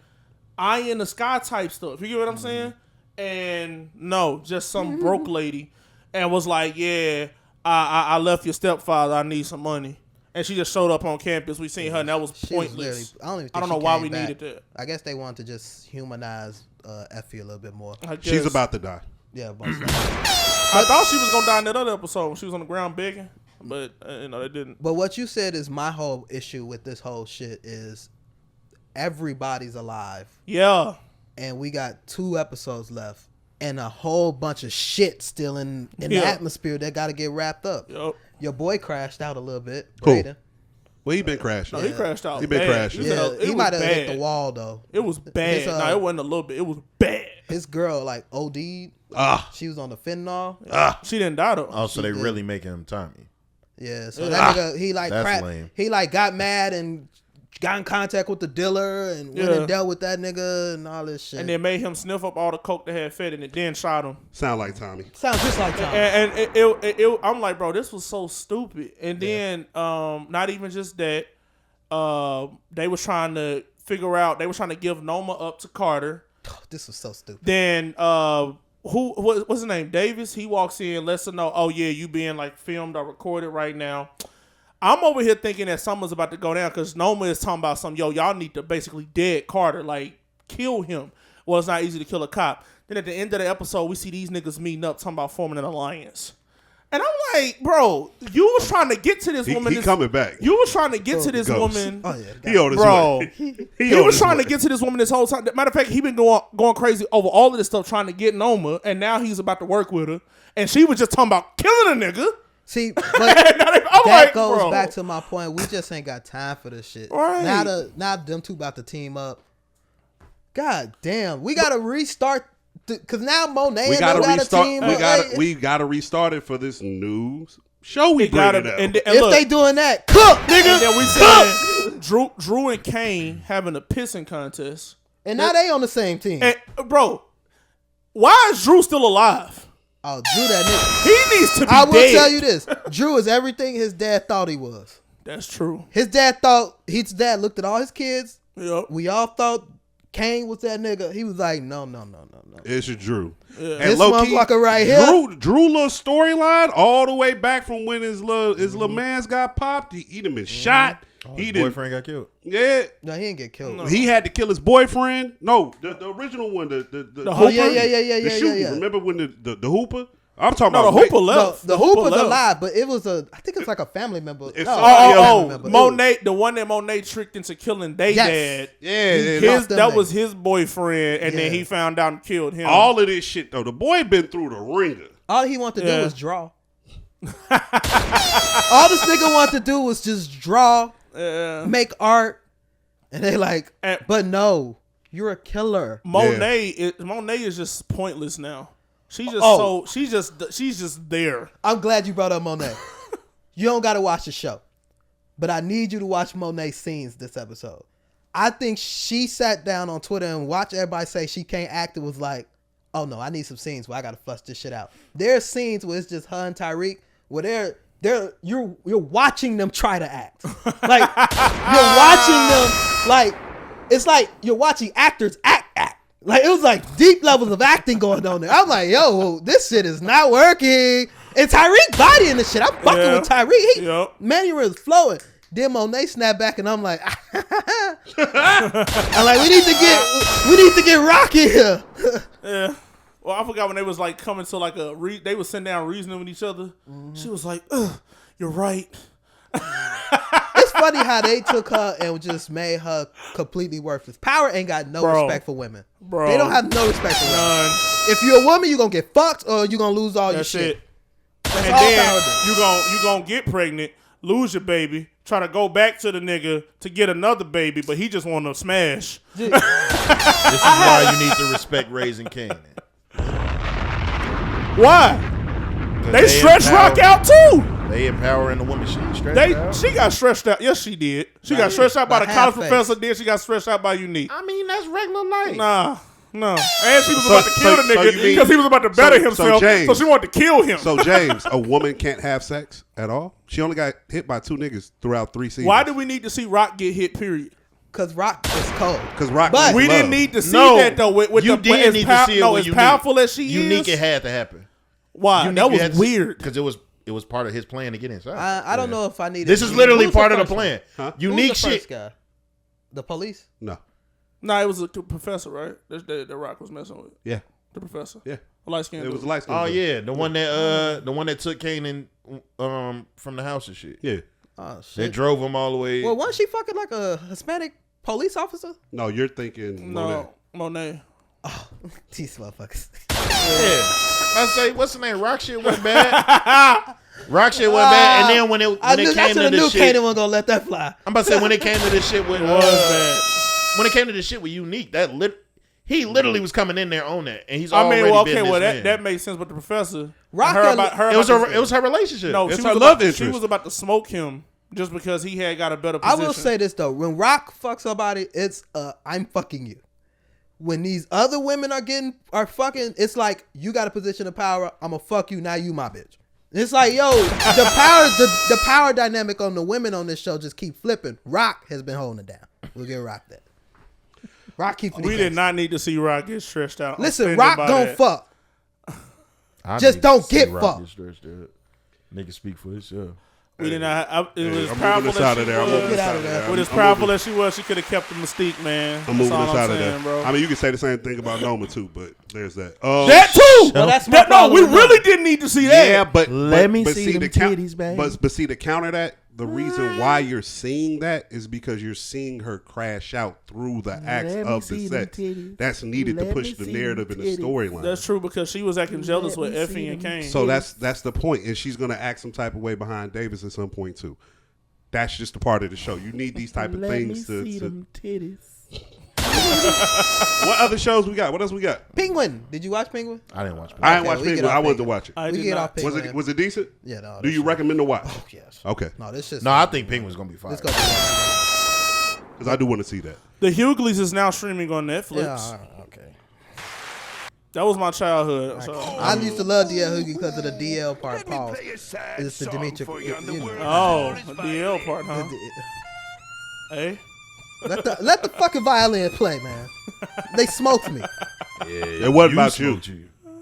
eye in the sky type stuff? You get what I'm saying? And no, just some broke lady, and was like, yeah, I left your stepfather. I need some money. And she just showed up on campus. We seen her, and that was She was pointless. I don't even think I don't she know why came we back. needed that. I guess they wanted to just humanize Effie a little bit more. I she's guess. about to die. Yeah, most likely. I thought she was gonna die in that other episode when she was on the ground begging, but they didn't. But what you said is my whole issue with this whole shit is everybody's alive, Yeah. and we got 2 episodes left, and a whole bunch of shit still in the Yeah. atmosphere that got to get wrapped up. Yep. Your boy crashed out a little bit. Cool. Brayden. Well, he been crashing. No, he crashed out. He been bad. crashing. He said, Yeah, it he was might have hit bad. the wall though. It was bad. His, No, it wasn't a little bit. It was bad. His girl like OD'd. She was on the fentanyl. She didn't die though. Oh, so they did. really making him Tommy. Yeah, so that nigga he like That's lame. he like got mad and got in contact with the dealer and went Yeah. and dealt with that nigga and all this shit. And then made him sniff up all the coke that had fed in it, then shot him. Sound like Tommy. Sounds just like Tom. And it, I'm like, bro, this was so stupid. And then, not even just that, they was trying to figure out. They were trying to give Noma up to Carter. This was so stupid. Then, what's his name? Davis. He walks in, lets her know, oh yeah, you being like filmed or recorded right now. I'm over here thinking that something's about to go down because Noma is talking about some, y'all need to basically dead Carter, like kill him. Well, it's not easy to kill a cop. Then at the end of the episode, we see these niggas meeting up, talking about forming an alliance. And I'm like, bro, you was trying to get to this woman. He coming back. You was trying to get to this Ghost. woman. Oh yeah, He on his Bro, way. he on was his trying to way. get to this woman this whole time. Matter of fact, he been going crazy over all of this stuff trying to get Noma, and now he's about to work with her. And she was just talking about killing a nigga. See, but I'm that like, goes bro. back to my point. We just ain't got time for this shit. Right. Now them two about to team up. God damn, we gotta restart because now Monet We and gotta them got restart. a team. We gotta restart it for this new show. We It gotta, bring it and, out. and If look, they doing that, cook, nigga. and then we said Drew and Kane having a pissing contest. And now they on the same team. And bro, why is Drew still alive? Oh, Drew, that nigga. He needs to be I will dead. tell you this: Drew is everything his dad thought he was. That's true. His dad looked at all his kids. Yep. We all thought Kane was that nigga. He was like, no. It's your Drew. Yeah. And This low-key, motherfucker right here. Drew little storyline all the way back from when his little mans got popped. He done been shot. His boyfriend got killed. Yeah. No, he didn't get killed. No. He had to kill his boyfriend. No, the original one, the Hooper? Oh, yeah. the shooting. Remember when the Hooper? I'm talking No, about the Hooper left. The Hooper's left. alive, but it was I think it's like a family member. It's No, somebody not a else. family member. Monet, the one that Monet tricked into killing they Yes. dad. Yeah, That was his boyfriend, and then Yeah. he found out and killed him. all of this shit though. The boy been through the ringer. All he wanted to Yeah. do was draw. All this nigga wanted to do was just draw, make art, and they like, And- but no, you're a killer. Monet is just pointless now. She's just Oh. she's just there. I'm glad you brought up Monet. You don't got to watch the show, but I need you to watch Monet's scenes this episode. I think she sat down on Twitter and watched everybody say she can't act. It was like, oh no, I need some scenes where I got to flush this shit out. There's scenes where it's just her and Tyreek where you're watching them try to act. Like you're watching them like it's like you're watching actors act. Like it was like deep levels of acting going on there. I'm like, yo, this shit is not working. And Tyreek bodying the shit. I'm fucking with Tyreek. Manual is flowing. Then Monet snapped back, and I'm like, I'm like, we need to get Rocky here. Yeah. Well, I forgot when they was like coming to like they was sitting down reasoning with each other. Mm-hmm. She was like, "You're right." It's funny how they took her and just made her completely worthless. Power ain't got no respect for women. Bro. They don't have no respect for women. None. If you're a woman, you're gonna get fucked or you're gonna lose all That's your shit. it. That's And all then Power does. you gonna get pregnant, lose your baby, try to go back to the nigga to get another baby, but he just want to smash. This is why you need to respect raising Cain. Why? They stretched Rock out too. They empowering the woman. She stretched out. She got stretched out. Yes, she did. She got stretched out by the college professor. Then she got stretched out by Unique. I mean, that's regular life. No. And she was about to kill the nigga you mean- because he was about to better so himself. James- So she wanted to kill him. So James, a woman can't have sex at all. She only got hit by 2 niggas throughout 3 seasons. Why do we need to see Rock get hit? Period. Cause Rock is cold. Because Rock, But- We love. didn't need to see No, that though. With you the, did as need pow- to see it. No, with as Unique. powerful as she Unique, is. it had to happen. Why? That was weird. because it was part of his plan to get inside. I don't know if I need. This is literally Who's part of the first plan. Huh? one? Unique Who's the shit. first guy? The police. No. Nah, it was a professor, right? That Rock was messing with. Yeah. The professor. Yeah. A light skinned It was dude. light skin. Oh yeah, the one that took Kanan from the house and shit. Yeah. Oh They shit. drove him all the way. Well, wasn't she fucking like a Hispanic police officer? No, you're thinking Monet. No, Monet. Oh, these motherfuckers. Yeah. I say, what's the name? Rock shit wasn't bad. Rock shit wasn't bad. And then when it I came should to have knew this shit, Kanan wasn't gonna let that fly. I'm about to say when it came to this shit with when it came to this shit with Unique, he literally was coming in there on that, and he's already been this man. that makes sense. But the professor, Rock her got- about her. It was about it was her relationship. no, It's she her was love about, interest. She was about to smoke him just because he had got a better I position. will say this though: when Rock fucks somebody, it's I'm fucking you. When these other women are fucking, it's like you got a position of power. I'ma fuck you now. You my bitch. It's like yo, the power dynamic on the women on this show just keep flipping. Rock has been holding it down. We'll get Rock that. Rock keeps it. we did not need to see Rock get stretched out. I'm Listen, offended Rock by don't that. fuck. I Just need don't to see get Rock fucked. get stretched out. Nigga speak for himself. We did not. It was I'm powerful moving this as out she of there. I'm was. moving this Get out out of of there. there. With as I'm powerful moving- as she was, she could have kept the mystique, man. I'm moving That's this all out I'm of there, saying, bro. I mean, you can say the same thing about Noma too, but there's that. That too. Well, that's my That, no, problem we with really Noma. didn't need to see that. Yeah, but Let me but see them the titties, babe. But see, to counter that, the reason why you're seeing that is because you're seeing her crash out through the acts Let me of the see them sex. titties. That's needed to Let push me the see narrative them and the titties. storyline. That's true because she was acting jealous with me see Effie and them. Kane. So that's the point, and she's gonna act some type of way behind Davis at some point too. That's just a part of the show. You need these type of Let me things see to. them titties. What other shows we got? What else we got? Penguin. Did you watch Penguin? I didn't watch. I ain't Okay, watched we get Penguin. off I wanted to Penguin. watch it. I We did get not. off Penguin. Was it decent? Yeah, no. Do you recommend to watch? Oh yes. Okay, No, this shit's No, I think Penguin's gonna be fine. Let's go. because I do want to see that. The Hughleys is now streaming on Netflix. Yeah, all right, okay. That was my childhood. So. I used to love DL Hoogie because of the DL part. Pause. It's the Dimitri. Oh, the DL part, huh? Hey, Let the fucking violin play, man. They smoked me. It wasn't about you.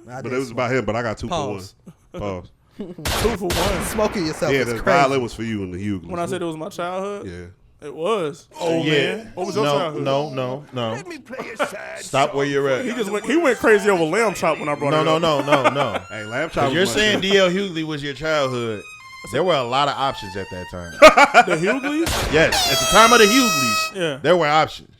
I But did it was about him, but I got 2 Pause. for 1. Pause. 2 for 1. Smoking yourself Yeah, is the crazy. violin was for you in the Hughley. When I said it was my childhood, Yeah. it was. Oh man, what was your childhood? No. Stop where you're at. He went crazy over lamb chop when I brought it up. No. Hey, Lamb Chop was You're my saying shit. D.L. Hughley was your childhood. There were a lot of options at that time. The Hugleys? Yes, at the time of the Hugleys, Yeah. there were options.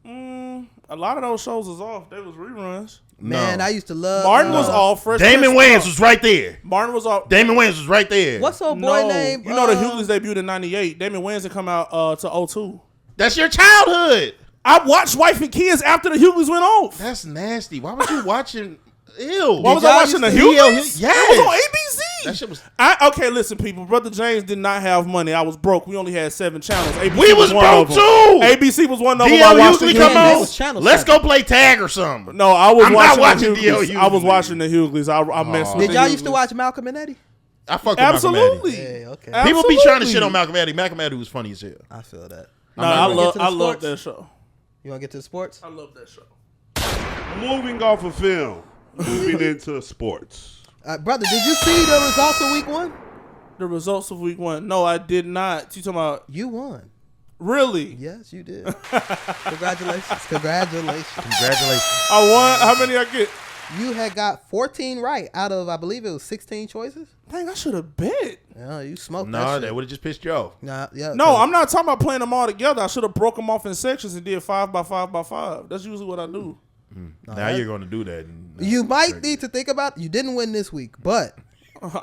A lot of those shows was off. They was reruns. Man, No. I used to love. Martin was off. Fresh Damon Prince Wayans was right there. Martin was off. Damon Wayans was right there. What's old boy No, name? you know the Hugleys debuted in '98. Damon Wayans had come out to 02. That's your childhood. I watched Wife and Kids after the Hugleys went off. That's nasty. Why was you watching? Ew. Why was y'all I watching the used to- Hugleys? Yes. It was on ABC. That shit was. Okay, listen, people. Brother James did not have money. I was broke. We only had 7 channels. ABC We was one broke of them. too. ABC was one of them. D.L. I watched the Hughley come Hugleys. on. was channel Let's seven. go play tag or something. No, I was I'm watching not watching the D.L. Hugleys. I was Hughley. watching the Hugleys. I messed with Did the y'all used to Hugleys. watch Malcolm and Eddie? I fuck with Malcolm Eddie. Absolutely. Yeah, okay. People be trying to shit Absolutely. on Malcolm Eddie. Malcolm Eddie was funny as hell. I feel that. No, not I gonna love get to the love sports? that show. You want to get to the sports? I love that show. Moving off of film, moving into sports. Brother, did you see the results of week 1? The results of week 1. No, I did not. You talking about You won. really? Yes, you did. Congratulations. Congratulations. Congratulations. I won. How many I get? You had got 14 right out of, I believe it was 16 choices. Dang, I should have bet. Yeah, you smoked No, that that shit. would have just pissed you off. Nah, yeah, No, I'm not talking about playing them all together. I should have broke them off in sections and did 5 by 5 by 5. That's usually what I do. Now you're going to do that. You might need to think about. You didn't win this week, but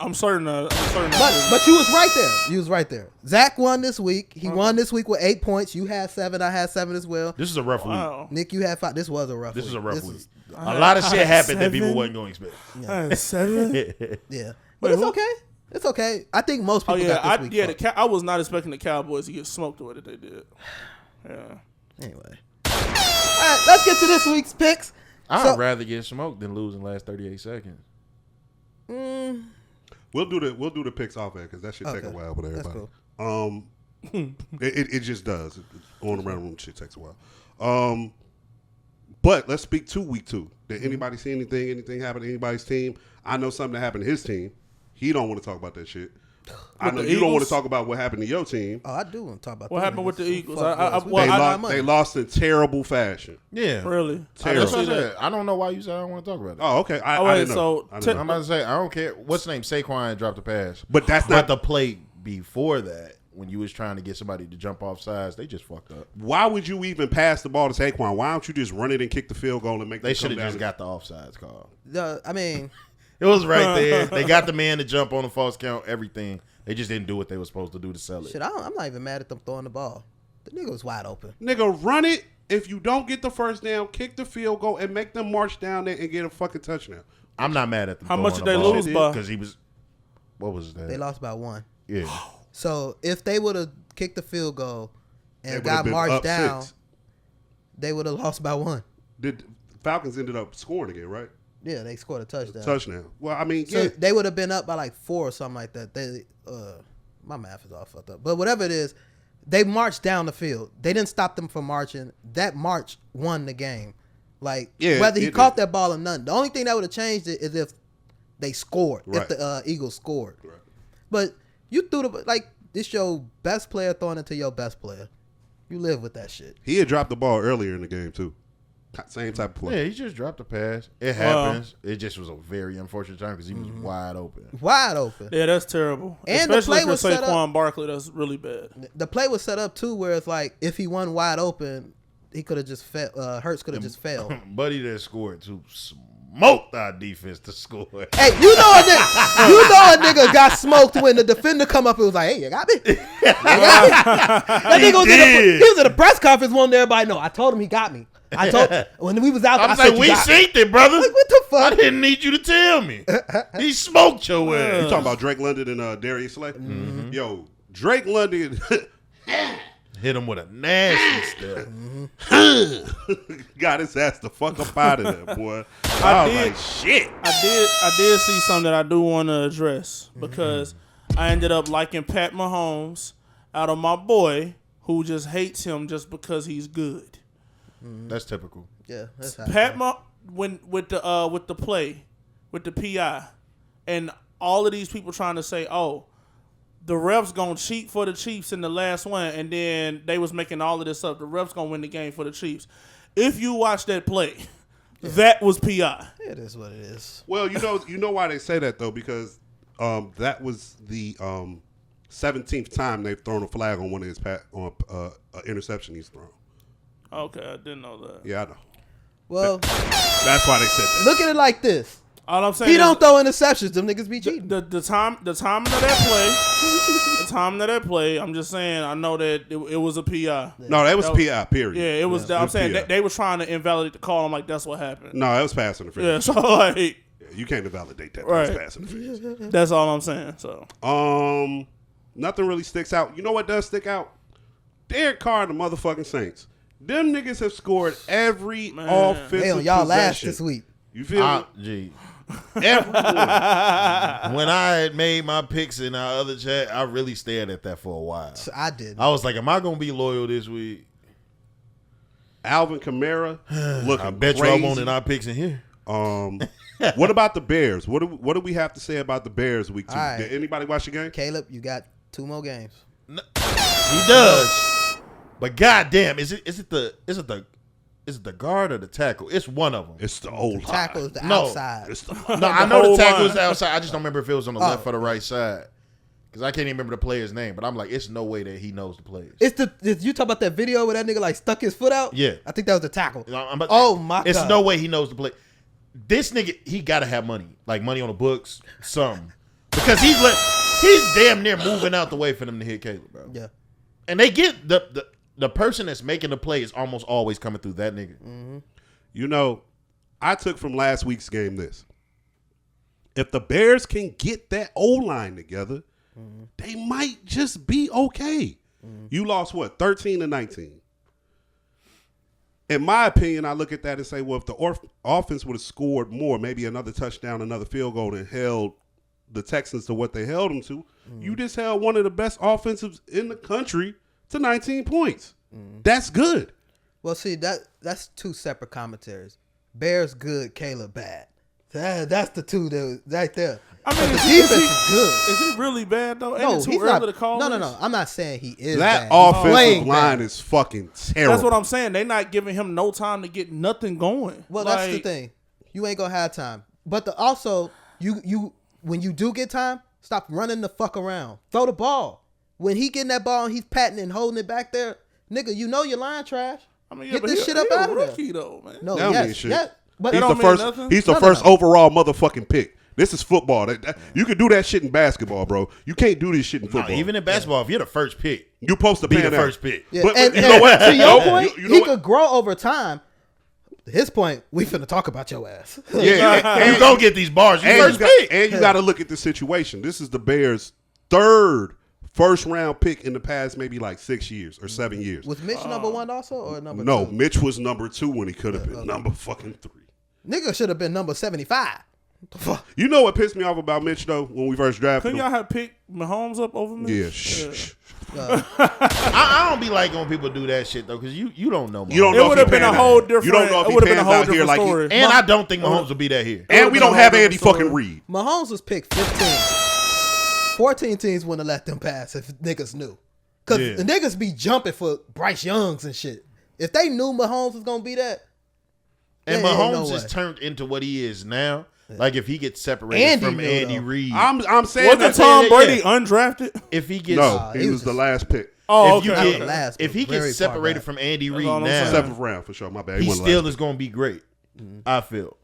I'm certain. I didn't. but you was right there. You was right there. Zach won this week. He won this week with 8 points. You had 7. I had 7 as well. This is a rough week. Wow. Nick, you had 5. This was a rough. This week. is a rough This week. is- A lot of shit happened that people 7. wasn't going to expect. I had 7. Yeah, but Wait, it's who? okay. It's okay. I think most Oh people yeah, got this week. fucked. I was not expecting the Cowboys to get smoked the way that they did. Yeah. Anyway, all right, let's get to this week's picks. I'd So- rather get smoked than lose in the last 38 seconds. We'll do the picks off air because that should take a Okay. while with That's everybody. It just does. Going around the room shit takes a while. But let's speak to week 2. Did anybody see anything? Anything happen to anybody's team? I know something that happened to his team. He don't want to talk about that shit. I know the you don't want to Eagles? talk about what happened to your team. Oh, I do want to talk about What them happened with the niggas. Eagles? Fuck I- boys. We well, paid I- a lot They of money. lost in terrible fashion. Yeah. Really? Terrible. That's what I see that. said. I don't know why you said I don't want to talk about it. Oh, okay. I wait, didn't know. so I didn't I'm know. about to say, I don't care. What's the name? Saquon dropped the pass. But that's But not the play before that, when you was trying to get somebody to jump off sides, they just fucked up. Why would you even pass the ball to Saquon? Why don't you just run it and kick the field goal and make They them should come have just down? got the offsides call. I mean, It was right there. They got the man to jump on the false count, everything. They just didn't do what they were supposed to do to sell it. shit. I'm not even mad at them throwing the ball. The nigga was wide open. Nigga, run it. If you don't get the first down, kick the field goal and make them march down there and get a fucking touchdown. I'm not mad at them. How much throwing did the they ball. lose by? Because he was. What was that? They lost by 1. Yeah. So if they would have kicked the field goal They and would've got been marched up down, 6. they would have lost by 1. Did Falcons ended up scoring again, right? Yeah, they scored a touchdown. Touchdown. Well, I mean, So yeah. they would have been up by like 4 or something like that. They, my math is all fucked up, but whatever it is, they marched down the field. They didn't stop them from marching. That march won the game. Like Yeah, whether he it caught did. that ball or none. The only thing that would have changed it is if they scored. Right. If the Eagles scored. Right. But you threw the like this your best player throwing it to your best player. You live with that shit. He had dropped the ball earlier in the game, too. Same type of play. Yeah, he just dropped the pass. It happens. It just was a very unfortunate time because he was wide open. Wide open. Yeah, that's terrible. And the Especially play for was set Saquon Barkley, that's really bad. The play was set up too, where it's like if he won wide open, he could have just Hurts could have just failed. Buddy that scored to smoked our defense to score. Hey, you know a nigga got smoked when the defender come up and was like, "Hey, you got me." You got me. That nigga he was at a press conference one day. Everybody know. I told him he got me. I told when we was out. I was I like, said, we "You got me." seen it, brother. Like, what the I fuck? didn't need you to tell me. He smoked your You ass. talking about Drake London and Darius Slay? Mm-hmm. Yo, Drake London Hit him with a nasty step. got his ass the fuck up out of there, boy. I was did. like, shit. I did see something that I do want to address because I ended up liking Pat Mahomes out of my boy who just hates him just because he's good. That's typical. Yeah, that's how Pat when with the play, with the PI, and all of these people trying to say, oh, the refs gonna cheat for the Chiefs in the last one, and then they was making all of this up. The refs gonna win the game for the Chiefs. If you watch that play, that was PI. It is what it is. Well, you know why they say that though, because that was the 17th time they've thrown a flag on one of his interception he's thrown. Okay, I didn't know that. Yeah, I know. Well, That's why they said that. look at it like this. All I'm saying He is don't throw interceptions. Them niggas be cheating. the timing of that play, I'm just saying, I know that it was a PI. No, that was PI. Period. Yeah, it was. Yeah, I'm saying PI. they was trying to invalidate the call. I'm like, that's what happened. No, that was pass interference. Yeah, so like, You can't invalidate that. Right. That's pass interference. that's all I'm saying. So Nothing really sticks out. You know what does stick out? Derek Carr and the motherfucking Saints. Them niggas have scored every offensive Hey, on y'all last possession. this week. You feel me? Gee. Every one. When I had made my picks in our other chat, I really stared at that for a while. So I did. I was like, am I going to be loyal this week? Alvin Kamara looking I bet crazy. you I wanted our picks in here. What about the Bears? What do we have to say about the Bears week 2? All right. Did anybody watch the game? Caleb, you got 2 more games. He does. But goddamn, is it the guard or the tackle? It's one of them. It's the old Tackle is the No. outside. It's the No, I know the whole tackle line. is outside. I just don't remember if it was on the left Oh. or the right side. Because I can't even remember the player's name. But I'm like, it's no way that he knows the players. You talk about that video where that nigga like stuck his foot out? Yeah. I think that was the tackle. But Oh my It's God. no way he knows the play. This nigga, he got to have money. Like money on the books, something. Because he's damn near moving out the way for them to hit Caleb, bro. Yeah. And they get the person that's making the play is almost always coming through that nigga. Mm-hmm. You know, I took from last week's game this. If the Bears can get that O-line together, they might just be okay. You lost, what, 13-19? In my opinion, I look at that and say, well, if the offense would have scored more, maybe another touchdown, another field goal, and held the Texans to what they held them to, you just held one of the best offensives in the country to 19 points. That's good. Well, see, that's 2 separate commentaries. Bears good, Caleb bad. That's the 2 that right there. I mean, But the is defense he- is good. is he really bad though? Ain't No, it too he's early not. to call? No. this? I'm not saying he is That bad. He's offensive playing line bad. is fucking terrible. That's what I'm saying. They not giving him no time to get nothing going. Well, that's the Like, thing. You ain't gonna have time. But also, you when you do get time, stop running the fuck around. Throw the ball. When he getting that ball and he's patting and holding it back there, nigga, you know your line trash. I mean, yeah, Get but this he, shit up he a out of there. rookie though, man. No, That don't mean yes, shit. yes. But He's don't the mean first. nothing. He's the No, first no. overall motherfucking pick. This is football. You can do that shit in basketball, bro. You can't do this shit in Nah, football. even in basketball, if you're the first pick, you're supposed to be pan the out. first pick. yeah. But and, you know what? To your No, point, you know he what? could grow over time. To his point, we finna talk about your ass. Yeah, You go get these bars. You and first you got, pick. and you got to look at the situation. This is the Bears' third first round pick in the past maybe like 6 years or 7 years. Was Mitch number 1 also or number 2? No, Mitch was number 2 when he could have been number fucking 3. Nigga should have been number 75. What the fuck? You know what pissed me off about Mitch though when we first drafted Couldn't him? y'all have picked Mahomes up over me? Yeah, shh. I don't be like when people do that shit though, because you don't know. You don't Mahomes. know It if would he have been a pans whole out. different. You don't know if it he would have been a pans whole out here different like he- story. And I don't think Mahomes will be that here. And we don't have Andy fucking Reid. Mahomes was picked 15. 14 teams wouldn't have let them pass if niggas knew. Because Yeah. the niggas be jumping for Bryce Youngs and shit. If they knew Mahomes was going to be that. And there ain't Mahomes no is way. turned into what he is now. Like if he gets separated Andy from knew, Andy though. Reid, I'm saying Wasn't that. Tom yeah. Brady undrafted? if he gets No, he he was was the just- last pick. Oh, if you okay. get- Not the last, if he but very gets far separated back. from Andy That's Reid all I'm saying. now, 7th round for sure. My bad. he wasn't still last. is going to be great. I feel.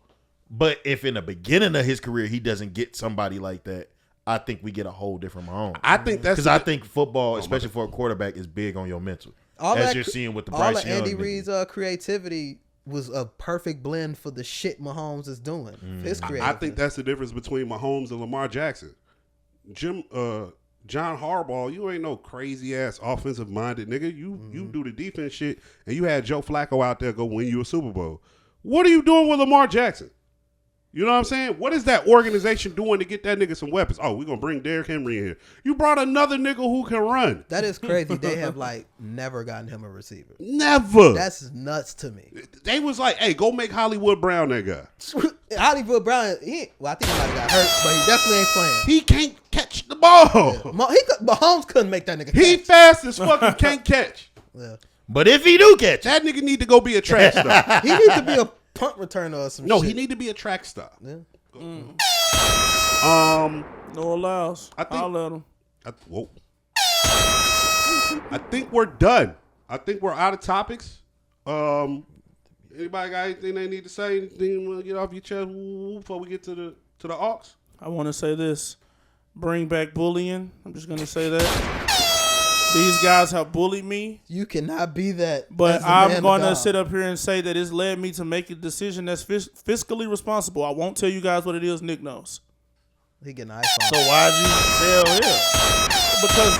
But if in the beginning of his career he doesn't get somebody like that, I think we get a whole different Mahomes. I think that's Because I think football, especially for a quarterback, is big on your mental. As you're seeing with the Bryce all of Young Andy nigga. Reid's creativity was a perfect blend for the shit Mahomes is doing. His I creativity. think that's the difference between Mahomes and Lamar Jackson. John Harbaugh, you ain't no crazy ass offensive minded nigga. You do the defense shit, and you had Joe Flacco out there go win you a Super Bowl. What are you doing with Lamar Jackson? You know what I'm saying? What is that organization doing to get that nigga some weapons? Oh, we're going to bring Derrick Henry in here. You brought another nigga who can run. That is crazy. They have, like, never gotten him a receiver. Never. That's nuts to me. They was like, hey, go make Hollywood Brown that guy. Hollywood Brown, I think he might have got hurt, but he definitely ain't playing. He can't catch the ball. Mahomes couldn't make that nigga catch. He fast as fuck and can't catch. Yeah. But if he do catch, that nigga need to go be a track star. He needs to be a punt returner or some shit. No, he need to be a track star. Yeah. No allows. I'll let him. I think we're done. I think we're out of topics. Anybody got anything they need to say? Anything you want to get off your chest before we get to the aux? I want to say this. Bring back bullying. I'm just going to say that. These guys have bullied me. You cannot be that. But I'm going to sit up here and say that it's led me to make a decision that's fiscally responsible. I won't tell you guys what it is. Nick knows. He getting an iPhone. So why'd you tell him? Because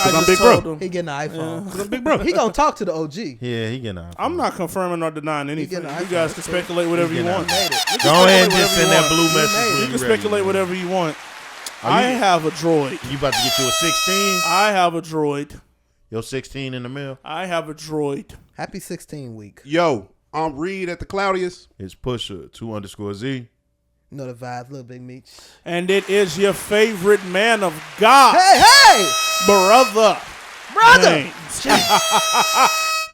I'm big bro. He getting an iPhone. Because I'm big bro. He going to talk to the OG. Yeah, he getting an iPhone. I'm not confirming or denying anything. getting an You guys iPhone. can speculate whatever you want. Go ahead and just send that blue message. You can speculate whatever you want. I have a droid. You about to get you a 16? I have a droid. Your 16 in the mail? I have a droid. Happy 16 week. Yo, I'm Reed at the Cloudiest. It's Pusher 2_Z. You know the vibe, little big Meech. And it is your favorite man of God. Hey! Brother. James.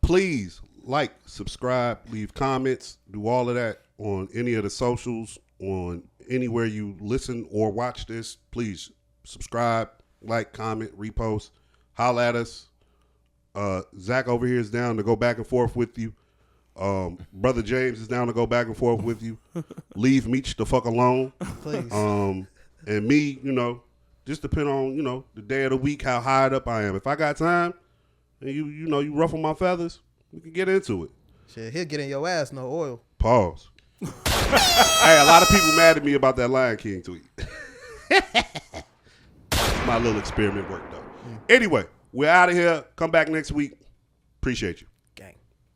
Please like, subscribe, leave comments, do all of that on any of the socials, on anywhere you listen or watch this. Please subscribe, like, comment, repost, holla at us. Zach over here is down to go back and forth with you. Brother James is down to go back and forth with you. Leave Meech the fuck alone. Please. And me, just depend on, the day of the week, how hired up I am. If I got time and you ruffle my feathers, we can get into it. Shit, he'll get in your ass, no oil. Pause. Hey, a lot of people mad at me about that Lion King tweet. My little experiment worked though. Anyway, we're out of here. Come back next week. Appreciate you.